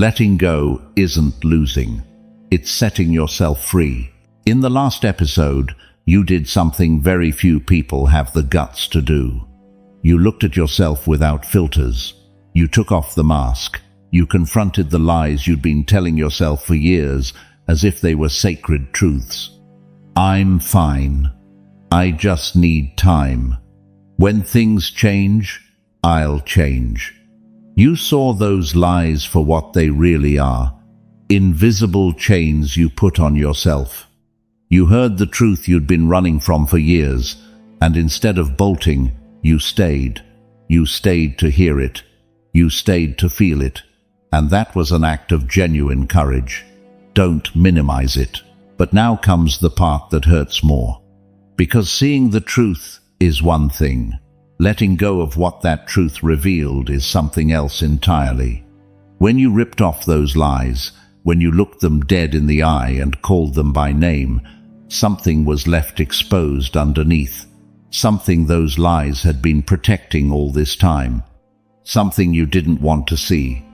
Letting go isn't losing. It's setting yourself free. In the last episode, you did something very few people have the guts to do. You looked at yourself without filters. You took off the mask. You confronted the lies you'd been telling yourself for years as if they were sacred truths. I'm fine. I just need time. When things change, I'll change. You saw those lies for what they really are. Invisible chains you put on yourself. You heard the truth you'd been running from for years, and instead of bolting, you stayed. You stayed to hear it. You stayed to feel it. And that was an act of genuine courage. Don't minimize it. But now comes the part that hurts more. Because seeing the truth is one thing. Letting go of what that truth revealed is something else entirely. When you ripped off those lies, when you looked them dead in the eye and called them by name, something was left exposed underneath. Something those lies had been protecting all this time. Something you didn't want to see.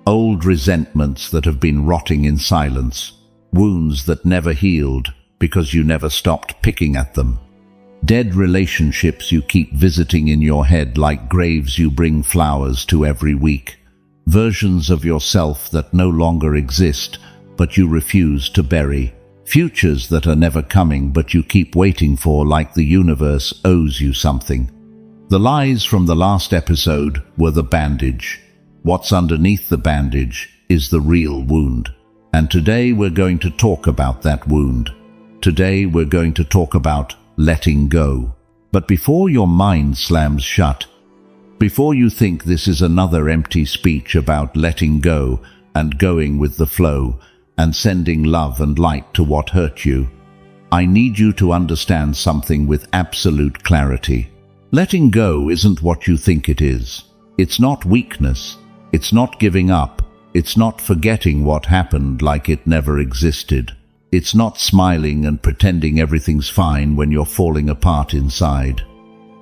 Old resentments that have been rotting in silence. Wounds that never healed because you never stopped picking at them. Dead relationships you keep visiting in your head like graves you bring flowers to every week. Versions of yourself that no longer exist, but you refuse to bury. Futures that are never coming, but you keep waiting for like the universe owes you something. The lies from the last episode were the bandage. What's underneath the bandage is the real wound. And today we're going to talk about that wound. Today we're going to talk about letting go. But before your mind slams shut, before you think this is another empty speech about letting go and going with the flow and sending love and light to what hurt you, I need you to understand something with absolute clarity. Letting go isn't what you think it is. It's not weakness. It's not giving up. It's not forgetting what happened like it never existed. It's not smiling and pretending everything's fine when you're falling apart inside.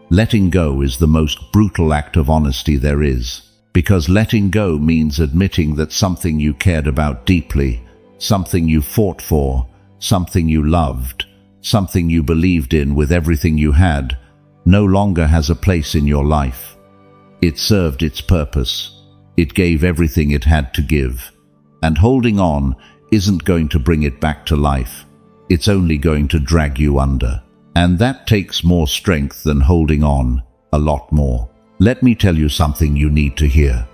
Letting go is the most brutal act of honesty there is, because letting go means admitting that something you cared about deeply, something you fought for, something you loved, something you believed in with everything you had, no longer has a place in your life. It served its purpose. It gave everything it had to give. And holding on isn't going to bring it back to life. It's only going to drag you under. And that takes more strength than holding on, a lot more. Let me tell you something you need to hear.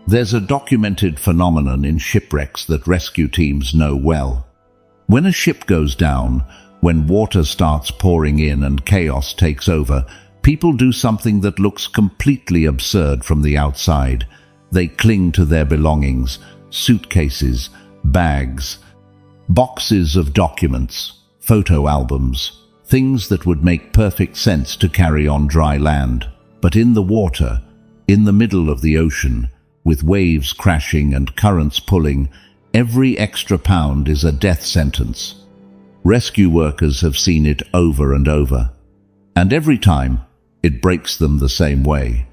There's a documented phenomenon in shipwrecks that rescue teams know well. When a ship goes down, when water starts pouring in and chaos takes over, people do something that looks completely absurd from the outside. They cling to their belongings, suitcases, bags, boxes of documents, photo albums, things that would make perfect sense to carry on dry land. But in the water, in the middle of the ocean, with waves crashing and currents pulling, every extra pound is a death sentence. Rescue workers have seen it over and over. And every time, it breaks them the same way.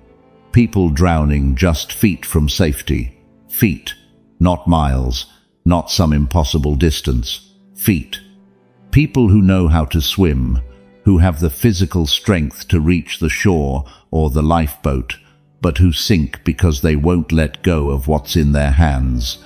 People drowning just feet from safety. Feet, not miles, not some impossible distance. Feet. People who know how to swim, who have the physical strength to reach the shore or the lifeboat, but who sink because they won't let go of what's in their hands.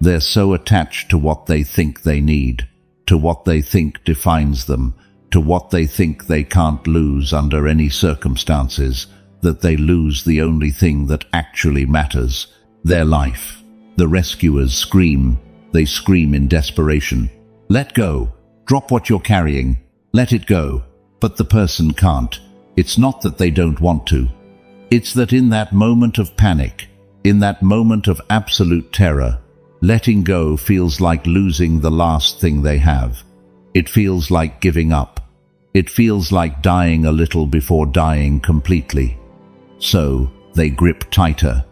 They're so attached to what they think they need, to what they think defines them, to what they think they can't lose under any circumstances, that they lose the only thing that actually matters, their life. The rescuers scream. They scream in desperation. Let go. Drop what you're carrying. Let it go. But the person can't. It's not that they don't want to. It's that in that moment of panic, in that moment of absolute terror, letting go feels like losing the last thing they have. It feels like giving up. It feels like dying a little before dying completely. So they grip tighter.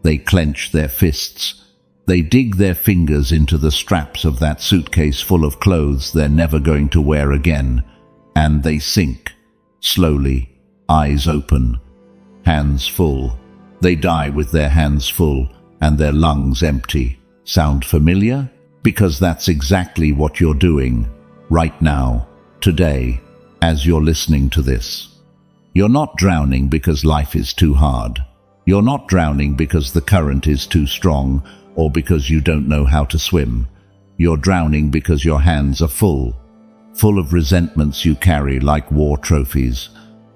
They clench their fists. They dig their fingers into the straps of that suitcase full of clothes they're never going to wear again, and they sink, slowly, eyes open, hands full. They die with their hands full and their lungs empty. Sound familiar? Because that's exactly what you're doing right now, today, as you're listening to this. You're not drowning because life is too hard. You're not drowning because the current is too strong or because you don't know how to swim. You're drowning because your hands are full of resentments you carry like war trophies,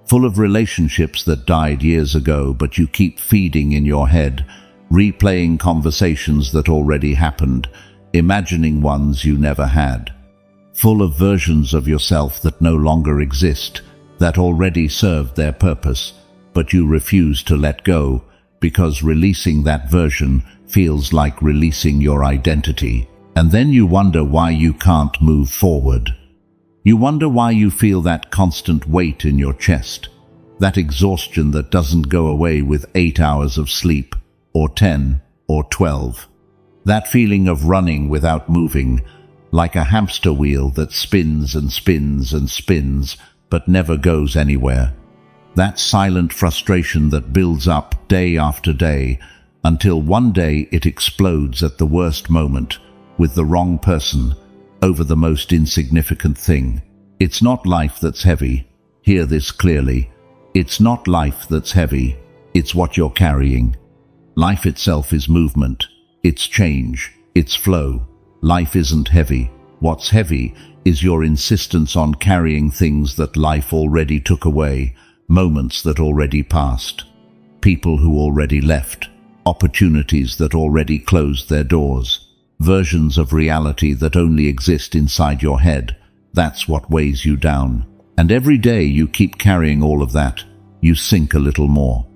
full of relationships that died years ago but you keep feeding in your head, replaying conversations that already happened, imagining ones you never had, full of versions of yourself that no longer exist, that already served their purpose, but you refuse to let go because releasing that version feels like releasing your identity. And then you wonder why you can't move forward. You wonder why you feel that constant weight in your chest, that exhaustion that doesn't go away with 8 hours of sleep, or 10, or 12. That feeling of running without moving, like a hamster wheel that spins and spins and spins, but never goes anywhere. That silent frustration that builds up day after day, until one day it explodes at the worst moment, with the wrong person, over the most insignificant thing. It's not life that's heavy. Hear this clearly. It's not life that's heavy. It's what you're carrying. Life itself is movement. It's change. It's flow. Life isn't heavy. What's heavy is your insistence on carrying things that life already took away, moments that already passed, people who already left, opportunities that already closed their doors, versions of reality that only exist inside your head. That's what weighs you down. And every day you keep carrying all of that, you sink a little more.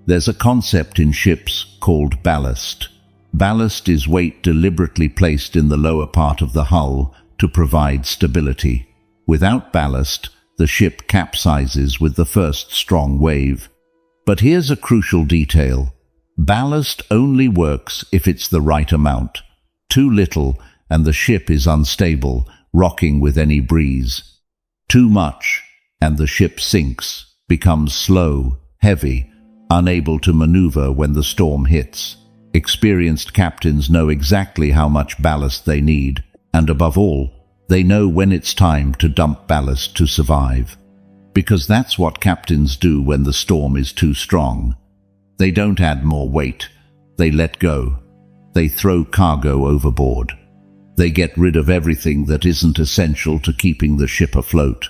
There's a concept in ships called ballast. Ballast is weight deliberately placed in the lower part of the hull to provide stability. Without ballast, the ship capsizes with the first strong wave. But here's a crucial detail. Ballast only works if it's the right amount. Too little, and the ship is unstable, rocking with any breeze. Too much, and the ship sinks, becomes slow, heavy, unable to maneuver when the storm hits. Experienced captains know exactly how much ballast they need, and above all, they know when it's time to dump ballast to survive. Because that's what captains do when the storm is too strong. They don't add more weight. They let go. They throw cargo overboard. They get rid of everything that isn't essential to keeping the ship afloat.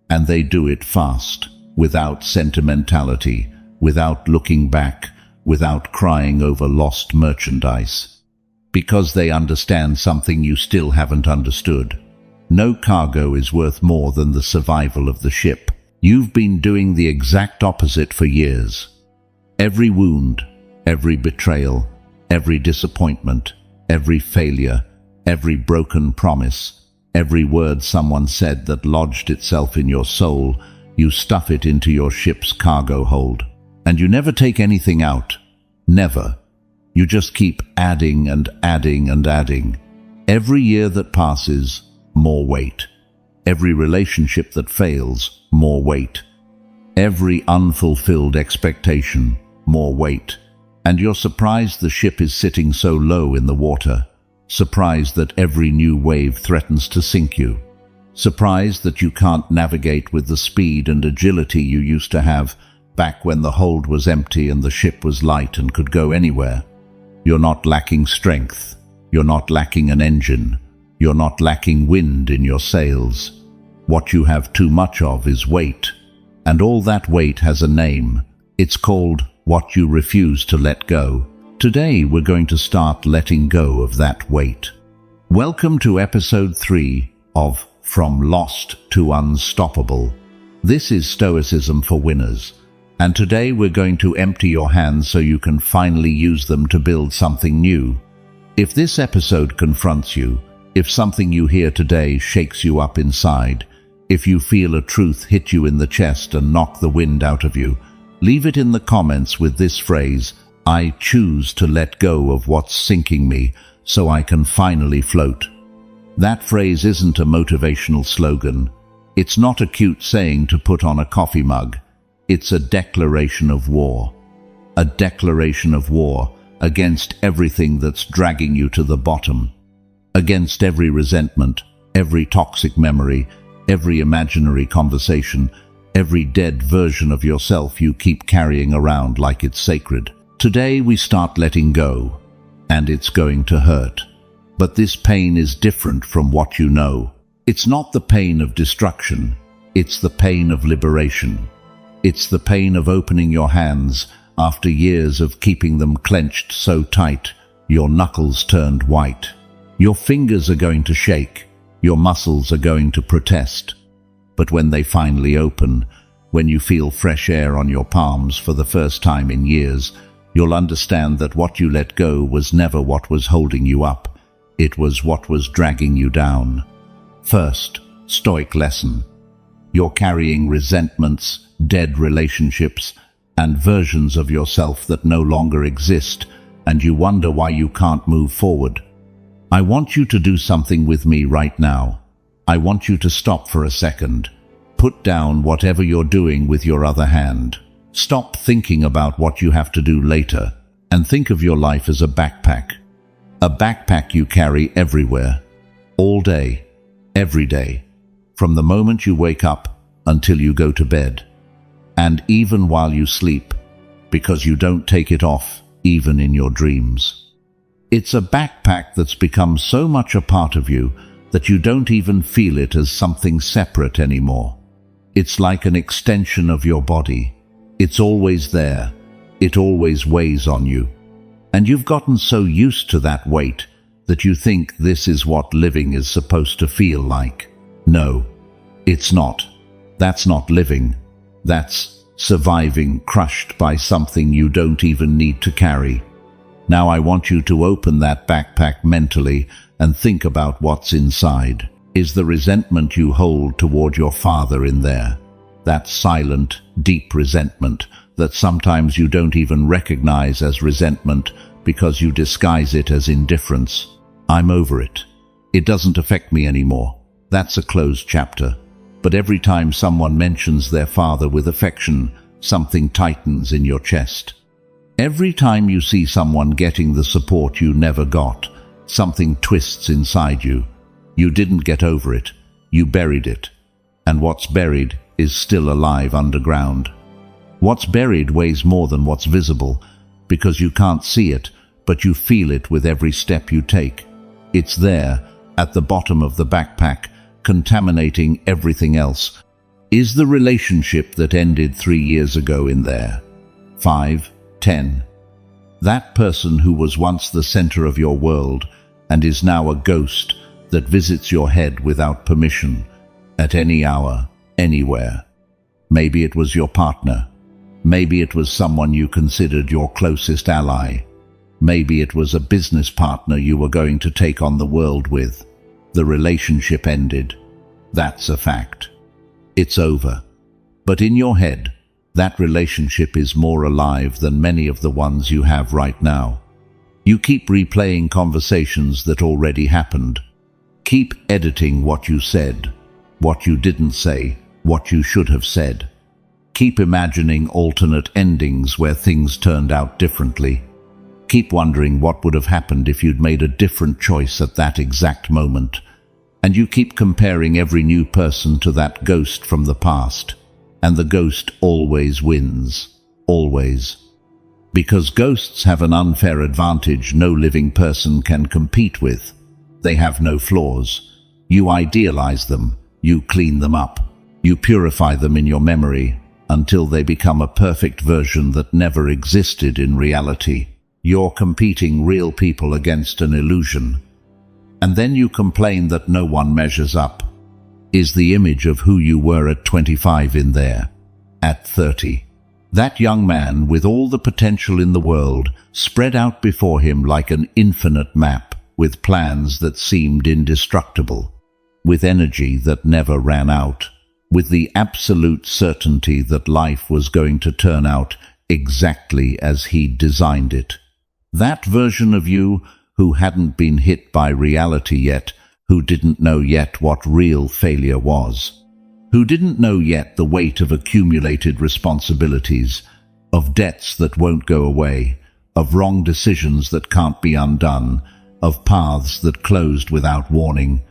And they do it fast, without sentimentality, without looking back, without crying over lost merchandise. Because they understand something you still haven't understood. No cargo is worth more than the survival of the ship. You've been doing the exact opposite for years. Every wound, every betrayal, every disappointment, every failure, every broken promise, every word someone said that lodged itself in your soul, you stuff it into your ship's cargo hold. And you never take anything out. Never. You just keep adding and adding and adding. Every year that passes, more weight. Every relationship that fails, more weight. Every unfulfilled expectation, more weight. And you're surprised the ship is sitting so low in the water. Surprised that every new wave threatens to sink you. Surprised that you can't navigate with the speed and agility you used to have back when the hold was empty and the ship was light and could go anywhere. You're not lacking strength. You're not lacking an engine. You're not lacking wind in your sails. What you have too much of is weight. And all that weight has a name. It's called what you refuse to let go. Today we're going to start letting go of that weight. Welcome to episode 3 of From Lost to Unstoppable. This is Stoicism for winners. And today we're going to empty your hands so you can finally use them to build something new. If this episode confronts you, if something you hear today shakes you up inside, if you feel a truth hit you in the chest and knock the wind out of you, leave it in the comments with this phrase, I choose to let go of what's sinking me so I can finally float. That phrase isn't a motivational slogan. It's not a cute saying to put on a coffee mug. It's a declaration of war. A declaration of war against everything that's dragging you to the bottom, against every resentment, every toxic memory, every imaginary conversation, every dead version of yourself you keep carrying around like it's sacred. Today we start letting go, and it's going to hurt. But this pain is different from what you know. It's not the pain of destruction, it's the pain of liberation. It's the pain of opening your hands after years of keeping them clenched so tight, your knuckles turned white. Your fingers are going to shake, your muscles are going to protest. But when they finally open, when you feel fresh air on your palms for the first time in years, you'll understand that what you let go was never what was holding you up. It was what was dragging you down. First, Stoic lesson. You're carrying resentments, dead relationships, and versions of yourself that no longer exist, and you wonder why you can't move forward. I want you to do something with me right now. I want you to stop for a second. Put down whatever you're doing with your other hand. Stop thinking about what you have to do later, and think of your life as a backpack. A backpack you carry everywhere, all day, every day, from the moment you wake up until you go to bed, and even while you sleep, because you don't take it off even in your dreams. It's a backpack that's become so much a part of you that you don't even feel it as something separate anymore. It's like an extension of your body. It's always there. It always weighs on you. And you've gotten so used to that weight that you think this is what living is supposed to feel like. No, it's not. That's not living. That's surviving crushed by something you don't even need to carry. Now I want you to open that backpack mentally and think about what's inside. Is the resentment you hold toward your father in there? That silent, deep resentment that sometimes you don't even recognize as resentment because you disguise it as indifference. I'm over it. It doesn't affect me anymore. That's a closed chapter. But every time someone mentions their father with affection, something tightens in your chest. Every time you see someone getting the support you never got, something twists inside you. You didn't get over it. You buried it. And what's buried is still alive underground. What's buried weighs more than what's visible, because you can't see it, but you feel it with every step you take. It's there, at the bottom of the backpack, contaminating everything else. Is the relationship that ended 3 years ago in there? 5, 10. That person who was once the center of your world and is now a ghost that visits your head without permission, at any hour, anywhere. Maybe it was your partner. Maybe it was someone you considered your closest ally. Maybe it was a business partner you were going to take on the world with. The relationship ended. That's a fact. It's over. But in your head, that relationship is more alive than many of the ones you have right now. You keep replaying conversations that already happened. Keep editing what you said, what you didn't say, what you should have said. Keep imagining alternate endings where things turned out differently. Keep wondering what would have happened if you'd made a different choice at that exact moment. And you keep comparing every new person to that ghost from the past. And the ghost always wins. Always. Because ghosts have an unfair advantage no living person can compete with. They have no flaws. You idealize them. You clean them up. You purify them in your memory until they become a perfect version that never existed in reality. You're competing real people against an illusion. And then you complain that no one measures up. Is the image of who you were at 25 in there? At 30? That young man with all the potential in the world spread out before him like an infinite map, with plans that seemed indestructible, with energy that never ran out, with the absolute certainty that life was going to turn out exactly as he'd designed it. That version of you who hadn't been hit by reality yet, who didn't know yet what real failure was, who didn't know yet the weight of accumulated responsibilities, of debts that won't go away, of wrong decisions that can't be undone, of paths that closed without warning.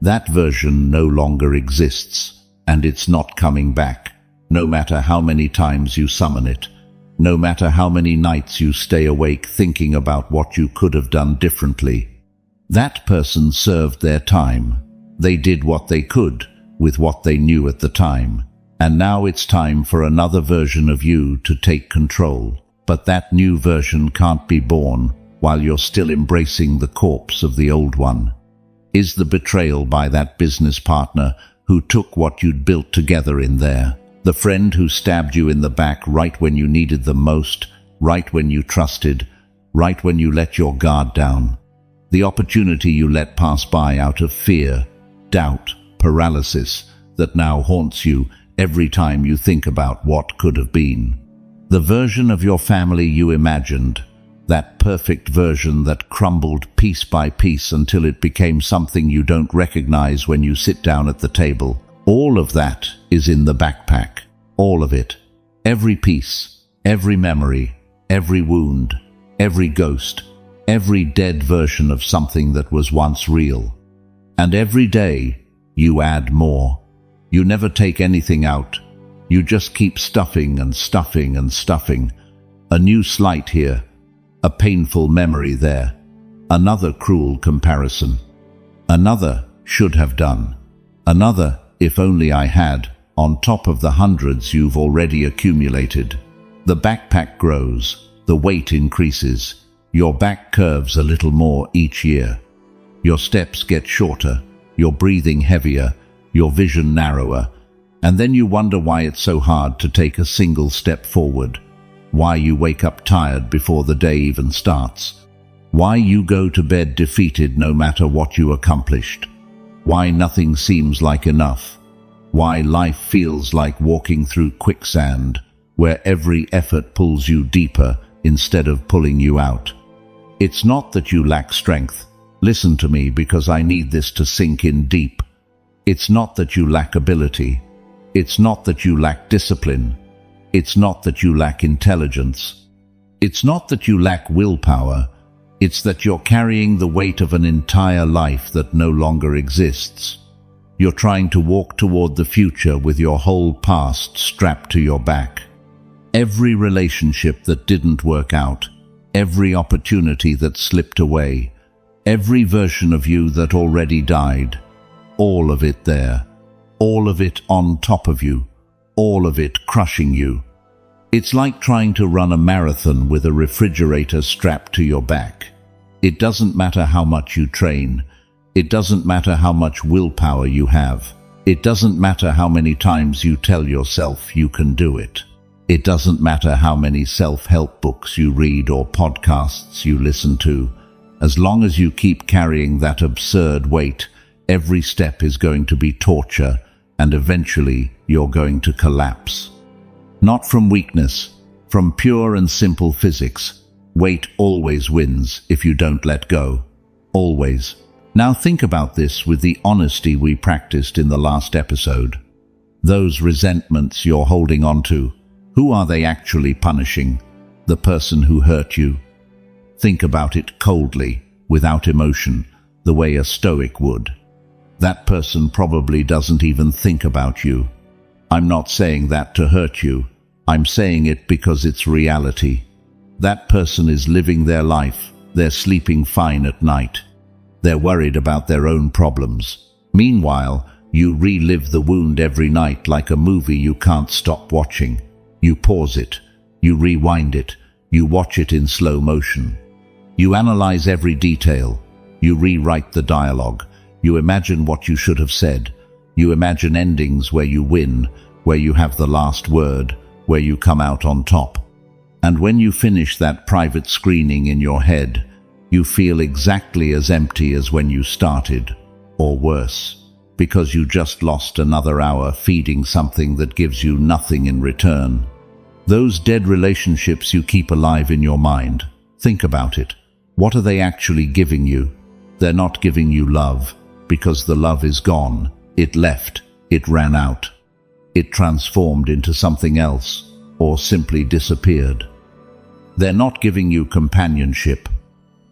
That version no longer exists, and it's not coming back, no matter how many times you summon it, no matter how many nights you stay awake thinking about what you could have done differently. That person served their time. They did what they could with what they knew at the time. And now it's time for another version of you to take control. But that new version can't be born while you're still embracing the corpse of the old one. Is the betrayal by that business partner who took what you'd built together in there? The friend who stabbed you in the back right when you needed them most, right when you trusted, right when you let your guard down? The opportunity you let pass by out of fear, doubt, paralysis that now haunts you every time you think about what could have been. The version of your family you imagined, that perfect version that crumbled piece by piece until it became something you don't recognize when you sit down at the table. All of that is in the backpack. All of it. Every piece, every memory, every wound, every ghost, every dead version of something that was once real. And every day, you add more. You never take anything out. You just keep stuffing and stuffing and stuffing. A new slight here, a painful memory there, another cruel comparison, another should have done, another if only I had, on top of the hundreds you've already accumulated. The backpack grows, the weight increases, your back curves a little more each year. Your steps get shorter, your breathing heavier, your vision narrower, and then you wonder why it's so hard to take a single step forward, why you wake up tired before the day even starts, why you go to bed defeated no matter what you accomplished, why nothing seems like enough, why life feels like walking through quicksand, where every effort pulls you deeper instead of pulling you out. It's not that you lack strength. Listen to me, because I need this to sink in deep. It's not that you lack ability. It's not that you lack discipline. It's not that you lack intelligence. It's not that you lack willpower. It's that you're carrying the weight of an entire life that no longer exists. You're trying to walk toward the future with your whole past strapped to your back. Every relationship that didn't work out, every opportunity that slipped away, every version of you that already died, all of it there, all of it on top of you, all of it crushing you. It's like trying to run a marathon with a refrigerator strapped to your back. It doesn't matter how much you train. It doesn't matter how much willpower you have. It doesn't matter how many times you tell yourself you can do it. It doesn't matter how many self-help books you read or podcasts you listen to. As long as you keep carrying that absurd weight, every step is going to be torture, and eventually you're going to collapse. Not from weakness, from pure and simple physics. Weight always wins if you don't let go. Always. Now think about this with the honesty we practiced in the last episode. Those resentments you're holding on to, who are they actually punishing? The person who hurt you? Think about it coldly, without emotion, the way a Stoic would. That person probably doesn't even think about you. I'm not saying that to hurt you. I'm saying it because it's reality. That person is living their life. They're sleeping fine at night. They're worried about their own problems. Meanwhile, you relive the wound every night like a movie you can't stop watching. You pause it. You rewind it. You watch it in slow motion. You analyze every detail. You rewrite the dialogue. You imagine what you should have said. You imagine endings where you win, where you have the last word, where you come out on top. And when you finish that private screening in your head, you feel exactly as empty as when you started, or worse, because you just lost another hour feeding something that gives you nothing in return. Those dead relationships you keep alive in your mind, think about it. What are they actually giving you? They're not giving you love, because the love is gone. It left. It ran out. It transformed into something else, or simply disappeared. They're not giving you companionship,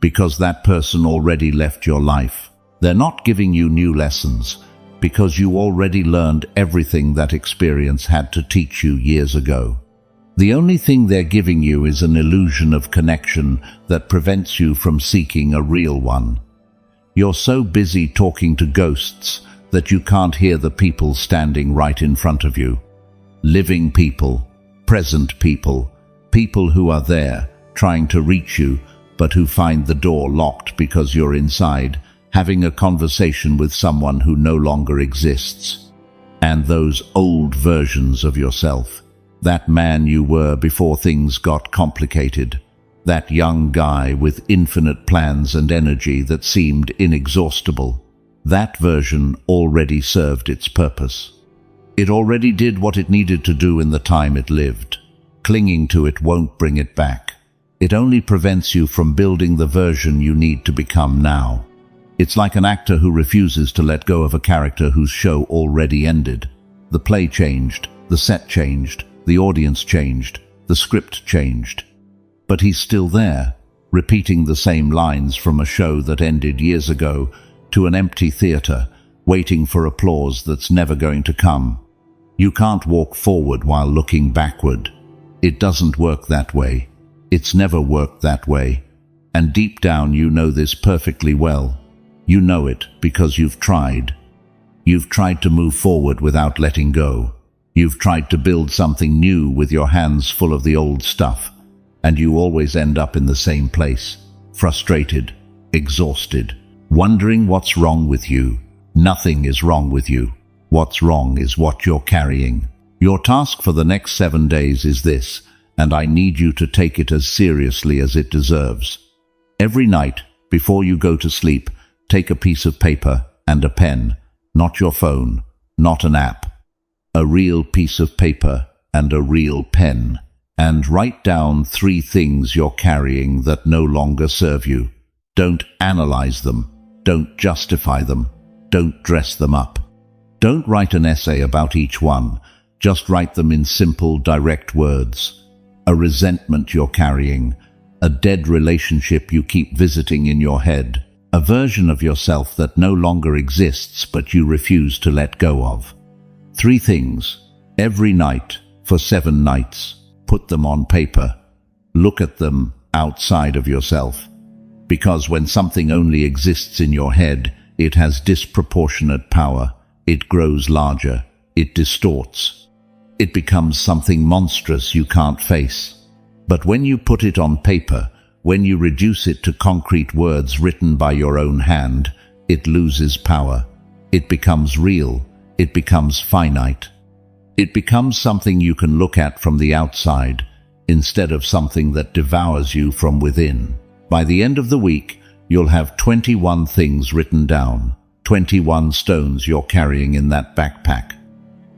because that person already left your life. They're not giving you new lessons, because you already learned everything that experience had to teach you years ago. The only thing they're giving you is an illusion of connection that prevents you from seeking a real one. You're so busy talking to ghosts that you can't hear the people standing right in front of you. Living people, present people, people who are there, trying to reach you, but who find the door locked because you're inside, having a conversation with someone who no longer exists. And those old versions of yourself, that man you were before things got complicated, that young guy with infinite plans and energy that seemed inexhaustible, that version already served its purpose. It already did what it needed to do in the time it lived. Clinging to it won't bring it back. It only prevents you from building the version you need to become now. It's like an actor who refuses to let go of a character whose show already ended. The play changed, the set changed, the audience changed, the script changed. But he's still there, repeating the same lines from a show that ended years ago to an empty theater, waiting for applause that's never going to come. You can't walk forward while looking backward. It doesn't work that way. It's never worked that way. And deep down you know this perfectly well. You know it because you've tried. You've tried to move forward without letting go. You've tried to build something new with your hands full of the old stuff, and you always end up in the same place, frustrated, exhausted, wondering what's wrong with you. Nothing is wrong with you. What's wrong is what you're carrying. Your task for the next 7 days is this, and I need you to take it as seriously as it deserves. Every night, before you go to sleep, take a piece of paper and a pen, not your phone, not an app. A real piece of paper and a real pen, and write down 3 things you're carrying that no longer serve you. Don't analyze them. Don't justify them. Don't dress them up. Don't write an essay about each one. Just write them in simple, direct words. A resentment you're carrying, a dead relationship you keep visiting in your head, a version of yourself that no longer exists but you refuse to let go of. 3 things, every night, for 7 nights. Put them on paper. Look at them outside of yourself. Because when something only exists in your head, it has disproportionate power. It grows larger. It distorts. It becomes something monstrous you can't face. But when you put it on paper, when you reduce it to concrete words written by your own hand, it loses power. It becomes real. It becomes finite. It becomes something you can look at from the outside, instead of something that devours you from within. By the end of the week, you'll have 21 things written down, 21 stones you're carrying in that backpack.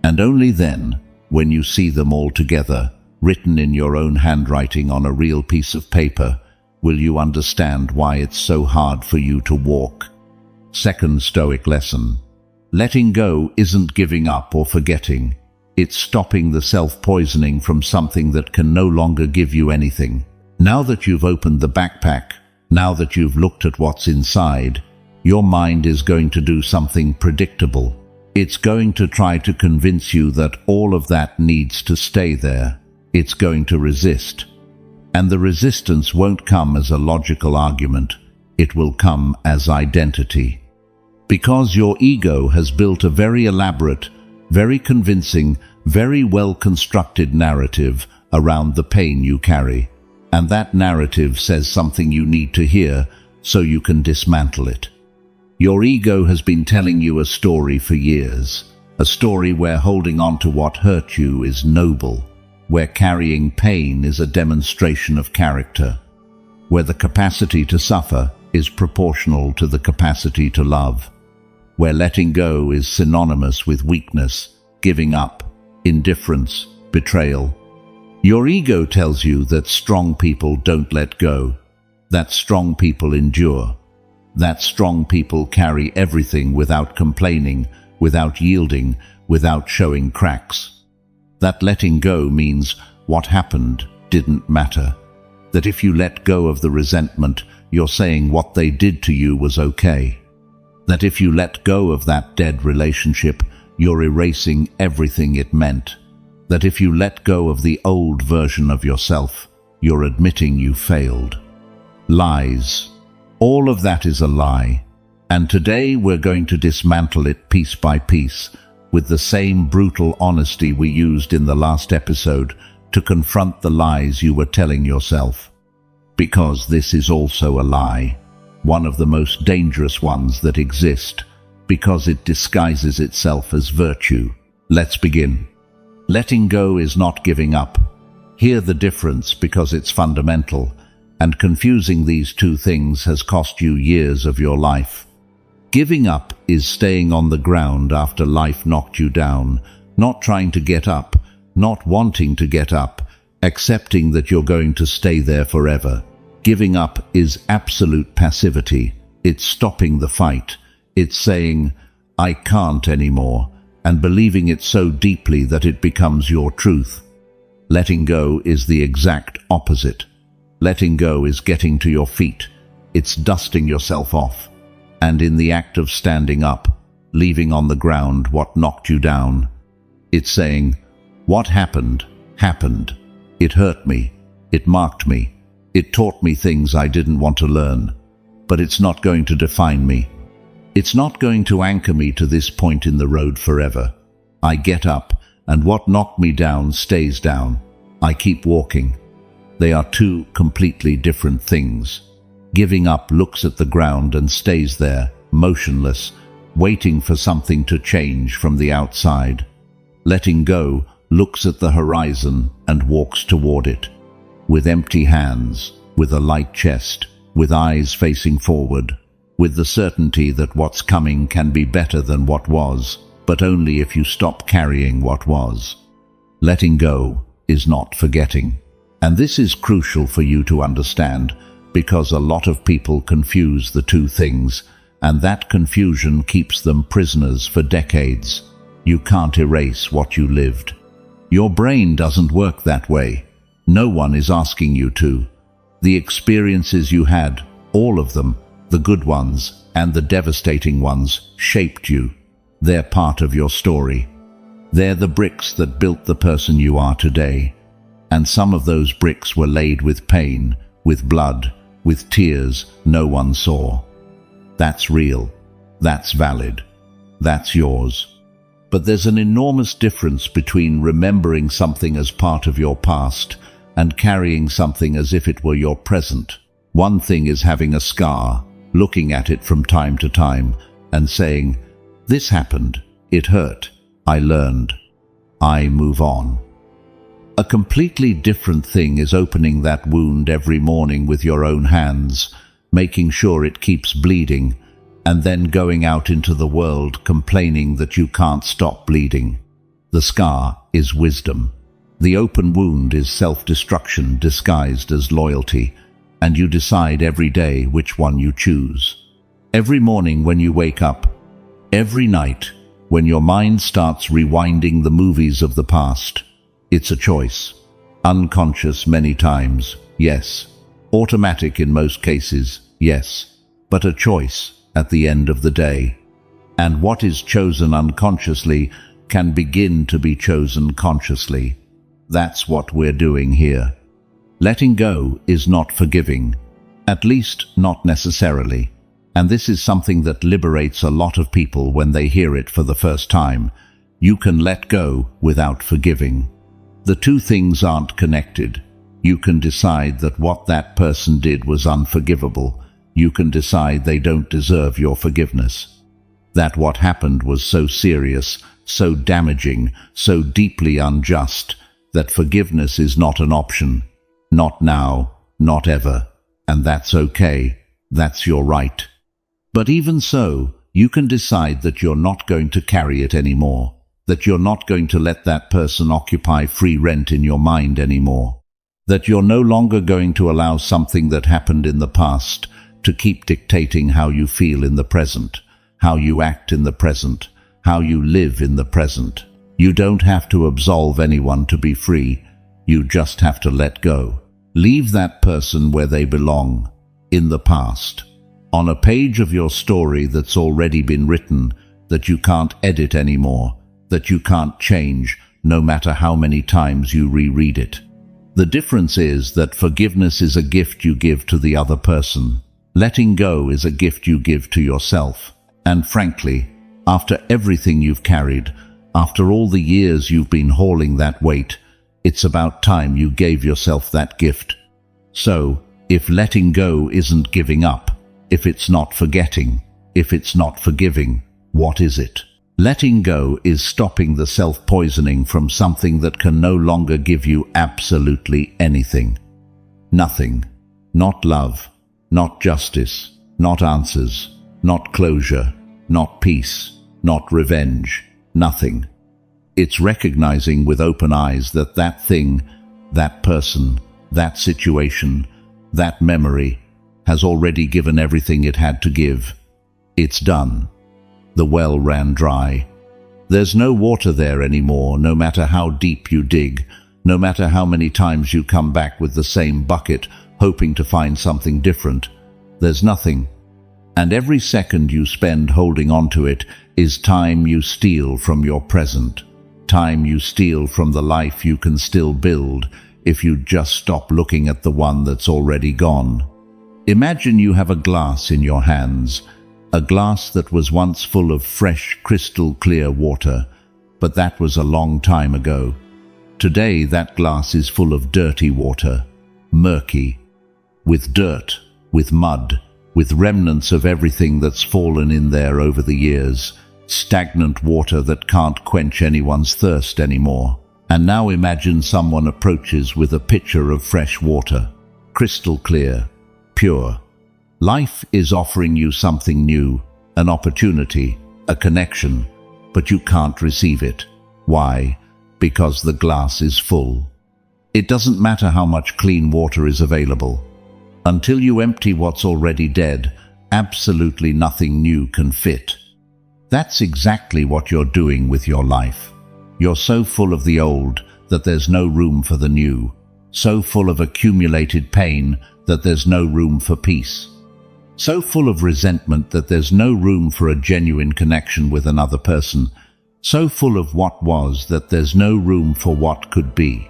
And only then, when you see them all together, written in your own handwriting on a real piece of paper, will you understand why it's so hard for you to walk. Second Stoic lesson. Letting go isn't giving up or forgetting. It's stopping the self-poisoning from something that can no longer give you anything. Now that you've opened the backpack, now that you've looked at what's inside, your mind is going to do something predictable. It's going to try to convince you that all of that needs to stay there. It's going to resist. And the resistance won't come as a logical argument. It will come as identity. Because your ego has built a very elaborate, very convincing, very well-constructed narrative around the pain you carry. And that narrative says something you need to hear so you can dismantle it. Your ego has been telling you a story for years, a story where holding on to what hurt you is noble, where carrying pain is a demonstration of character, where the capacity to suffer is proportional to the capacity to love, where letting go is synonymous with weakness, giving up, indifference, betrayal. Your ego tells you that strong people don't let go, that strong people endure, that strong people carry everything without complaining, without yielding, without showing cracks. That letting go means what happened didn't matter. That if you let go of the resentment, you're saying what they did to you was okay. That if you let go of that dead relationship, you're erasing everything it meant. That if you let go of the old version of yourself, you're admitting you failed. Lies. All of that is a lie. And today we're going to dismantle it piece by piece, with the same brutal honesty we used in the last episode to confront the lies you were telling yourself. Because this is also a lie, one of the most dangerous ones that exist, because it disguises itself as virtue. Let's begin. Letting go is not giving up. Hear the difference because it's fundamental, and confusing these two things has cost you years of your life. Giving up is staying on the ground after life knocked you down, not trying to get up, not wanting to get up, accepting that you're going to stay there forever. Giving up is absolute passivity. It's stopping the fight. It's saying, "I can't anymore," and believing it so deeply that it becomes your truth. Letting go is the exact opposite. Letting go is getting to your feet. It's dusting yourself off. And in the act of standing up, leaving on the ground what knocked you down, it's saying, "What happened, happened. It hurt me. It marked me. It taught me things I didn't want to learn. But it's not going to define me. It's not going to anchor me to this point in the road forever. I get up, and what knocked me down stays down. I keep walking." They are two completely different things. Giving up looks at the ground and stays there, motionless, waiting for something to change from the outside. Letting go looks at the horizon and walks toward it, with empty hands, with a light chest, with eyes facing forward, with the certainty that what's coming can be better than what was, but only if you stop carrying what was. Letting go is not forgetting. And this is crucial for you to understand, because a lot of people confuse the two things, and that confusion keeps them prisoners for decades. You can't erase what you lived. Your brain doesn't work that way. No one is asking you to. The experiences you had, all of them, the good ones and the devastating ones, shaped you. They're part of your story. They're the bricks that built the person you are today. And some of those bricks were laid with pain, with blood, with tears no one saw. That's real. That's valid. That's yours. But there's an enormous difference between remembering something as part of your past and carrying something as if it were your present. One thing is having a scar, looking at it from time to time and saying, "This happened, it hurt, I learned, I move on." A completely different thing is opening that wound every morning with your own hands, making sure it keeps bleeding, and then going out into the world complaining that you can't stop bleeding. The scar is wisdom. The open wound is self-destruction disguised as loyalty, and you decide every day which one you choose. Every morning when you wake up, every night when your mind starts rewinding the movies of the past, it's a choice. Unconscious many times, yes. Automatic in most cases, yes. But a choice at the end of the day. And what is chosen unconsciously can begin to be chosen consciously. That's what we're doing here. Letting go is not forgiving, at least not necessarily. And this is something that liberates a lot of people when they hear it for the first time. You can let go without forgiving. The two things aren't connected. You can decide that what that person did was unforgivable. You can decide they don't deserve your forgiveness. That what happened was so serious, so damaging, so deeply unjust, that forgiveness is not an option. Not now, not ever. And that's okay. That's your right. But even so, you can decide that you're not going to carry it anymore. That you're not going to let that person occupy free rent in your mind anymore. That you're no longer going to allow something that happened in the past to keep dictating how you feel in the present, how you act in the present, how you live in the present. You don't have to absolve anyone to be free. You just have to let go. Leave that person where they belong, in the past, on a page of your story that's already been written, that you can't edit anymore, that you can't change, no matter how many times you reread it. The difference is that forgiveness is a gift you give to the other person. Letting go is a gift you give to yourself. And frankly, after everything you've carried, after all the years you've been hauling that weight, it's about time you gave yourself that gift. So, if letting go isn't giving up, if it's not forgetting, if it's not forgiving, what is it? Letting go is stopping the self-poisoning from something that can no longer give you absolutely anything. Nothing. Not love, not justice, not answers, not closure, not peace, not revenge, nothing. It's recognizing with open eyes that that thing, that person, that situation, that memory has already given everything it had to give. It's done. The well ran dry. There's no water there anymore, no matter how deep you dig, no matter how many times you come back with the same bucket, hoping to find something different. There's nothing. And every second you spend holding on to it is time you steal from your present, time you steal from the life you can still build if you just stop looking at the one that's already gone. Imagine you have a glass in your hands, a glass that was once full of fresh, crystal clear water, but that was a long time ago. Today that glass is full of dirty water, murky, with dirt, with mud, with remnants of everything that's fallen in there over the years, stagnant water that can't quench anyone's thirst anymore. And now imagine someone approaches with a pitcher of fresh water, crystal clear, pure. Life is offering you something new, an opportunity, a connection, but you can't receive it. Why? Because the glass is full. It doesn't matter how much clean water is available. Until you empty what's already dead, absolutely nothing new can fit. That's exactly what you're doing with your life. You're so full of the old that there's no room for the new, so full of accumulated pain that there's no room for peace, so full of resentment that there's no room for a genuine connection with another person, so full of what was that there's no room for what could be,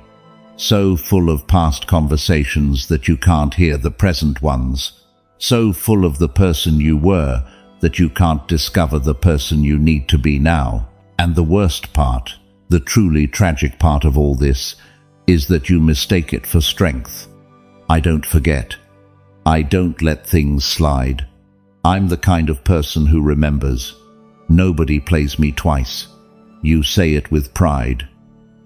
so full of past conversations that you can't hear the present ones, so full of the person you were that you can't discover the person you need to be now. And the worst part, the truly tragic part of all this, is that you mistake it for strength. I don't forget. I don't let things slide. I'm the kind of person who remembers. Nobody plays me twice. You say it with pride,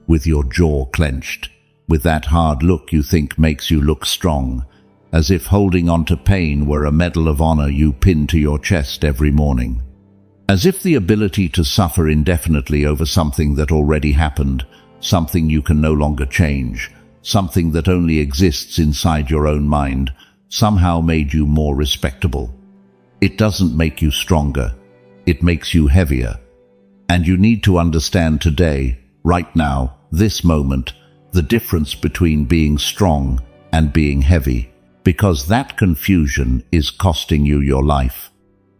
with your jaw clenched, with that hard look you think makes you look strong, as if holding on to pain were a medal of honor you pin to your chest every morning. As if the ability to suffer indefinitely over something that already happened, something you can no longer change, something that only exists inside your own mind, somehow made you more respectable. It doesn't make you stronger. It makes you heavier. And you need to understand today, right now, this moment, the difference between being strong and being heavy, because that confusion is costing you your life.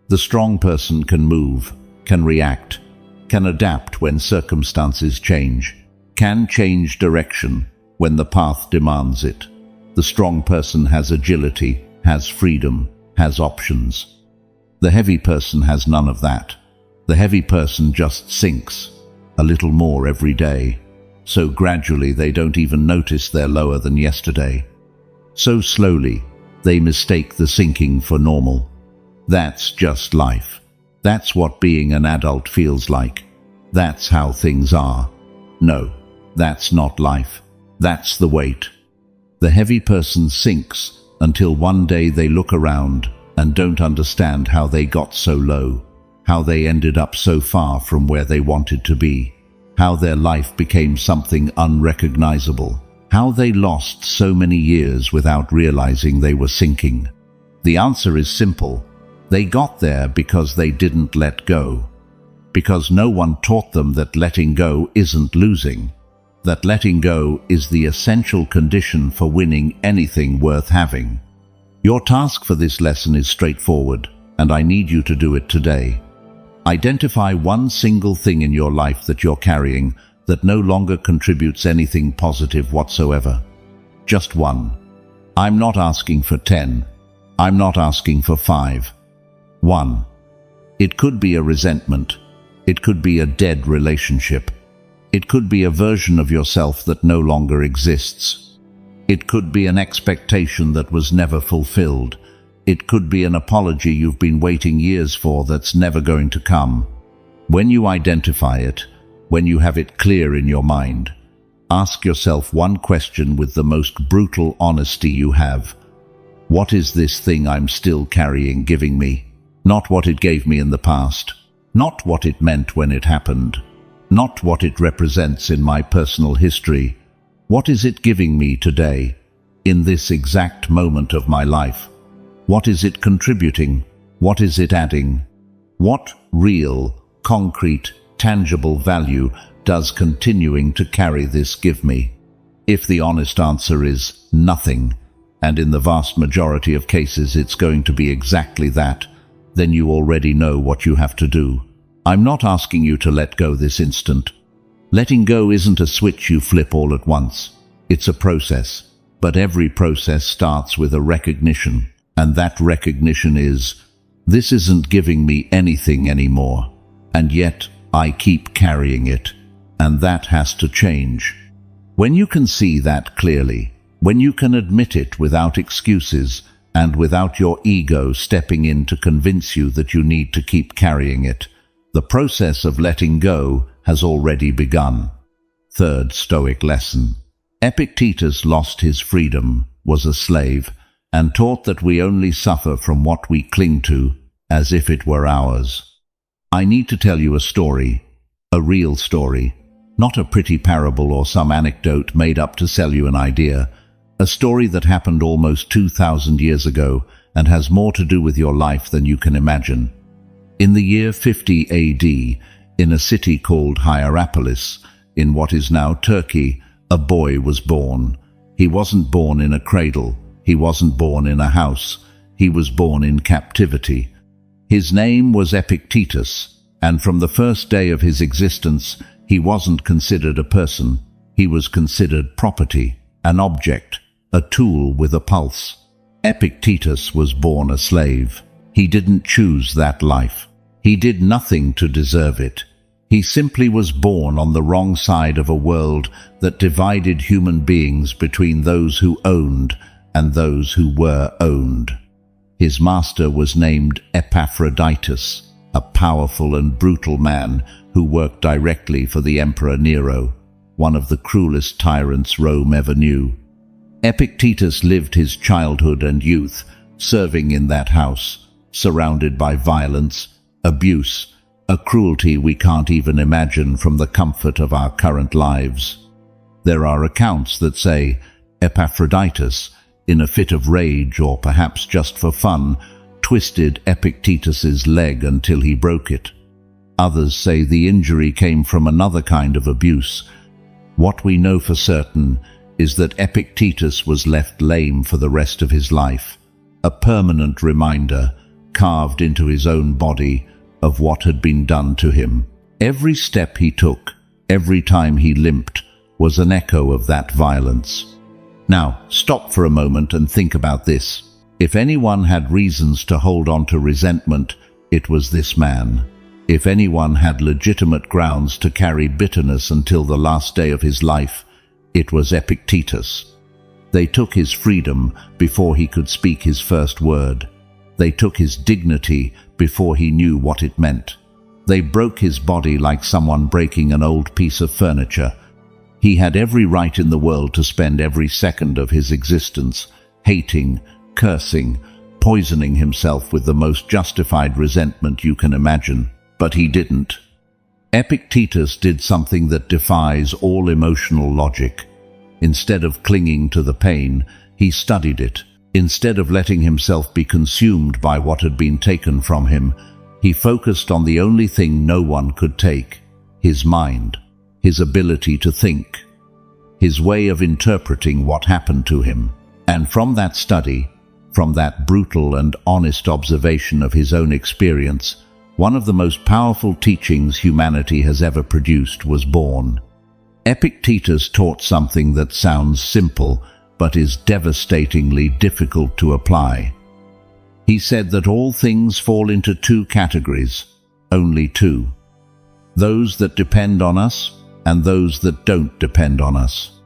The strong person can move, can react, can adapt when circumstances change, can change direction when the path demands it. The strong person has agility, has freedom, has options. The heavy person has none of that. The heavy person just sinks, a little more every day. So gradually they don't even notice they're lower than yesterday. So slowly, they mistake the sinking for normal. That's just life. That's what being an adult feels like. That's how things are. No, that's not life. That's the weight. The heavy person sinks until one day they look around and don't understand how they got so low, how they ended up so far from where they wanted to be, how their life became something unrecognizable, how they lost so many years without realizing they were sinking. The answer is simple. They got there because they didn't let go, because no one taught them that letting go isn't losing. that letting go is the essential condition for winning anything worth having. Your task for this lesson is straightforward, and I need you to do it today. Identify one single thing in your life that you're carrying that no longer contributes anything positive whatsoever. Just one. I'm not asking for 10. I'm not asking for 5. 1. It could be a resentment. It could be a dead relationship. It could be a version of yourself that no longer exists. It could be an expectation that was never fulfilled. It could be an apology you've been waiting years for that's never going to come. When you identify it, when you have it clear in your mind, ask yourself one question with the most brutal honesty you have. What is this thing I'm still carrying giving me? Not what it gave me in the past. Not what it meant when it happened. Not what it represents in my personal history. What is it giving me today, in this exact moment of my life? What is it contributing? What is it adding? What real, concrete, tangible value does continuing to carry this give me? If the honest answer is nothing, and in the vast majority of cases it's going to be exactly that, then you already know what you have to do. I'm not asking you to let go this instant. Letting go isn't a switch you flip all at once. It's a process, but every process starts with a recognition. And that recognition is, this isn't giving me anything anymore, and yet I keep carrying it, and that has to change. When you can see that clearly, when you can admit it without excuses, and without your ego stepping in to convince you that you need to keep carrying it, the process of letting go has already begun. Third Stoic lesson. Epictetus lost his freedom, was a slave, and taught that we only suffer from what we cling to, as if it were ours. I need to tell you a story, a real story, not a pretty parable or some anecdote made up to sell you an idea, a story that happened almost 2,000 years ago and has more to do with your life than you can imagine. In the year 50 AD, in a city called Hierapolis, in what is now Turkey, a boy was born. He wasn't born in a cradle. He wasn't born in a house. He was born in captivity. His name was Epictetus, and from the first day of his existence, he wasn't considered a person. He was considered property, an object, a tool with a pulse. Epictetus was born a slave. He didn't choose that life. He did nothing to deserve it. He simply was born on the wrong side of a world that divided human beings between those who owned and those who were owned. His master was named Epictetus, a powerful and brutal man who worked directly for the Emperor Nero, one of the cruelest tyrants Rome ever knew. Epictetus lived his childhood and youth serving in that house, surrounded by violence, abuse, a cruelty we can't even imagine from the comfort of our current lives. There are accounts that say Epictetus, in a fit of rage or perhaps just for fun, twisted Epictetus's leg until he broke it. Others say the injury came from another kind of abuse. What we know for certain is that Epictetus was left lame for the rest of his life, a permanent reminder, carved into his own body, of what had been done to him. Every step he took, every time he limped, was an echo of that violence. Now, stop for a moment and think about this. If anyone had reasons to hold on to resentment, it was this man. If anyone had legitimate grounds to carry bitterness until the last day of his life, it was Epictetus. They took his freedom before he could speak his first word. They took his dignity before he knew what it meant. They broke his body like someone breaking an old piece of furniture. He had every right in the world to spend every second of his existence hating, cursing, poisoning himself with the most justified resentment you can imagine. But he didn't. Epictetus did something that defies all emotional logic. Instead of clinging to the pain, he studied it. Instead of letting himself be consumed by what had been taken from him, he focused on the only thing no one could take, his mind, his ability to think. his way of interpreting what happened to him. And from that study, from that brutal and honest observation of his own experience, one of the most powerful teachings humanity has ever produced was born. Epictetus taught something that sounds simple, but is devastatingly difficult to apply. He said that all things fall into two categories, only two: those that depend on us and those that don't depend on us.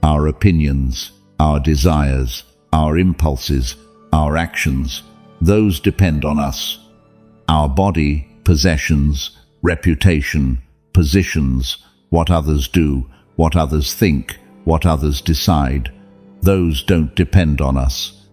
Our opinions, our desires, our impulses, our actions, those depend on us. Our body, possessions, reputation, positions, what others do, what others think, what others decide, those don't depend on us.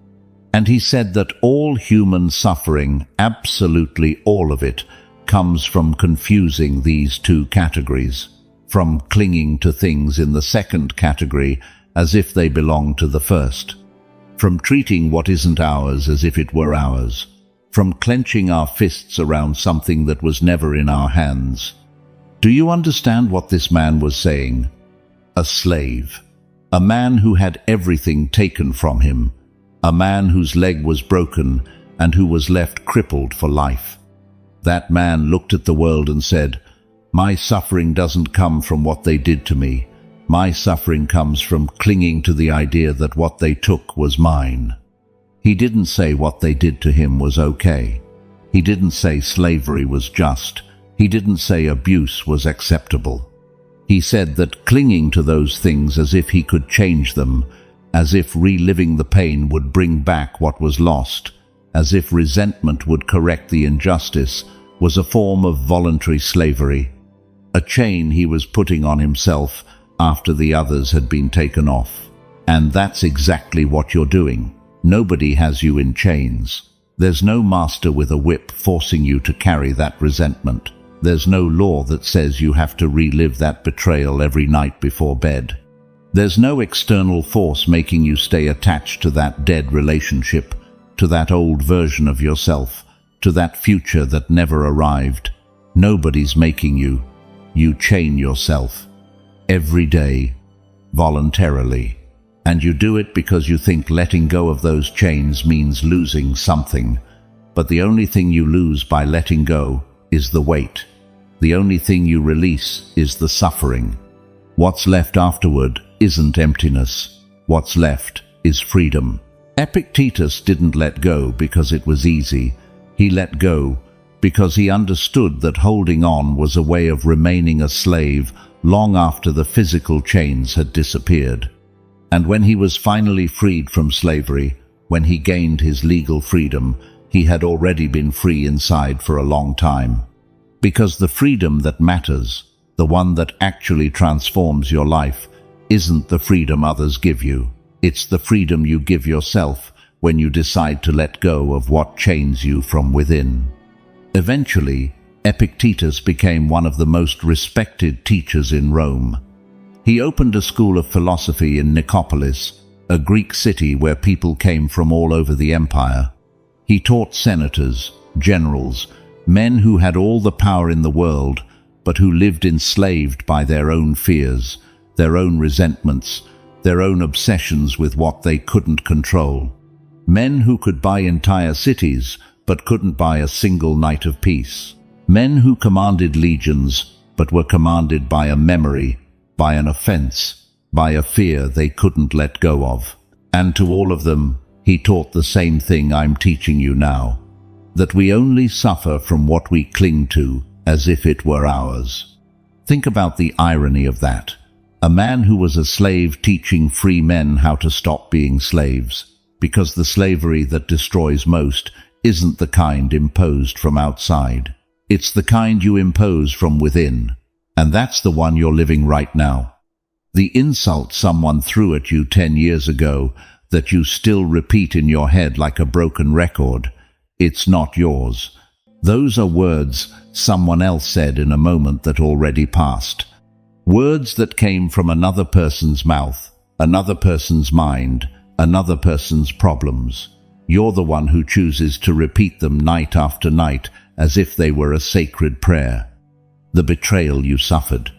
And he said that all human suffering, absolutely all of it, comes from confusing these two categories, from clinging to things in the second category as if they belong to the first, from treating what isn't ours as if it were ours, from clenching our fists around something that was never in our hands. Do you understand what this man was saying? A slave. A man who had everything taken from him. A man whose leg was broken and who was left crippled for life. That man looked at the world and said, "My suffering doesn't come from what they did to me. My suffering comes from clinging to the idea that what they took was mine." He didn't say what they did to him was okay. He didn't say slavery was just. He didn't say abuse was acceptable. He said that clinging to those things as if he could change them, as if reliving the pain would bring back what was lost, as if resentment would correct the injustice, was a form of voluntary slavery, a chain he was putting on himself after the others had been taken off. And that's exactly what you're doing. Nobody has you in chains. There's no master with a whip forcing you to carry that resentment. There's no law that says you have to relive that betrayal every night before bed. There's no external force making you stay attached to that dead relationship, to that old version of yourself, to that future that never arrived. Nobody's making you. You chain yourself. Every day, voluntarily. And you do it because you think letting go of those chains means losing something. But the only thing you lose by letting go is the weight. The only thing you release is the suffering. What's left afterward isn't emptiness. What's left is freedom. Epictetus didn't let go because it was easy. He let go because he understood that holding on was a way of remaining a slave long after the physical chains had disappeared. And when he was finally freed from slavery, when he gained his legal freedom, he had already been free inside for a long time. Because the freedom that matters, the one that actually transforms your life, isn't the freedom others give you. It's the freedom you give yourself when you decide to let go of what chains you from within. Eventually, Epictetus became one of the most respected teachers in Rome. He opened a school of philosophy in Nicopolis, a Greek city where people came from all over the empire. He taught senators, generals, men who had all the power in the world, but who lived enslaved by their own fears, their own resentments, their own obsessions with what they couldn't control. Men who could buy entire cities, but couldn't buy a single night of peace. Men who commanded legions, but were commanded by a memory, by an offense, by a fear they couldn't let go of. And to all of them, he taught the same thing I'm teaching you now, that we only suffer from what we cling to as if it were ours. Think about the irony of that. A man who was a slave teaching free men how to stop being slaves, because the slavery that destroys most isn't the kind imposed from outside. It's the kind you impose from within. And that's the one you're living right now. The insult someone threw at you 10 years ago that you still repeat in your head like a broken record, it's not yours. Those are words someone else said in a moment that already passed. Words that came from another person's mouth, another person's mind, another person's problems. You're the one who chooses to repeat them night after night as if they were a sacred prayer. The betrayal you suffered,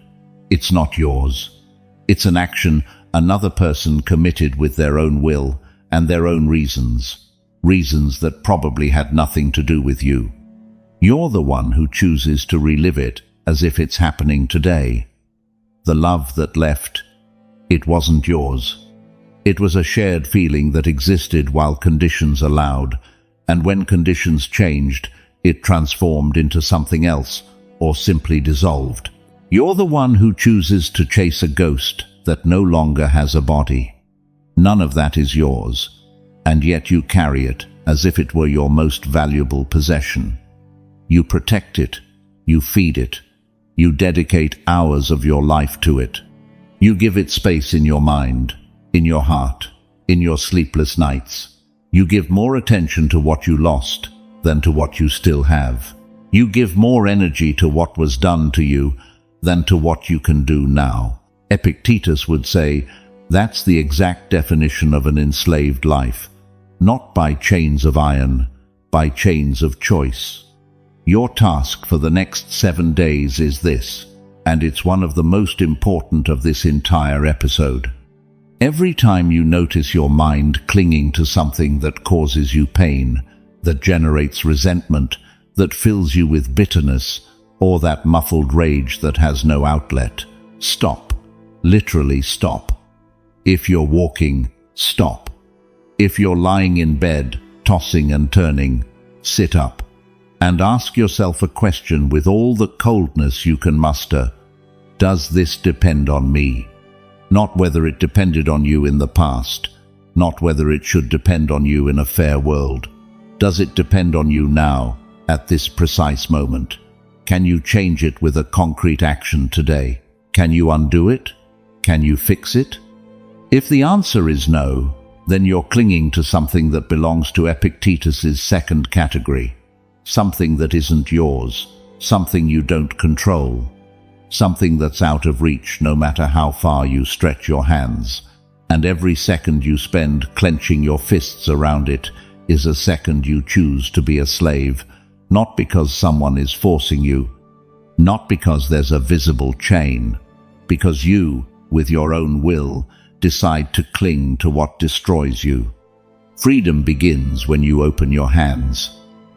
it's not yours. It's an action another person committed with their own will and their own reasons that probably had nothing to do with you. You're the one who chooses to relive it as if it's happening today. The love that left, it wasn't yours. It was a shared feeling that existed while conditions allowed, and when conditions changed, it transformed into something else or simply dissolved. You're the one who chooses to chase a ghost that no longer has a body. None of that is yours, and yet you carry it as if it were your most valuable possession. You protect it, you feed it, you dedicate hours of your life to it. You give it space in your mind, in your heart, in your sleepless nights. You give more attention to what you lost than to what you still have. You give more energy to what was done to you than to what you can do now. Epictetus would say, that's the exact definition of an enslaved life, not by chains of iron, by chains of choice. Your task for the next 7 days is this, and it's one of the most important of this entire episode. Every time you notice your mind clinging to something that causes you pain, that generates resentment, that fills you with bitterness, or that muffled rage that has no outlet, stop. Literally stop. If you're walking, stop. If you're lying in bed, tossing and turning, sit up. And ask yourself a question with all the coldness you can muster. Does this depend on me? Not whether it depended on you in the past, not whether it should depend on you in a fair world. Does it depend on you now, at this precise moment? Can you change it with a concrete action today? Can you undo it? Can you fix it? If the answer is no, then you're clinging to something that belongs to Epictetus's second category. Something that isn't yours, something you don't control, something that's out of reach no matter how far you stretch your hands, and every second you spend clenching your fists around it is a second you choose to be a slave, not because someone is forcing you, not because there's a visible chain, because you, with your own will, decide to cling to what destroys you. Freedom begins when you open your hands.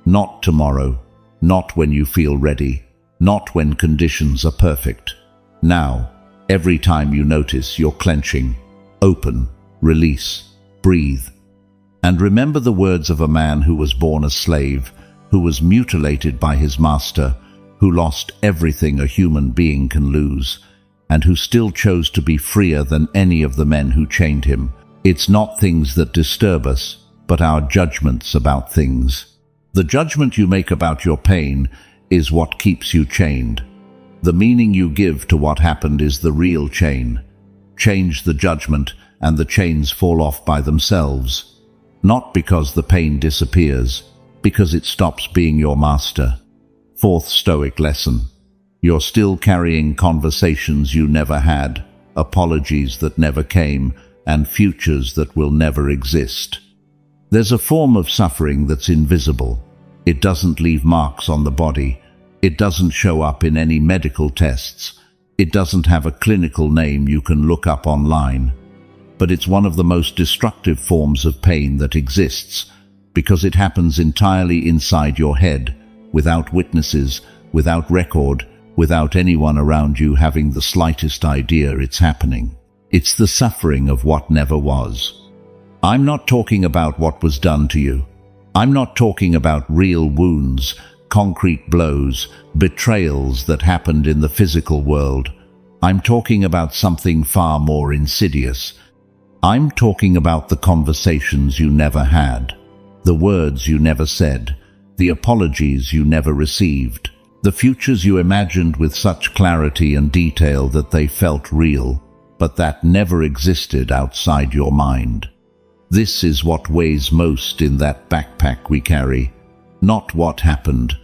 Not tomorrow, not when you feel ready, not when conditions are perfect. Now, every time you notice you're clenching, open, release, breathe. And remember the words of a man who was born a slave, who was mutilated by his master, who lost everything a human being can lose, and who still chose to be freer than any of the men who chained him. It's not things that disturb us, but our judgments about things. The judgment you make about your pain is what keeps you chained. The meaning you give to what happened is the real chain. Change the judgment, and the chains fall off by themselves. Not because the pain disappears, because it stops being your master. Fourth Stoic lesson. You're still carrying conversations you never had, apologies that never came, and futures that will never exist. There's a form of suffering that's invisible. It doesn't leave marks on the body. It doesn't show up in any medical tests. It doesn't have a clinical name you can look up online. But it's one of the most destructive forms of pain that exists, because it happens entirely inside your head, without witnesses, without record, without anyone around you having the slightest idea it's happening. It's the suffering of what never was. I'm not talking about what was done to you. I'm not talking about real wounds, concrete blows, betrayals that happened in the physical world. I'm talking about something far more insidious. I'm talking about the conversations you never had, the words you never said, the apologies you never received, the futures you imagined with such clarity and detail that they felt real, but that never existed outside your mind. This is what weighs most in that backpack we carry. Not what happened,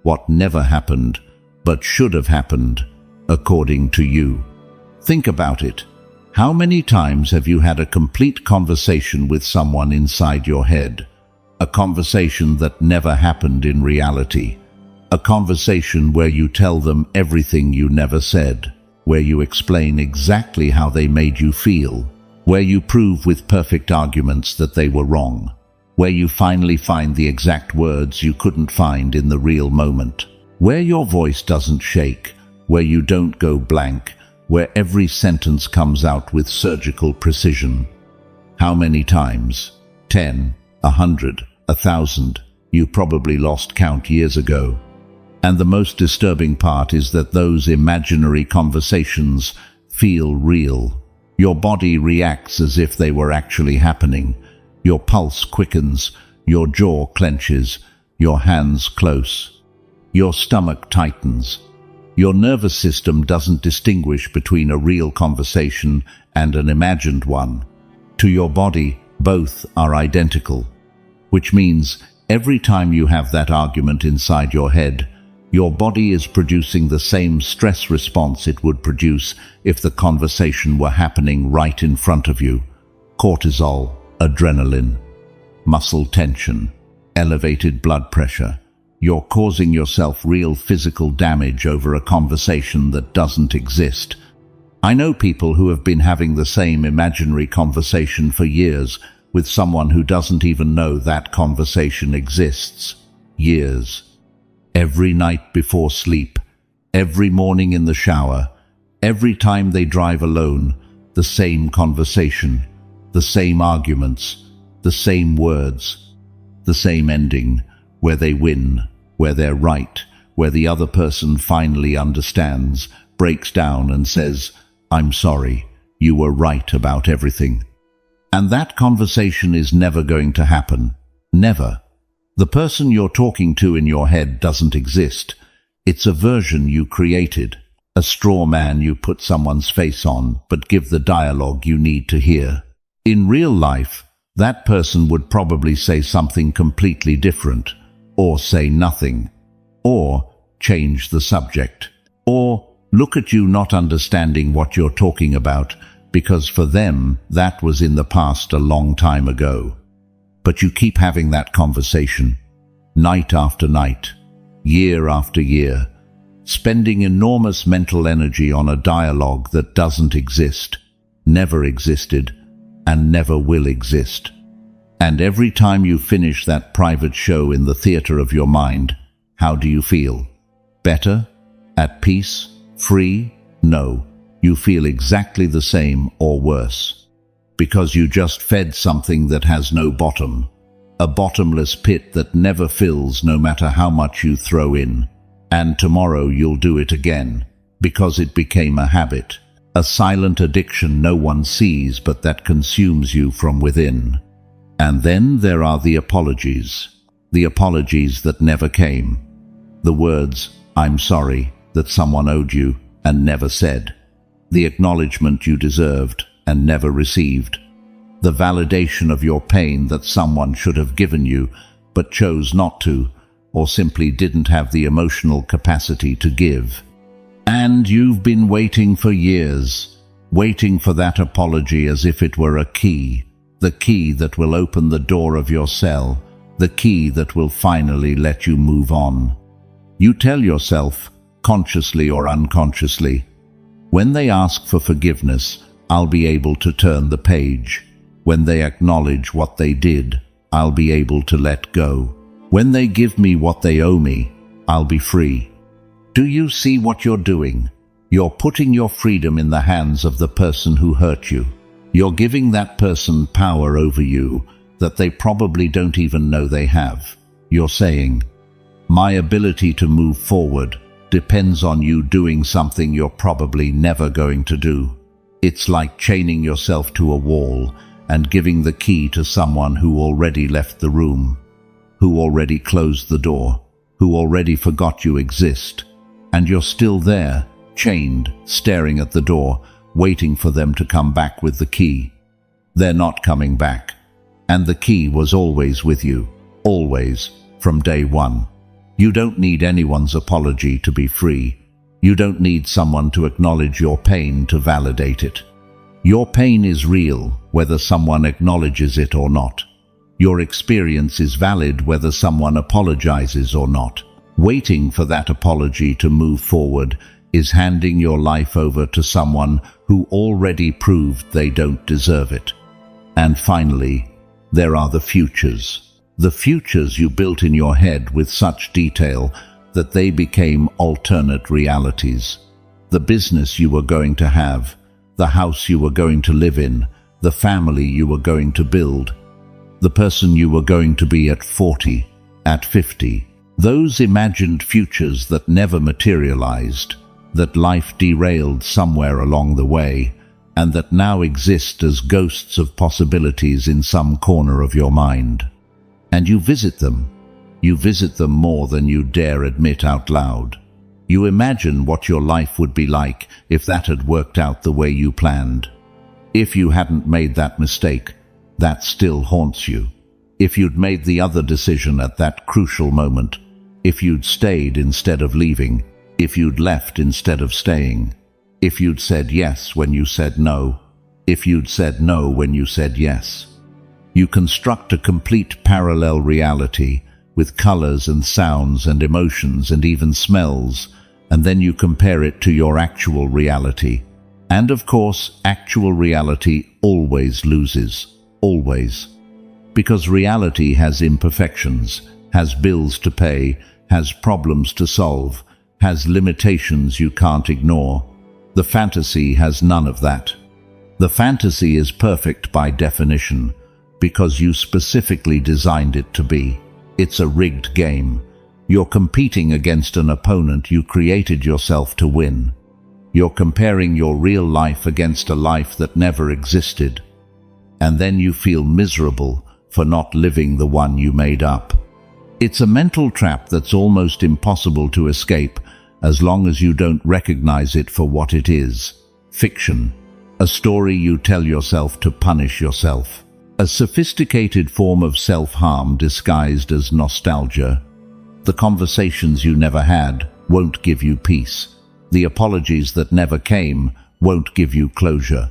what never happened, but should have happened, according to you. Think about it. How many times have you had a complete conversation with someone inside your head? A conversation that never happened in reality. A conversation where you tell them everything you never said, where you explain exactly how they made you feel, where you prove with perfect arguments that they were wrong, where you finally find the exact words you couldn't find in the real moment, where your voice doesn't shake, where you don't go blank, where every sentence comes out with surgical precision. How many times? 10, 100, 1,000. You probably lost count years ago. And the most disturbing part is that those imaginary conversations feel real. Your body reacts as if they were actually happening. Your pulse quickens, your jaw clenches, your hands close. Your stomach tightens. Your nervous system doesn't distinguish between a real conversation and an imagined one. To your body, both are identical, which means every time you have that argument inside your head, your body is producing the same stress response it would produce if the conversation were happening right in front of you. Cortisol, adrenaline, muscle tension, elevated blood pressure. You're causing yourself real physical damage over a conversation that doesn't exist. I know people who have been having the same imaginary conversation for years with someone who doesn't even know that conversation exists. Years. Every night before sleep, every morning in the shower, every time they drive alone, the same conversation, the same arguments, the same words, the same ending, where they win, where they're right, where the other person finally understands, breaks down and says, "I'm sorry, you were right about everything." And that conversation is never going to happen. Never. The person you're talking to in your head doesn't exist. It's a version you created, a straw man you put someone's face on, but give the dialogue you need to hear. In real life, that person would probably say something completely different, or say nothing, or change the subject, or look at you not understanding what you're talking about, because for them, that was in the past a long time ago. But you keep having that conversation, night after night, year after year, spending enormous mental energy on a dialogue that doesn't exist, never existed, and never will exist. And every time you finish that private show in the theater of your mind, how do you feel? Better? At peace? Free? No. You feel exactly the same or worse. Because you just fed something that has no bottom. A bottomless pit that never fills no matter how much you throw in. And tomorrow you'll do it again, because it became a habit. A silent addiction no one sees but that consumes you from within. And then there are the apologies. The apologies that never came. The words, "I'm sorry," that someone owed you and never said. The acknowledgement you deserved and never received. The validation of your pain that someone should have given you but chose not to, or simply didn't have the emotional capacity to give. And you've been waiting for years, waiting for that apology as if it were a key, the key that will open the door of your cell, the key that will finally let you move on. You tell yourself, consciously or unconsciously, when they ask for forgiveness, I'll be able to turn the page. When they acknowledge what they did, I'll be able to let go. When they give me what they owe me, I'll be free. Do you see what you're doing? You're putting your freedom in the hands of the person who hurt you. You're giving that person power over you that they probably don't even know they have. You're saying, my ability to move forward depends on you doing something you're probably never going to do. It's like chaining yourself to a wall and giving the key to someone who already left the room, who already closed the door, who already forgot you exist, and you're still there, chained, staring at the door, waiting for them to come back with the key. They're not coming back. And the key was always with you, always, from day one. You don't need anyone's apology to be free. You don't need someone to acknowledge your pain to validate it. Your pain is real, whether someone acknowledges it or not. Your experience is valid whether someone apologizes or not. Waiting for that apology to move forward is handing your life over to someone who already proved they don't deserve it. And finally, there are the futures. The futures you built in your head with such detail that they became alternate realities. The business you were going to have, the house you were going to live in, the family you were going to build, the person you were going to be at 40, at 50. Those imagined futures that never materialized, that life derailed somewhere along the way, and that now exist as ghosts of possibilities in some corner of your mind. And you visit them. You visit them more than you dare admit out loud. You imagine what your life would be like if that had worked out the way you planned. If you hadn't made that mistake, that still haunts you. If you'd made the other decision at that crucial moment, if you'd stayed instead of leaving, if you'd left instead of staying, if you'd said yes when you said no, if you'd said no when you said yes. You construct a complete parallel reality with colors and sounds and emotions and even smells, and then you compare it to your actual reality. And of course, actual reality always loses. Always. Because reality has imperfections, has bills to pay, has problems to solve, has limitations you can't ignore. The fantasy has none of that. The fantasy is perfect by definition, because you specifically designed it to be. It's a rigged game. You're competing against an opponent you created yourself to win. You're comparing your real life against a life that never existed. And then you feel miserable for not living the one you made up. It's a mental trap that's almost impossible to escape as long as you don't recognize it for what it is. Fiction. A story you tell yourself to punish yourself. A sophisticated form of self-harm disguised as nostalgia. The conversations you never had won't give you peace. The apologies that never came won't give you closure.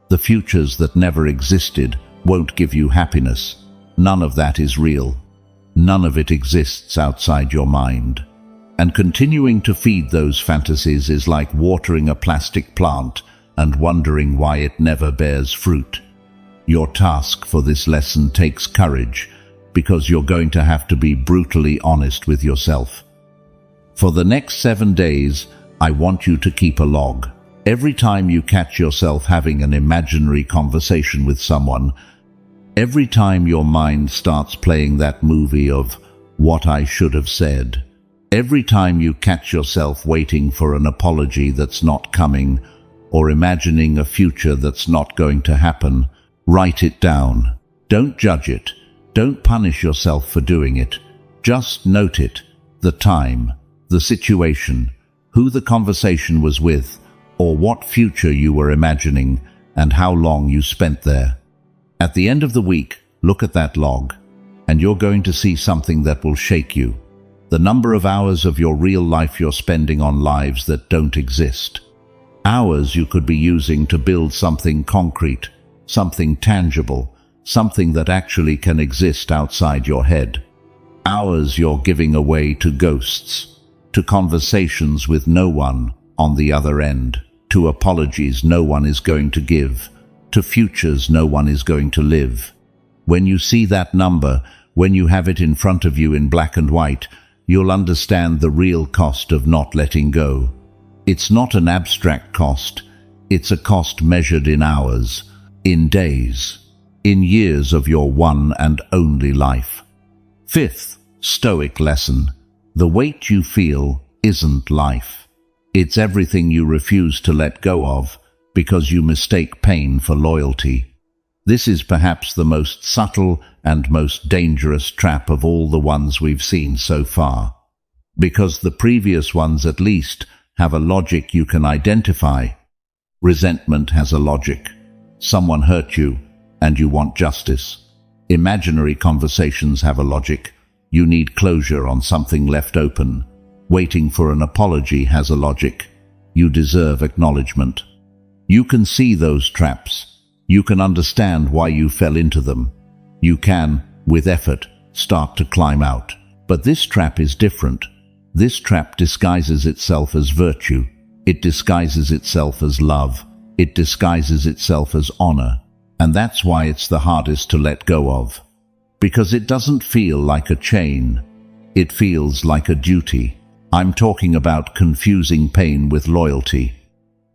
The futures that never existed won't give you happiness. None of that is real. None of it exists outside your mind. And continuing to feed those fantasies is like watering a plastic plant and wondering why it never bears fruit. Your task for this lesson takes courage, because you're going to have to be brutally honest with yourself. For the next 7 days, I want you to keep a log. Every time you catch yourself having an imaginary conversation with someone, every time your mind starts playing that movie of what I should have said, every time you catch yourself waiting for an apology that's not coming, or imagining a future that's not going to happen, write it down. Don't judge it. Don't punish yourself for doing it. Just note it, the time, the situation, who the conversation was with, or what future you were imagining, and how long you spent there. At the end of the week, look at that log, and you're going to see something that will shake you. The number of hours of your real life you're spending on lives that don't exist. Hours you could be using to build something concrete, something tangible, something that actually can exist outside your head. Hours you're giving away to ghosts, to conversations with no one on the other end, to apologies no one is going to give, to futures no one is going to live. When you see that number, when you have it in front of you in black and white, you'll understand the real cost of not letting go. It's not an abstract cost. It's a cost measured in hours, in days, in years of your one and only life. Fifth Stoic lesson. The weight you feel isn't life. It's everything you refuse to let go of because you mistake pain for loyalty. This is perhaps the most subtle and most dangerous trap of all the ones we've seen so far. Because the previous ones at least have a logic you can identify. Resentment has a logic. Someone hurt you, and you want justice. Imaginary conversations have a logic. You need closure on something left open. Waiting for an apology has a logic. You deserve acknowledgement. You can see those traps. You can understand why you fell into them. You can, with effort, start to climb out. But this trap is different. This trap disguises itself as virtue. It disguises itself as love. It disguises itself as honor. And that's why it's the hardest to let go of. Because it doesn't feel like a chain. It feels like a duty. I'm talking about confusing pain with loyalty.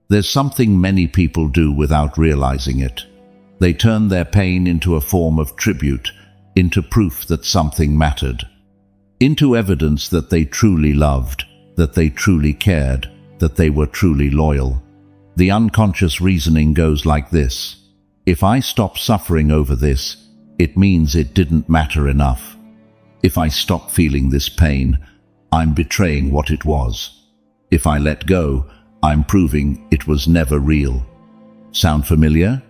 There's something many people do without realizing it. They turn their pain into a form of tribute, into proof that something mattered, into evidence that they truly loved, that they truly cared, that they were truly loyal. The unconscious reasoning goes like this: if I stop suffering over this, it means it didn't matter enough. If I stop feeling this pain, I'm betraying what it was. If I let go, I'm proving it was never real. Sound familiar?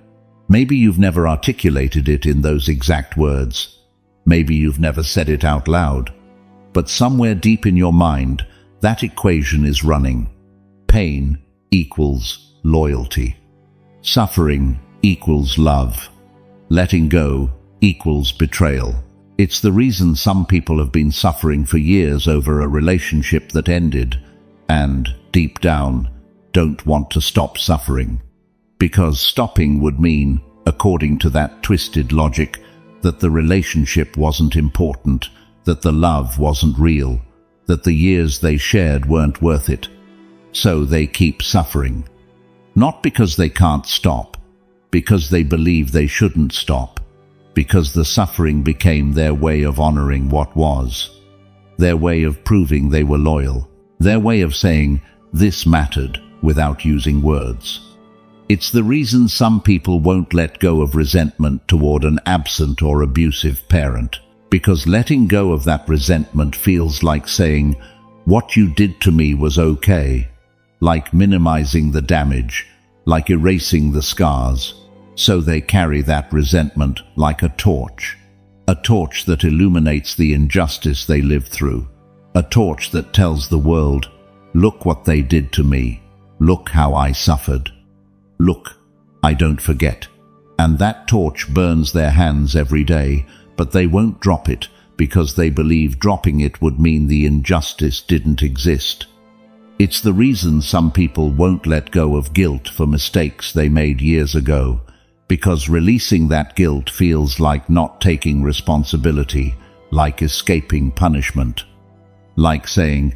Maybe you've never articulated it in those exact words. Maybe you've never said it out loud. But somewhere deep in your mind, that equation is running. Pain equals loyalty. Suffering equals love. Letting go equals betrayal. It's the reason some people have been suffering for years over a relationship that ended, and, deep down, don't want to stop suffering. Because stopping would mean, according to that twisted logic, that the relationship wasn't important, that the love wasn't real, that the years they shared weren't worth it. So they keep suffering. Not because they can't stop, because they believe they shouldn't stop, because the suffering became their way of honoring what was, their way of proving they were loyal, their way of saying, this mattered, without using words. It's the reason some people won't let go of resentment toward an absent or abusive parent, because letting go of that resentment feels like saying, what you did to me was okay, like minimizing the damage, like erasing the scars. So they carry that resentment like a torch that illuminates the injustice they lived through, a torch that tells the world, look what they did to me, look how I suffered, look, I don't forget. And that torch burns their hands every day, but they won't drop it because they believe dropping it would mean the injustice didn't exist. It's the reason some people won't let go of guilt for mistakes they made years ago, because releasing that guilt feels like not taking responsibility, like escaping punishment, like saying,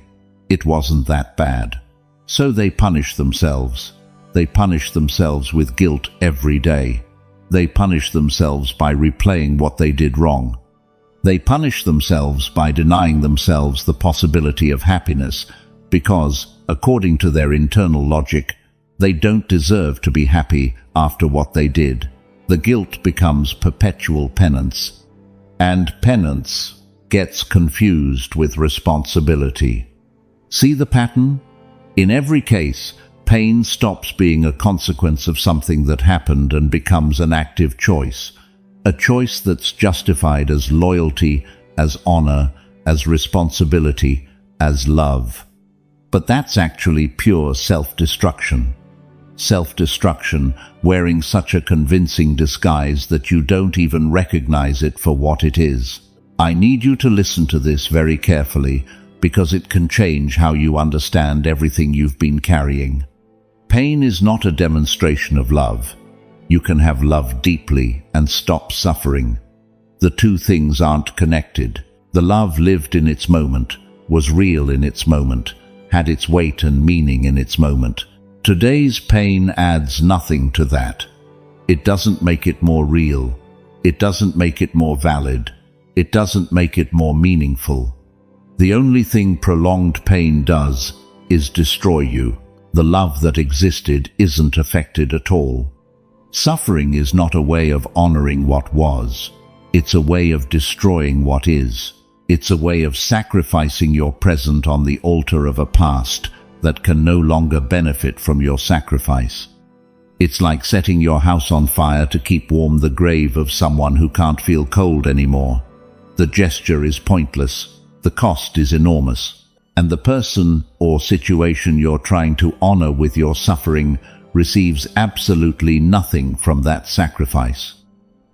it wasn't that bad. So they punish themselves. They punish themselves with guilt every day. They punish themselves by replaying what they did wrong. They punish themselves by denying themselves the possibility of happiness because, according to their internal logic, they don't deserve to be happy after what they did. The guilt becomes perpetual penance, and penance gets confused with responsibility. See the pattern? In every case, pain stops being a consequence of something that happened and becomes an active choice, a choice that's justified as loyalty, as honor, as responsibility, as love. But that's actually pure self-destruction. Self-destruction wearing such a convincing disguise that you don't even recognize it for what it is. I need you to listen to this very carefully because it can change how you understand everything you've been carrying. Pain is not a demonstration of love. You can have love deeply and stop suffering. The two things aren't connected. The love lived in its moment, was real in its moment, had its weight and meaning in its moment. Today's pain adds nothing to that. It doesn't make it more real. It doesn't make it more valid. It doesn't make it more meaningful. The only thing prolonged pain does is destroy you. The love that existed isn't affected at all. Suffering is not a way of honoring what was. It's a way of destroying what is. It's a way of sacrificing your present on the altar of a past that can no longer benefit from your sacrifice. It's like setting your house on fire to keep warm the grave of someone who can't feel cold anymore. The gesture is pointless, the cost is enormous, and the person or situation you're trying to honor with your suffering receives absolutely nothing from that sacrifice.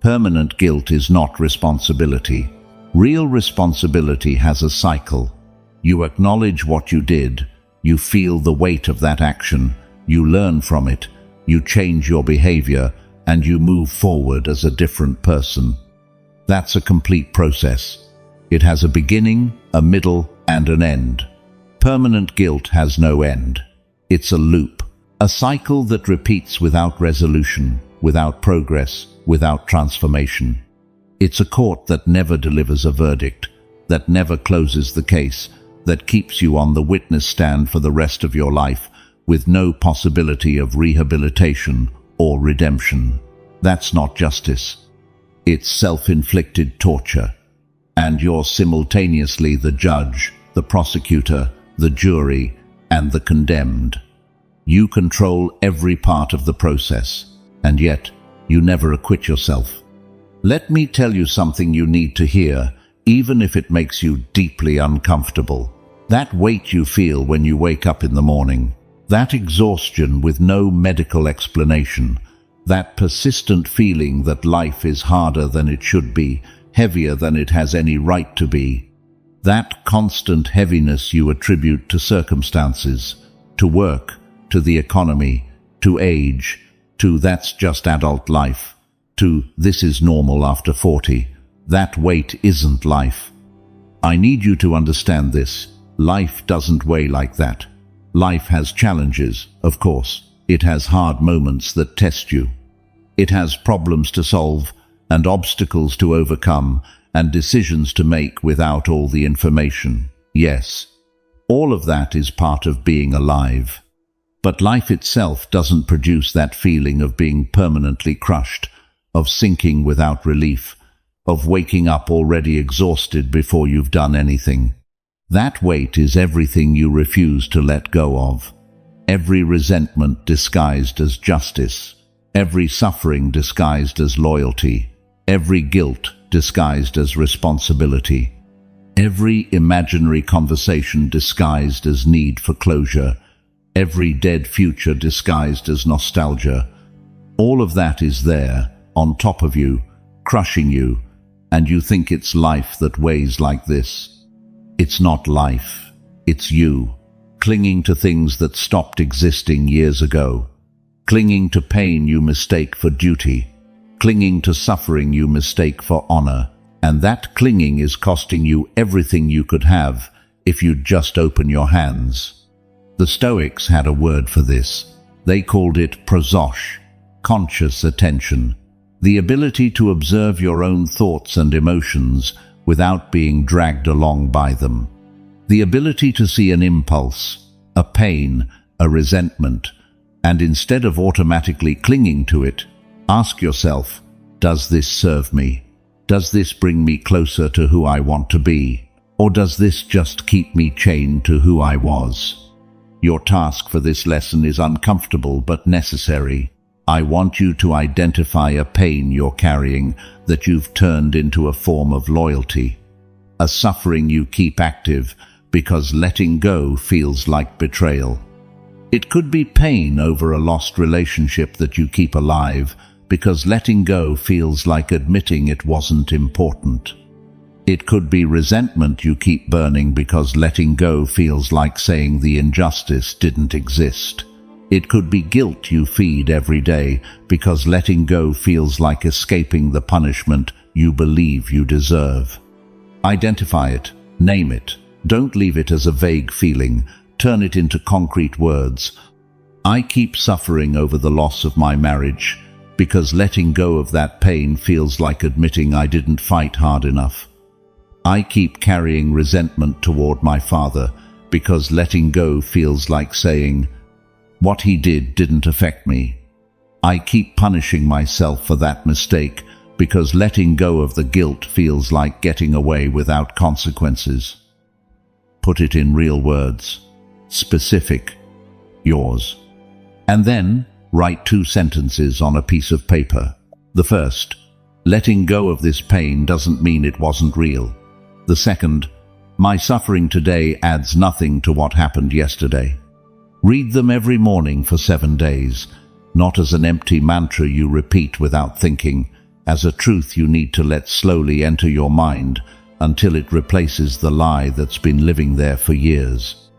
Permanent guilt is not responsibility. Real responsibility has a cycle. You acknowledge what you did, You feel the weight of that action, you learn from it, you change your behavior, and you move forward as a different person. That's a complete process. It has a beginning, a middle, and an end. Permanent guilt has no end. It's a loop, a cycle that repeats without resolution, without progress, without transformation. It's a court that never delivers a verdict, that never closes the case, that keeps you on the witness stand for the rest of your life, with no possibility of rehabilitation or redemption. That's not justice. It's self-inflicted torture. And you're simultaneously the judge, the prosecutor, the jury, and the condemned. You control every part of the process, and yet you never acquit yourself. Let me tell you something you need to hear, even if it makes you deeply uncomfortable. That weight you feel when you wake up in the morning, that exhaustion with no medical explanation, that persistent feeling that life is harder than it should be, heavier than it has any right to be, that constant heaviness you attribute to circumstances, to work, to the economy, to age, to that's just adult life, to this is normal after 40, that weight isn't life. I need you to understand this. Life doesn't weigh like that. Life has challenges, of course. It has hard moments that test you. It has problems to solve, and obstacles to overcome, and decisions to make without all the information. Yes, all of that is part of being alive. But life itself doesn't produce that feeling of being permanently crushed, of sinking without relief, of waking up already exhausted before you've done anything. That weight is everything you refuse to let go of. Every resentment disguised as justice, every suffering disguised as loyalty, every guilt disguised as responsibility, every imaginary conversation disguised as need for closure, every dead future disguised as nostalgia. All of that is there, on top of you, crushing you, and you think it's life that weighs like this. It's not life, it's you, clinging to things that stopped existing years ago, clinging to pain you mistake for duty, clinging to suffering you mistake for honor, and that clinging is costing you everything you could have if you'd just open your hands. The Stoics had a word for this. They called it prososh, conscious attention, the ability to observe your own thoughts and emotions without being dragged along by them, the ability to see an impulse, a pain, a resentment, and instead of automatically clinging to it, ask yourself, does this serve me? Does this bring me closer to who I want to be? Or does this just keep me chained to who I was? Your task for this lesson is uncomfortable but necessary. I want you to identify a pain you're carrying that you've turned into a form of loyalty, a suffering you keep active because letting go feels like betrayal. It could be pain over a lost relationship that you keep alive because letting go feels like admitting it wasn't important. It could be resentment you keep burning because letting go feels like saying the injustice didn't exist. It could be guilt you feed every day because letting go feels like escaping the punishment you believe you deserve. Identify it, name it. Don't leave it as a vague feeling. Turn it into concrete words. I keep suffering over the loss of my marriage because letting go of that pain feels like admitting I didn't fight hard enough. I keep carrying resentment toward my father because letting go feels like saying, what he did didn't affect me. I keep punishing myself for that mistake because letting go of the guilt feels like getting away without consequences. Put it in real words, specific, yours. And then write 2 sentences on a piece of paper. The first, letting go of this pain doesn't mean it wasn't real. The second, my suffering today adds nothing to what happened yesterday. Read them every morning for 7 days, not as an empty mantra you repeat without thinking, as a truth you need to let slowly enter your mind until it replaces the lie that's been living there for years.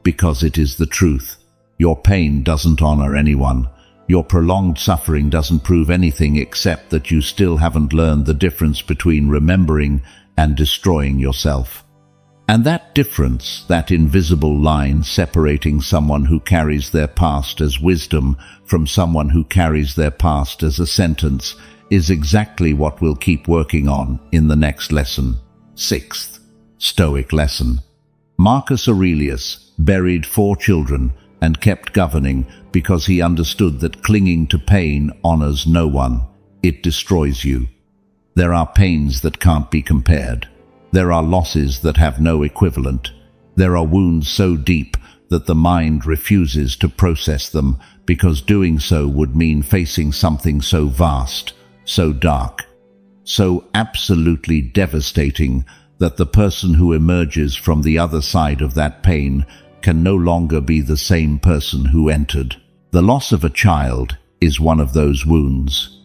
because it is the truth. Your pain doesn't honor anyone. Your prolonged suffering doesn't prove anything except that you still haven't learned the difference between remembering and destroying yourself. And that difference, that invisible line separating someone who carries their past as wisdom from someone who carries their past as a sentence, is exactly what we'll keep working on in the next lesson. 6th Stoic lesson. Marcus Aurelius buried 4 children and kept governing because he understood that clinging to pain honors no one. It destroys you. There are pains that can't be compared. There are losses that have no equivalent. There are wounds so deep that the mind refuses to process them because doing so would mean facing something so vast, so dark, so absolutely devastating that the person who emerges from the other side of that pain can no longer be the same person who entered. The loss of a child is one of those wounds.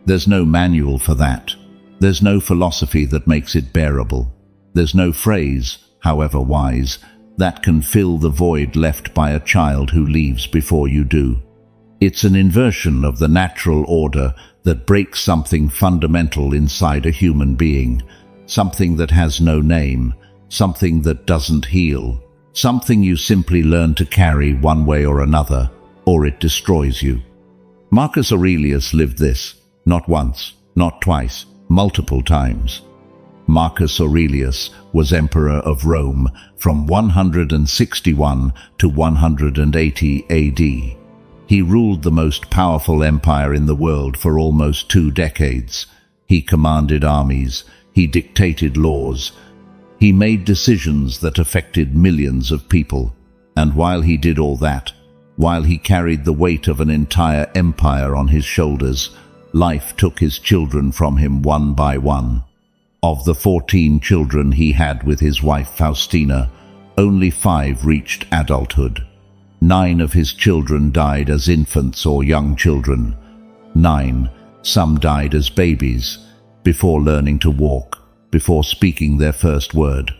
There's no manual for that. There's no philosophy that makes it bearable. There's no phrase, however wise, that can fill the void left by a child who leaves before you do. It's an inversion of the natural order that breaks something fundamental inside a human being, something that has no name, something that doesn't heal, something you simply learn to carry one way or another, or it destroys you. Marcus Aurelius lived this, not once, not twice, multiple times. Marcus Aurelius was emperor of Rome from 161 to 180 AD. He ruled the most powerful empire in the world for almost 2 decades. He commanded armies. He dictated laws. He made decisions that affected millions of people. And while he did all that, while he carried the weight of an entire empire on his shoulders, life took his children from him one by one. Of the 14 children he had with his wife Faustina, only 5 reached adulthood. 9 of his children died as infants or young children. 9, some died as babies, before learning to walk, before speaking their first word.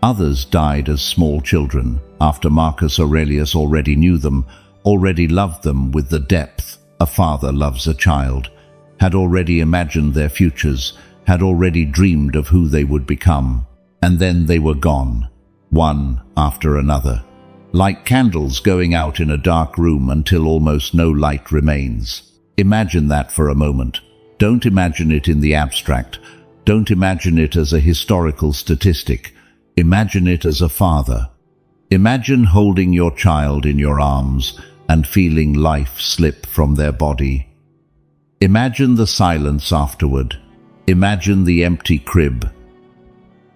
Others died as small children, after Marcus Aurelius already knew them, already loved them with the depth a father loves a child, had already imagined their futures, had already dreamed of who they would become. And then they were gone, one after another, like candles going out in a dark room until almost no light remains. Imagine that for a moment. Don't imagine it in the abstract. Don't imagine it as a historical statistic. Imagine it as a father. Imagine holding your child in your arms and feeling life slip from their body. Imagine the silence afterward. Imagine the empty crib.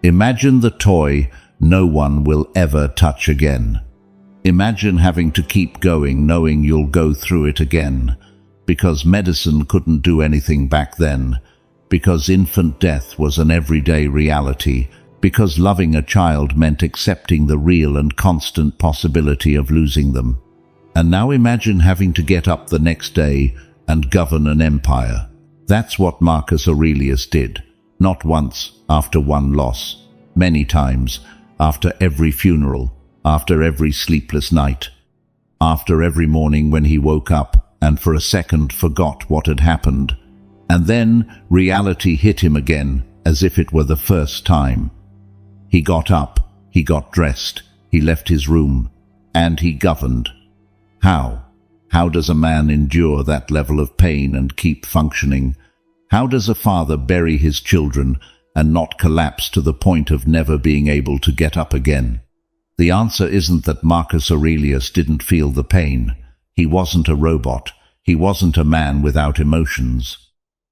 Imagine the toy no one will ever touch again. Imagine having to keep going knowing you'll go through it again, because medicine couldn't do anything back then, because infant death was an everyday reality, because loving a child meant accepting the real and constant possibility of losing them. And now imagine having to get up the next day and govern an empire. That's what Marcus Aurelius did, not once after one loss, many times, after every funeral, after every sleepless night, after every morning when he woke up and for a second forgot what had happened. And then reality hit him again as if it were the first time. He got up, he got dressed, he left his room, and he governed. How? How does a man endure that level of pain and keep functioning? How does a father bury his children and not collapse to the point of never being able to get up again? The answer isn't that Marcus Aurelius didn't feel the pain. He wasn't a robot. He wasn't a man without emotions.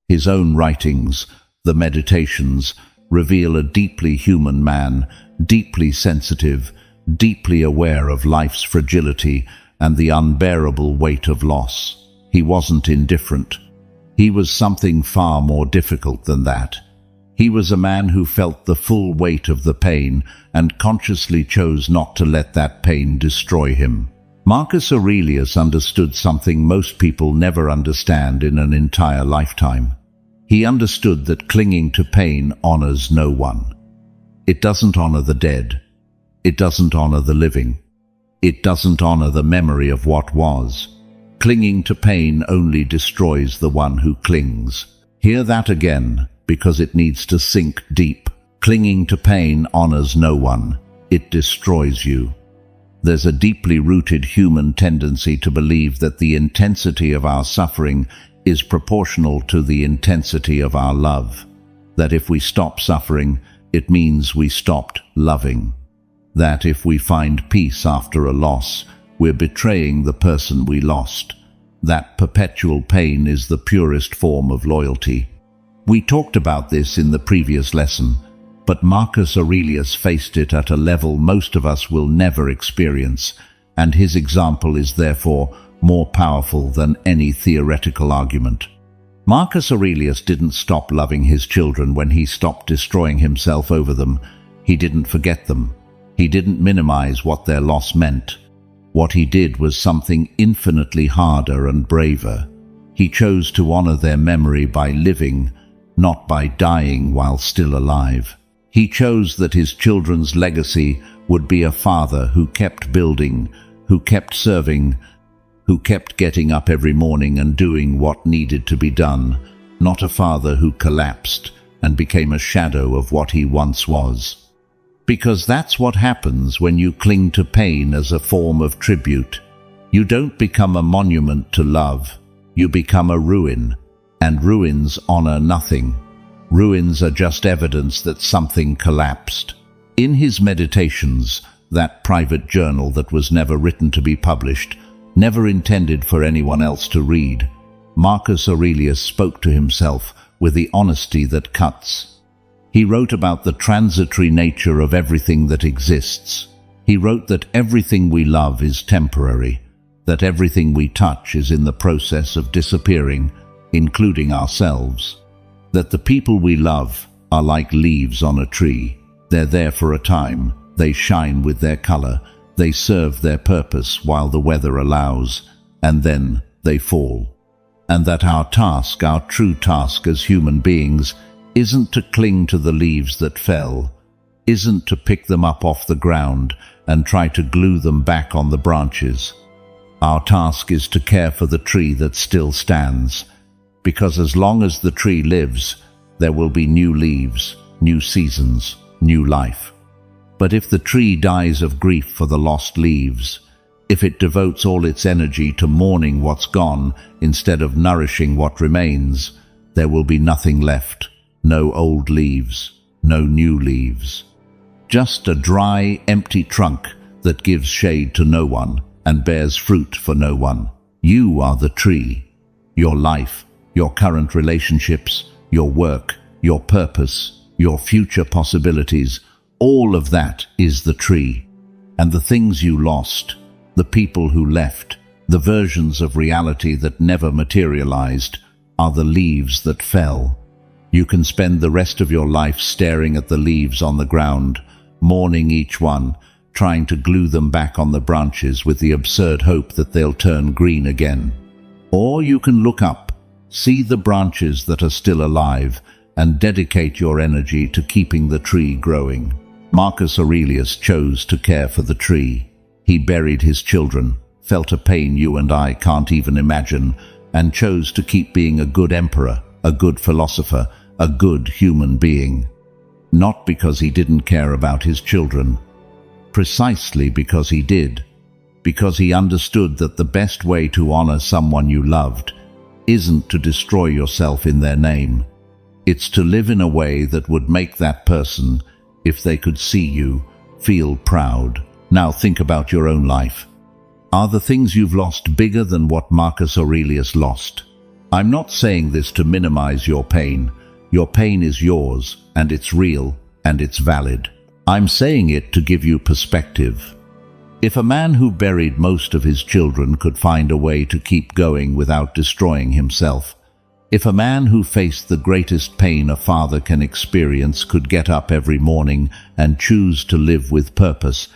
His own writings, the Meditations, reveal a deeply human man, deeply sensitive, deeply aware of life's fragility and the unbearable weight of loss. He wasn't indifferent. He was something far more difficult than that. He was a man who felt the full weight of the pain and consciously chose not to let that pain destroy him. Marcus Aurelius understood something most people never understand in an entire lifetime. He understood that clinging to pain honors no one. It doesn't honor the dead. It doesn't honor the living. It doesn't honor the memory of what was. Clinging to pain only destroys the one who clings. Hear that again, because it needs to sink deep. Clinging to pain honors no one. It destroys you. There's a deeply rooted human tendency to believe that the intensity of our suffering is proportional to the intensity of our love. That if we stop suffering, it means we stopped loving. That if we find peace after a loss, we're betraying the person we lost. That perpetual pain is the purest form of loyalty. We talked about this in the previous lesson, but Marcus Aurelius faced it at a level most of us will never experience, and his example is therefore more powerful than any theoretical argument. Marcus Aurelius didn't stop loving his children when he stopped destroying himself over them. He didn't forget them. He didn't minimize what their loss meant. What he did was something infinitely harder and braver. He chose to honor their memory by living, not by dying while still alive. He chose that his children's legacy would be a father who kept building, who kept serving, who kept getting up every morning and doing what needed to be done, not a father who collapsed and became a shadow of what he once was. Because that's what happens when you cling to pain as a form of tribute. You don't become a monument to love, you become a ruin, and ruins honor nothing. Ruins are just evidence that something collapsed. In his Meditations, that private journal that was never written to be published, never intended for anyone else to read, Marcus Aurelius spoke to himself with the honesty that cuts. He wrote about the transitory nature of everything that exists. He wrote that everything we love is temporary, that everything we touch is in the process of disappearing, including ourselves. That the people we love are like leaves on a tree. They're there for a time, they shine with their color, they serve their purpose while the weather allows, and then they fall. And that our task, our true task as human beings, isn't to cling to the leaves that fell, isn't to pick them up off the ground and try to glue them back on the branches. Our task is to care for the tree that still stands, because as long as the tree lives, there will be new leaves, new seasons, new life. But if the tree dies of grief for the lost leaves, if it devotes all its energy to mourning what's gone instead of nourishing what remains, there will be nothing left, no old leaves, no new leaves. Just a dry, empty trunk that gives shade to no one and bears fruit for no one. You are the tree. Your life, your current relationships, your work, your purpose, your future possibilities, all of that is the tree. And the things you lost, the people who left, the versions of reality that never materialized, are the leaves that fell. You can spend the rest of your life staring at the leaves on the ground, mourning each one, trying to glue them back on the branches with the absurd hope that they'll turn green again. Or you can look up, see the branches that are still alive, and dedicate your energy to keeping the tree growing. Marcus Aurelius chose to care for the tree. He buried his children, felt a pain you and I can't even imagine, and chose to keep being a good emperor, a good philosopher, a good human being. Not because he didn't care about his children, precisely because he did. Because he understood that the best way to honor someone you loved isn't to destroy yourself in their name. It's to live in a way that would make that person, if they could see you, feel proud. Now think about your own life. Are the things you've lost bigger than what Marcus Aurelius lost? I'm not saying this to minimize your pain. Your pain is yours, and it's real, and it's valid. I'm saying it to give you perspective. If a man who buried most of his children could find a way to keep going without destroying himself, if a man who faced the greatest pain a father can experience could get up every morning and choose to live with purpose,